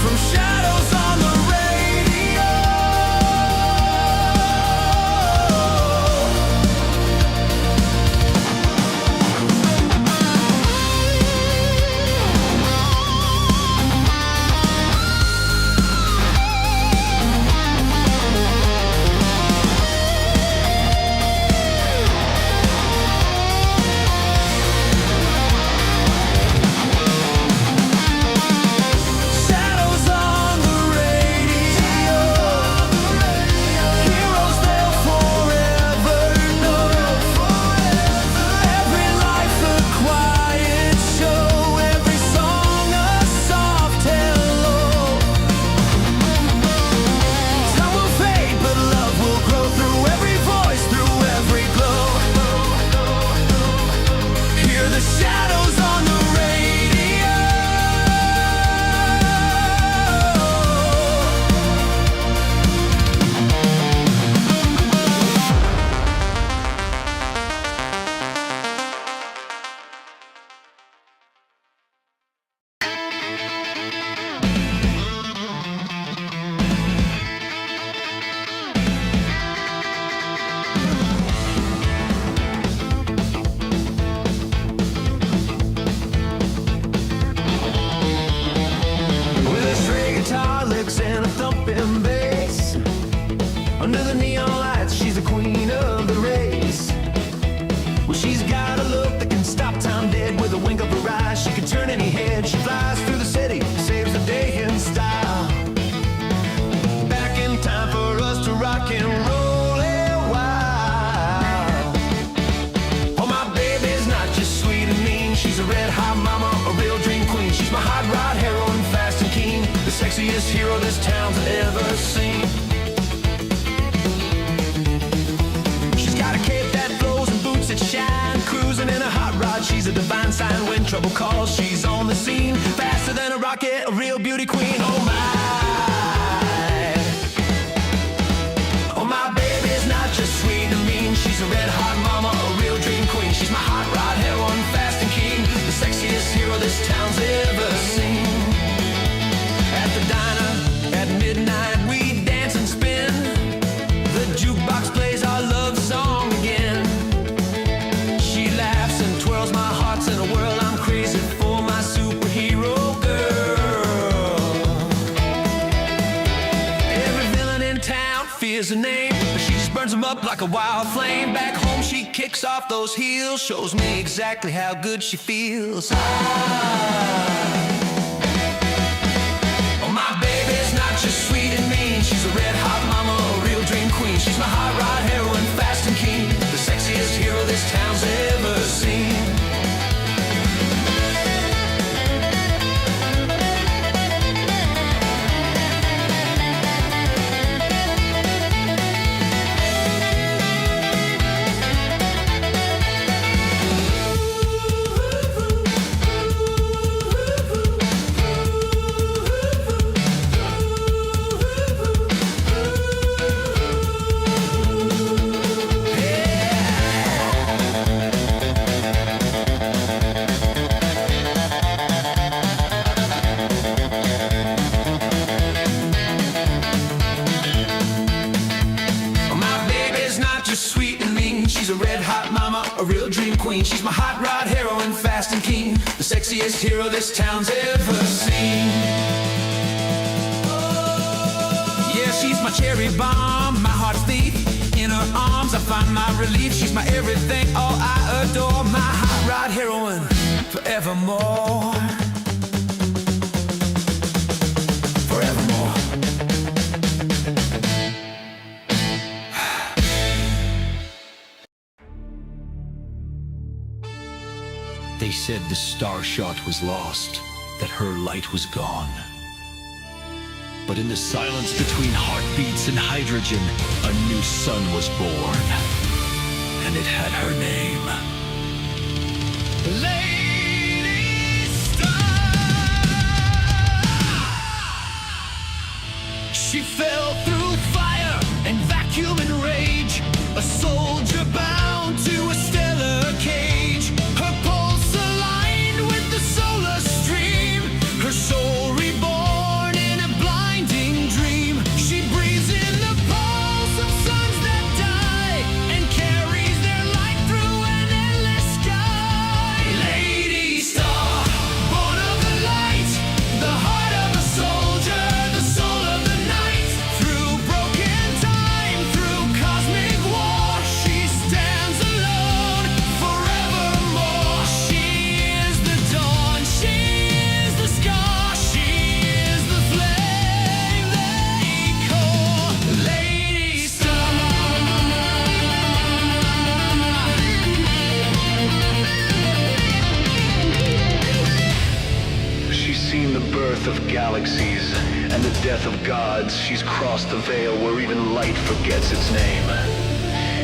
From shadows on the radio. turn any head. She flies through the city, saves the day in style. Back in time for us to rock and roll a while. Oh, my baby's not just sweet and mean. She's a red hot mama, a real dream queen. She's my hot rod heroine, fast and keen, the sexiest hero this town's ever seen. She's got a cape that flows and boots that shine, cruising in a hot rod. She's a divine sign when trouble calls. She's on the scene, faster than a rocket, a real beauty queen. Oh my, oh my baby's not just sweet and mean. She's a red hot mama, a real dream queen. She's my hot rod heroine, fast and keen, the sexiest hero this town's ever seen. At the diner, at midnight, we dance and spin. The jukebox plays our love song again. She laughs and twirls, my heart's in a whirl. I'm crazy for my superhero girl. Every villain in town fears her name, but she just burns them up like a wild flame. Back home she kicks off those heels, shows me exactly how good she feels. Just sweet and mean. She's a red hot mama, a real dream queen. She's my hot rod heroine, fast and keen, the sexiest hero this town's ever seen. She's my hot rod heroine, fast and keen, the sexiest hero this town's ever seen. Yeah, she's my cherry bomb, my heart's thief. In her arms I find my relief. She's my everything, all I adore. My hot rod heroine, forevermore. Forevermore. They said the star shot was lost, that her light was gone. But in the silence between heartbeats and hydrogen, a new sun was born, and it had her name. Lady Star! She fell through fire and vacuum and rage, a soldier bound to a stellar cage. Her pulse aligned with the solar stream, her soul reborn in a blinding dream. She breathes in the pulse of suns that die and carries their light through an endless sky. Lady Star, born of the light, the heart of a soldier, the soul of the night. Through broken time, through cosmic war, she stands alone forevermore. She is the dawn, she is the scar, she is the flame they call Lady Star. She's seen the birth of galaxies and the death of gods. She's crossed the veil where even light forgets its name.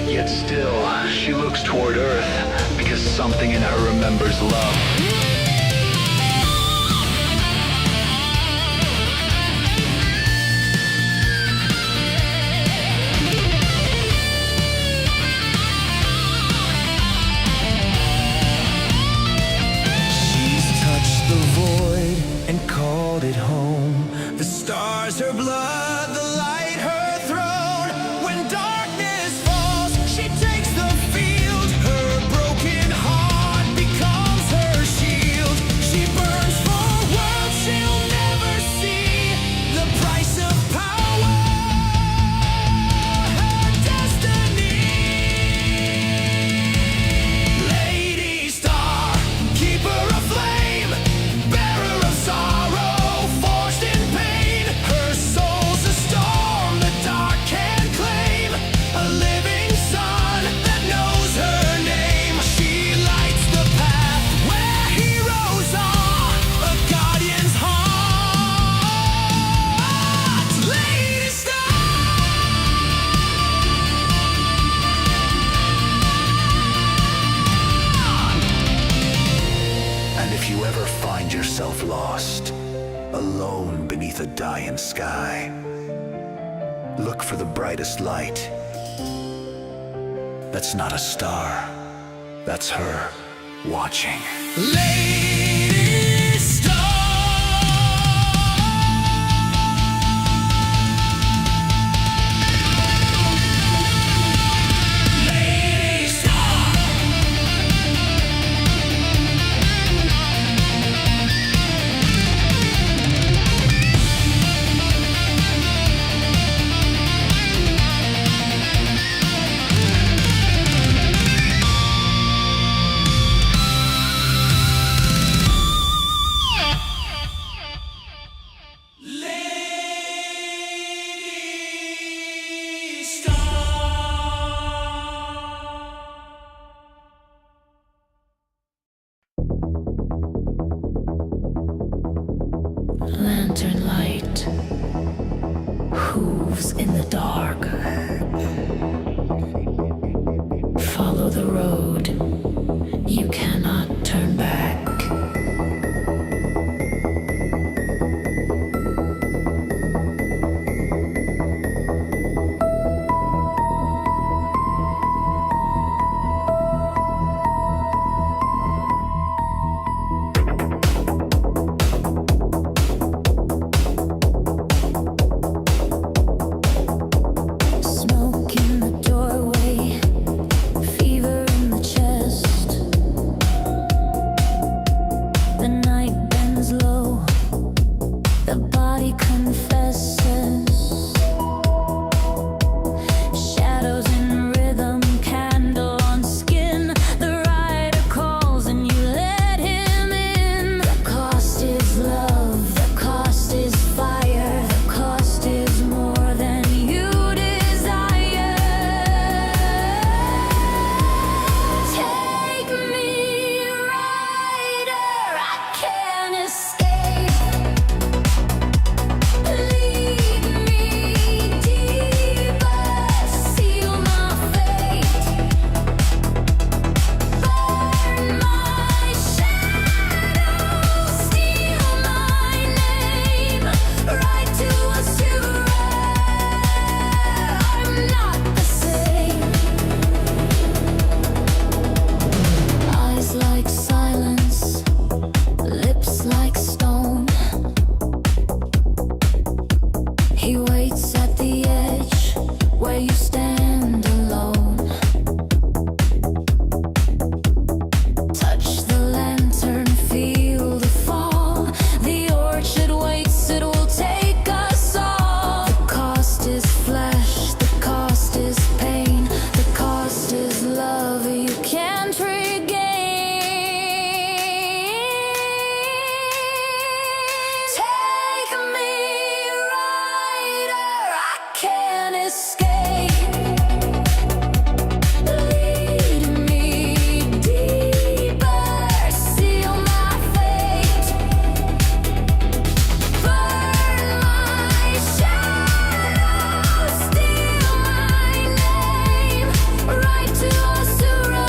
Yet still, she looks toward Earth because something in her remembers love. She's touched the void and called it home. The stars, her blood, the light, her throne. When darkness falls, she takes the field. Her broken heart becomes her shield. yourself lost, alone beneath a dying sky. Look for the brightest light. That's not a star. That's her watching. Lady Star. Lady Star. Lantern light, hooves in the dark. Follow the road, you cannot turn back. Smoke in the doorway, fever in the chest. The night bends low, the body confesses. Shadows in rhythm, candle on skin. The rider calls and you let him in. The cost is love, the cost is fire, the cost is more than you desire. Take me, rider, I can't escape. Lead me deeper, seal my fate. Burn my shadow, steal my name. Right to Asura, I'm not the same. Eyes like silence, lips like stone. He waits at the edge where you stand alone. Touch the lantern, feel the fall. The orchard waits, it will take us all. The cost is flesh, the cost is pain, the cost is love you can't regain. Take me, rider, I can't escape. Lead me deeper, seal my fate. Burn my shadow, steal my name. Right to Asura,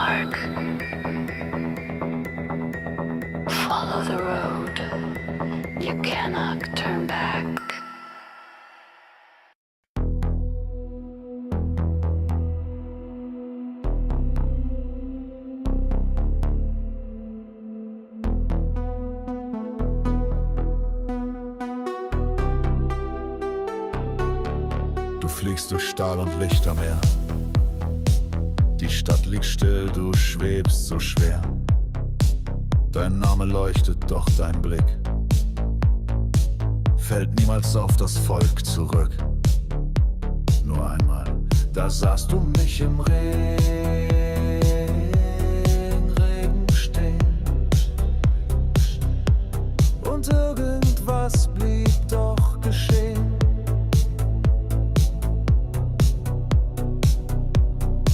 dark. Follow the road. You cannot turn back. Du fliegst durch Stahl und Lichtermeer. Die Stadt liegt still, du schwebst so schwer. Dein Name leuchtet, doch dein Blick fällt niemals auf das Volk zurück. Nur einmal, da sahst du mich im Regen stehen. Und irgendwas blieb doch geschehen.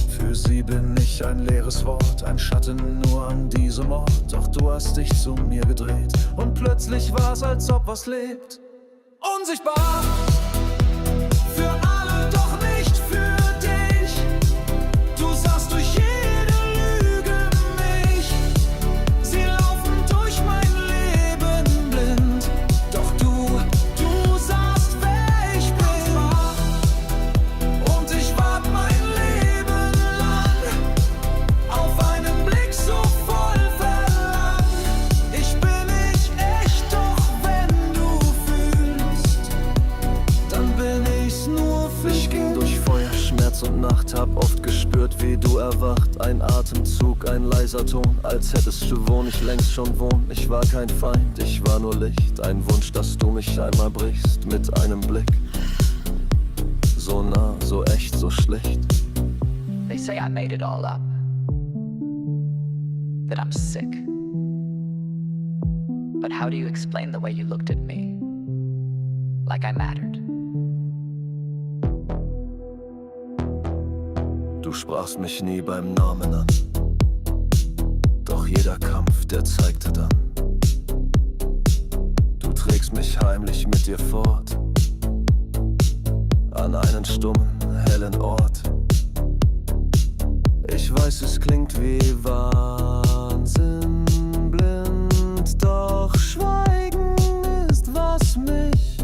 Für sie bin ich ein leeres Wort, ein Schatten nur an diesem Ort. Doch du hast dich zu mir gedreht und plötzlich war's, als ob was lebt. Unsichtbar für alle, doch nicht für dich. Du sahst durch jede Lüge mich. Sie laufen durch mein Leben blind. Doch du sahst, wer ich bin. Und ich wart mein Leben lang auf einen Blick so voll Verlangen. Ich bin nicht echt, doch wenn du fühlst, dann bin ich's nur für dich. Ich ging durch Feuer, Schmerz und Nacht, hab oft gespürt, wie du erwacht. Ein Atemzug, ein leiser Ton, als hättest du, wo ich längst schon wohn. Ich war kein Feind, ich war nur Licht. Ein Wunsch, dass du mich einmal brichst mit einem Blick. So nah, so echt, so schlicht. They say I made it all up. That I'm sick. But how do you explain the way you looked at me? Like I mattered. Du sprachst mich nie beim Namen an. Doch jeder Kampf, der zeigte dann. Du trägst mich heimlich mit dir fort. An einen stummen, hellen Ort. Ich weiß, es klingt wie Wahnsinn, blind. Doch Schweigen ist, was mich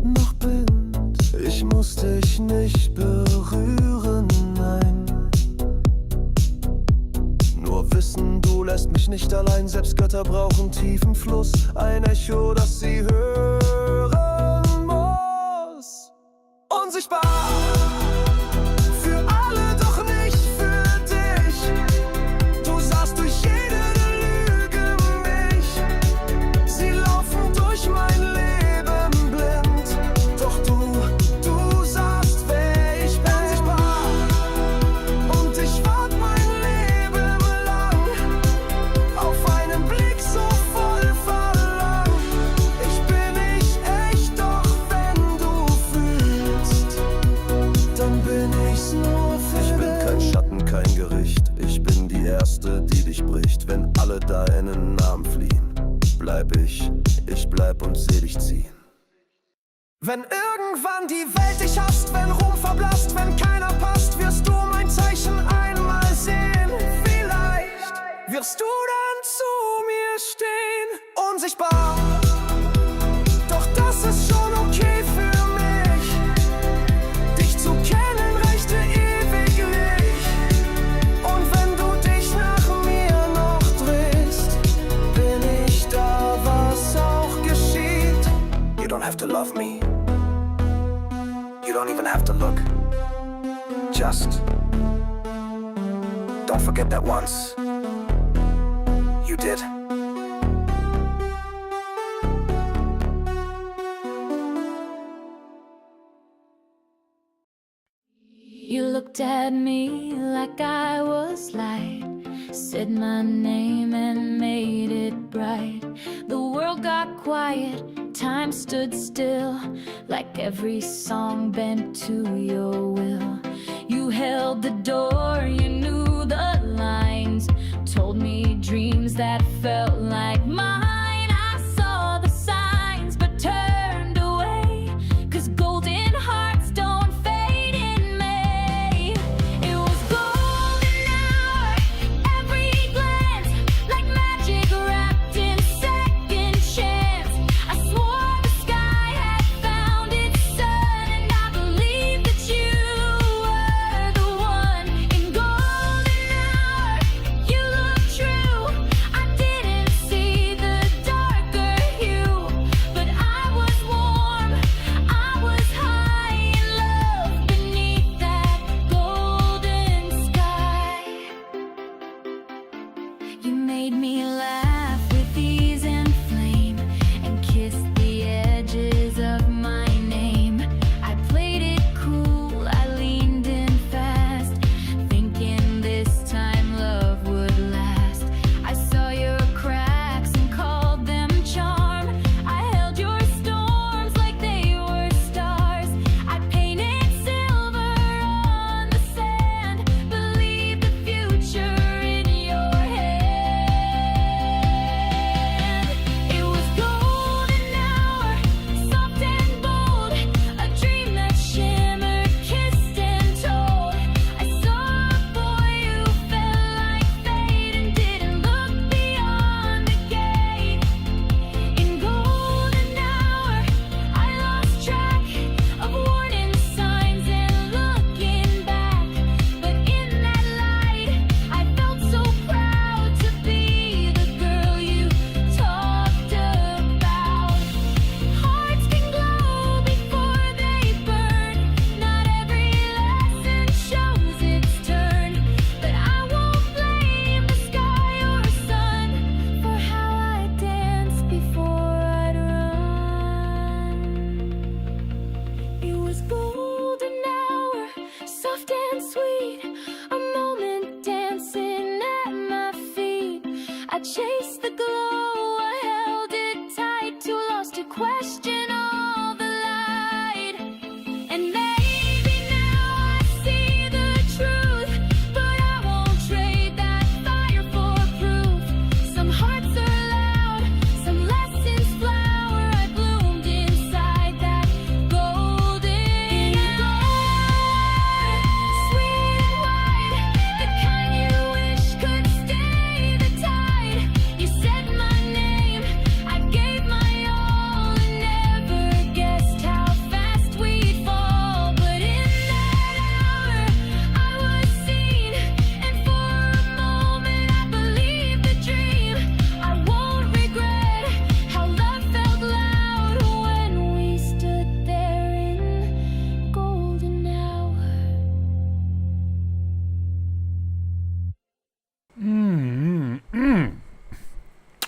noch bindet. Ich muss dich nicht berühren, nein. Nur wissen, du lässt mich nicht allein. Selbst Götter brauchen tiefen Fluss. Ein Echo, das sie hören muss. Unsichtbar für alle, doch nicht für dich. Du sahst durch jede Lüge mich. Sie laufen durch mein Leben blind. Doch du sahst, wer ich bin. Unsichtbar. Und ich wart mein Leben lang auf einen Blick so voll Verlangen. Ich bin nicht echt, doch wenn du fühlst, dann bin ich's nur für dich. Ich bin kein Schatten, kein Gericht. Ich bin die Erste, die dich bricht. Wenn alle deinen Namen fliehen, bleib ich bleib und seh dich ziehen. Wenn irgendwann die Welt dich hasst, wenn Ruhm verblasst, wenn keiner passt, wirst du mein Zeichen einmal sehen. Vielleicht wirst du dann zu mir stehen. Unsichtbar, doch das ist schon okay für mich. Dich zu kennen reichte ewiglich. Und wenn du dich nach mir noch drehst, bin ich da, was auch geschieht. You don't have to love me. You don't even have to look. Just don't forget that once you did. You looked at me like I was light, said my name and made it bright. The world got quiet, time stood still, like every song bent to your will. You held the door, you knew the lines, told me dreams that felt like mine. I saw the signs but turned away, 'cause golden hearts don't fade in May. It was golden hour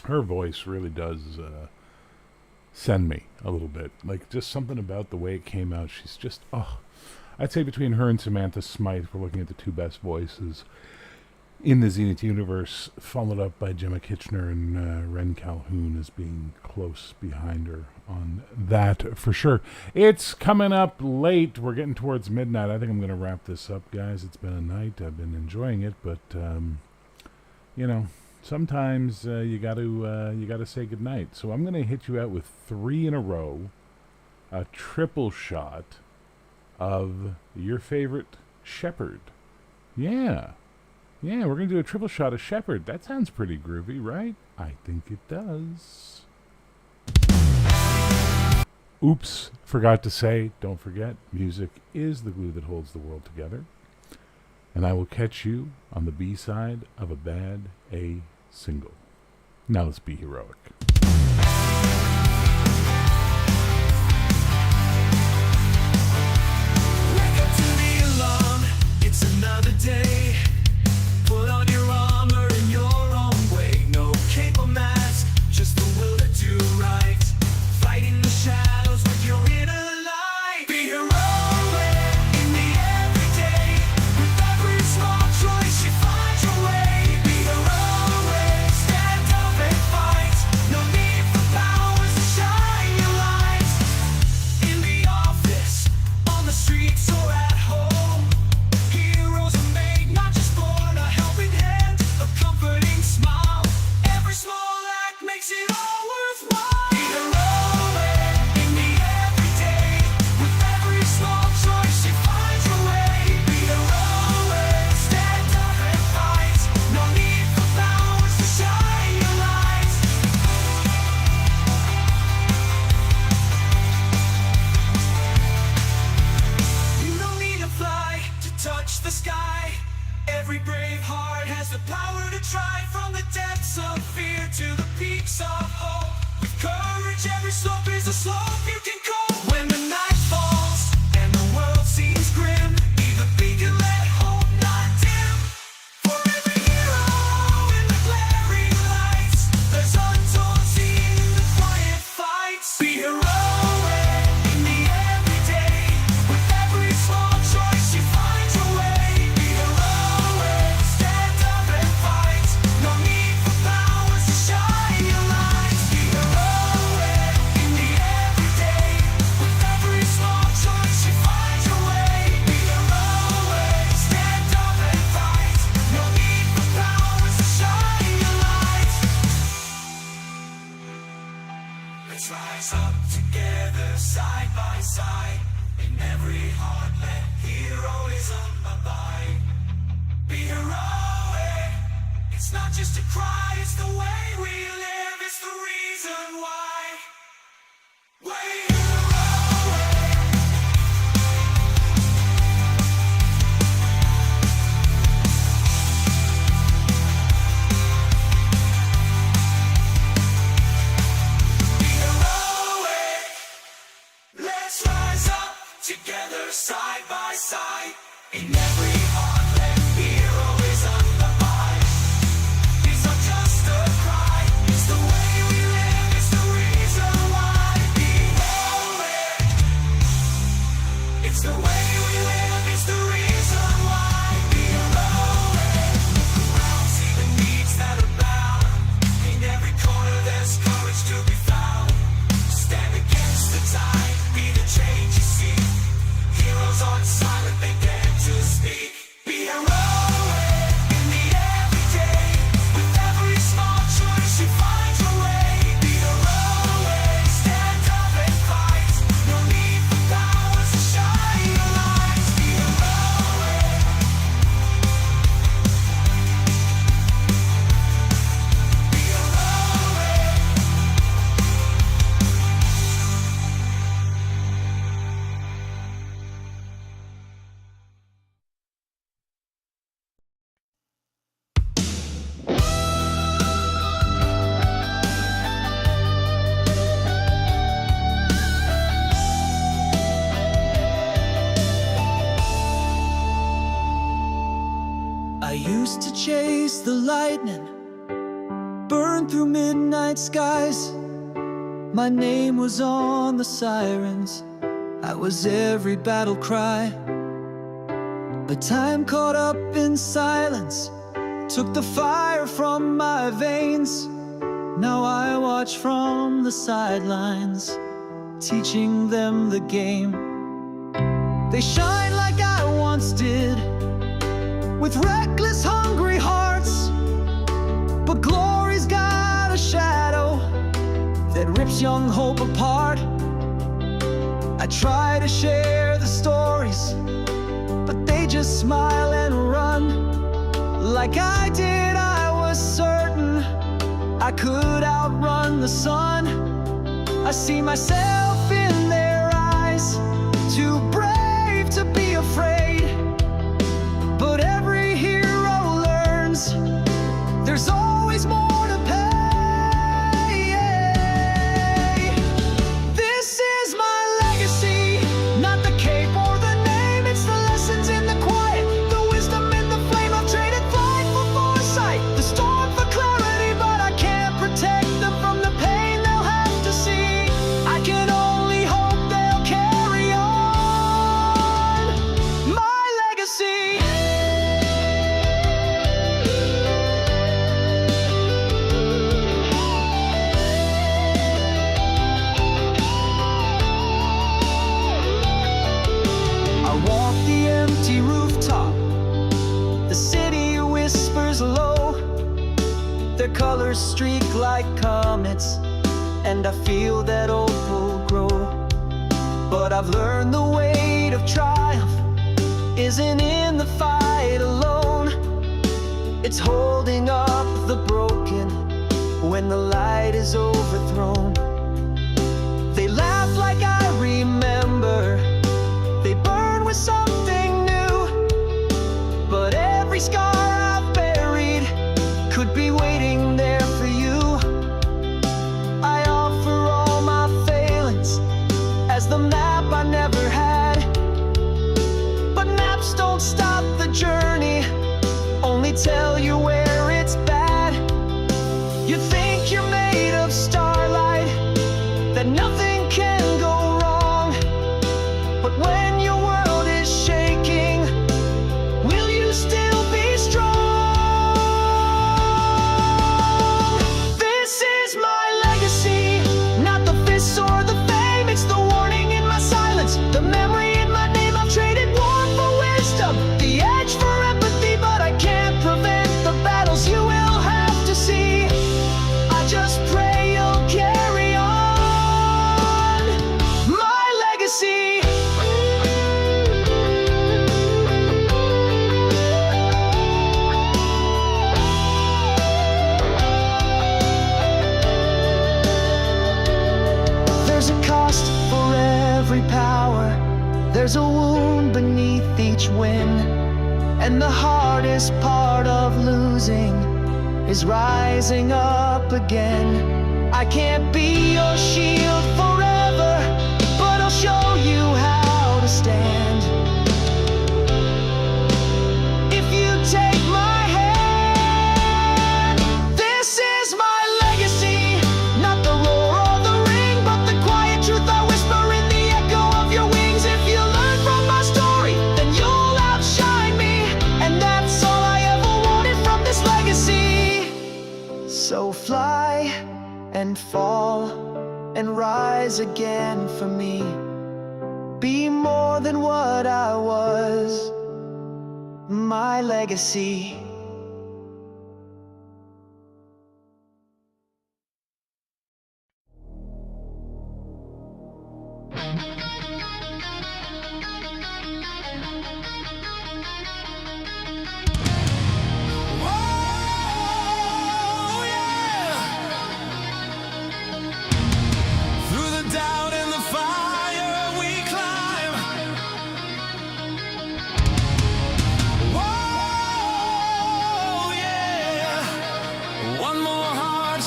Her voice really does send me a little bit. Like, just something about the way it came out. She's just, I'd say between her and Samantha Smythe, we're looking at the two best voices in the Zenith universe, followed up by Gemma Kitchener and Ren Calhoun as being close behind her on that for sure. It's coming up late. We're getting towards midnight. I think I'm going to wrap this up, guys. It's been a night. I've been enjoying it, but sometimes you got to say goodnight. So I'm going to hit you out with 3 in a row, a triple shot of your favorite Shepherd. Yeah, we're going to do a triple shot of Shepherd. That sounds pretty groovy, right? I think it does. Oops, forgot to say, don't forget, music is the glue that holds the world together. And I will catch you on the B-side of a bad A single. Now let's be heroic. Wake up to the alarm, it's another day. Put on your armor in your own way. No cape or mask, just the will to do right. Fighting the shadows with your inner light. Be heroic in the everyday. With every small choice you find your way. Be heroic, stand up and fight. No need for powers to shine your light. In the office, on the streets or at home, heroes are made, not just born. A helping hand, a comforting smile. Every small act makes it all worthwhile. Be heroic in the everyday. With every small choice you find your way. Be heroic, stand up and fight. No need for powers to shine your light. You don't need to fly to touch the sky. Every brave heart has the power to try. From the depths of fear to the peaks of hope. With courage, every slope is a slope you can go. When the night falls and the world seems grim, be the beacon, let hope not dim. For every hero in the glaring lights, there's untold in the quiet fights. Be heroic in the everyday. With every small choice you find your way. Be heroic, stand up and fight. No need for powers to shine your light. Be heroic in the everyday. With every small choice you find your way. Be heroic, stand up and fight. No need for powers to shine your light. Let's rise up together, side by side. In every heart, let heroism abide. Be heroic. It's not just a cry, it's the way we live. It's the reason why. We're heroic. Be heroic. Let's rise up together, side by side. In every heart, let heroism abide. It's not just a cry, it's the way we live, it's the reason. chase the lightning, burn through midnight skies. My name was on the sirens, I was every battle cry. But time caught up in silence, took the fire from my veins. Now I watch from the sidelines, teaching them the game. They shine like I once did, with reckless, hungry hearts. But glory's got a shadow that rips young hope apart. I try to share the stories, but they just smile and run. Like I did, I was certain I could outrun the sun. I see myself in their eyes, too brave to be afraid. But every hero learns there's always more to pay. This is my legacy, not the cape or the name. It's the lessons in the quiet, the wisdom in the flame. I've traded flight for foresight, the storm for clarity, but I can't protect them from the pain they'll have to see. I can only hope they'll carry on my legacy. I walk the empty rooftop, the city whispers low. Their colors streak like comets, and I feel that hope will grow. But I've learned the weight of triumph isn't in the fight alone. It's holding up the broken when the light is overthrown. They laugh like I remember, they burn with something new. But every scar I've buried could be waiting there for you. I offer all my failings as the map I never had. But maps don't stop the journey, only tell you where it's bad. You think you're made of starlight, that nothing can go wrong. But when your world is shaking, will you still be strong? This is my legacy, not the fists or the fame. It's the warning in my silence, the memory in my name. I've traded war for wisdom, the edge for empathy, but I can't prevent the battles you will have to see. I just pray you'll carry on my legacy. There's a cost for every power, there's a wound beneath each win. And the hardest part of losing is rising up again. I can't be your shield forever, but I'll show you how to stand. If you take my hand, this is my legacy, not the roar or the ring, but the quiet truth I whisper in the echo of your wings. If you learn from my story, then you'll outshine me, and that's all I ever wanted from this legacy. So fly and fall and rise again for me. Be more than what I was, my legacy. Through the doubt and the fire we climb. Whoa, yeah. One more heart,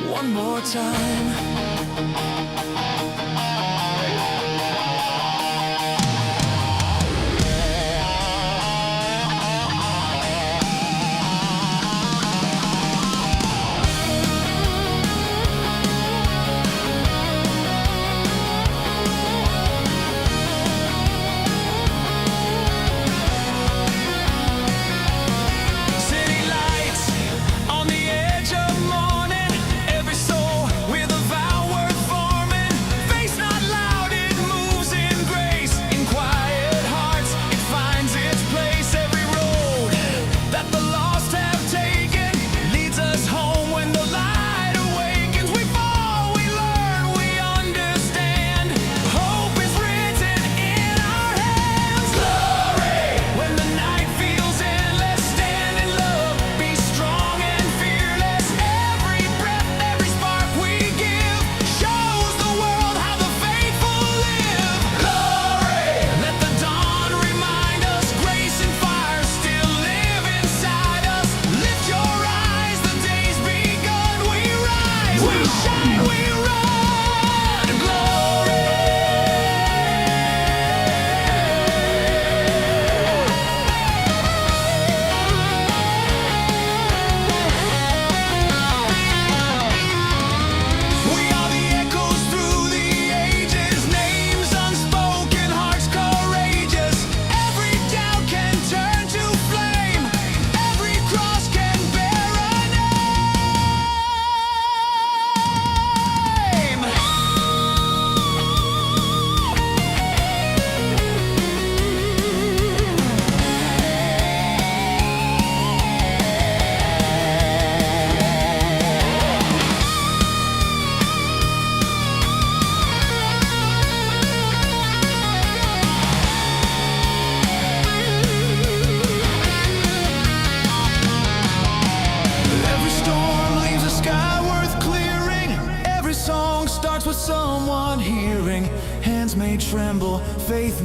one more time.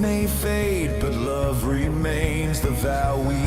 may fade, but love remains the vow we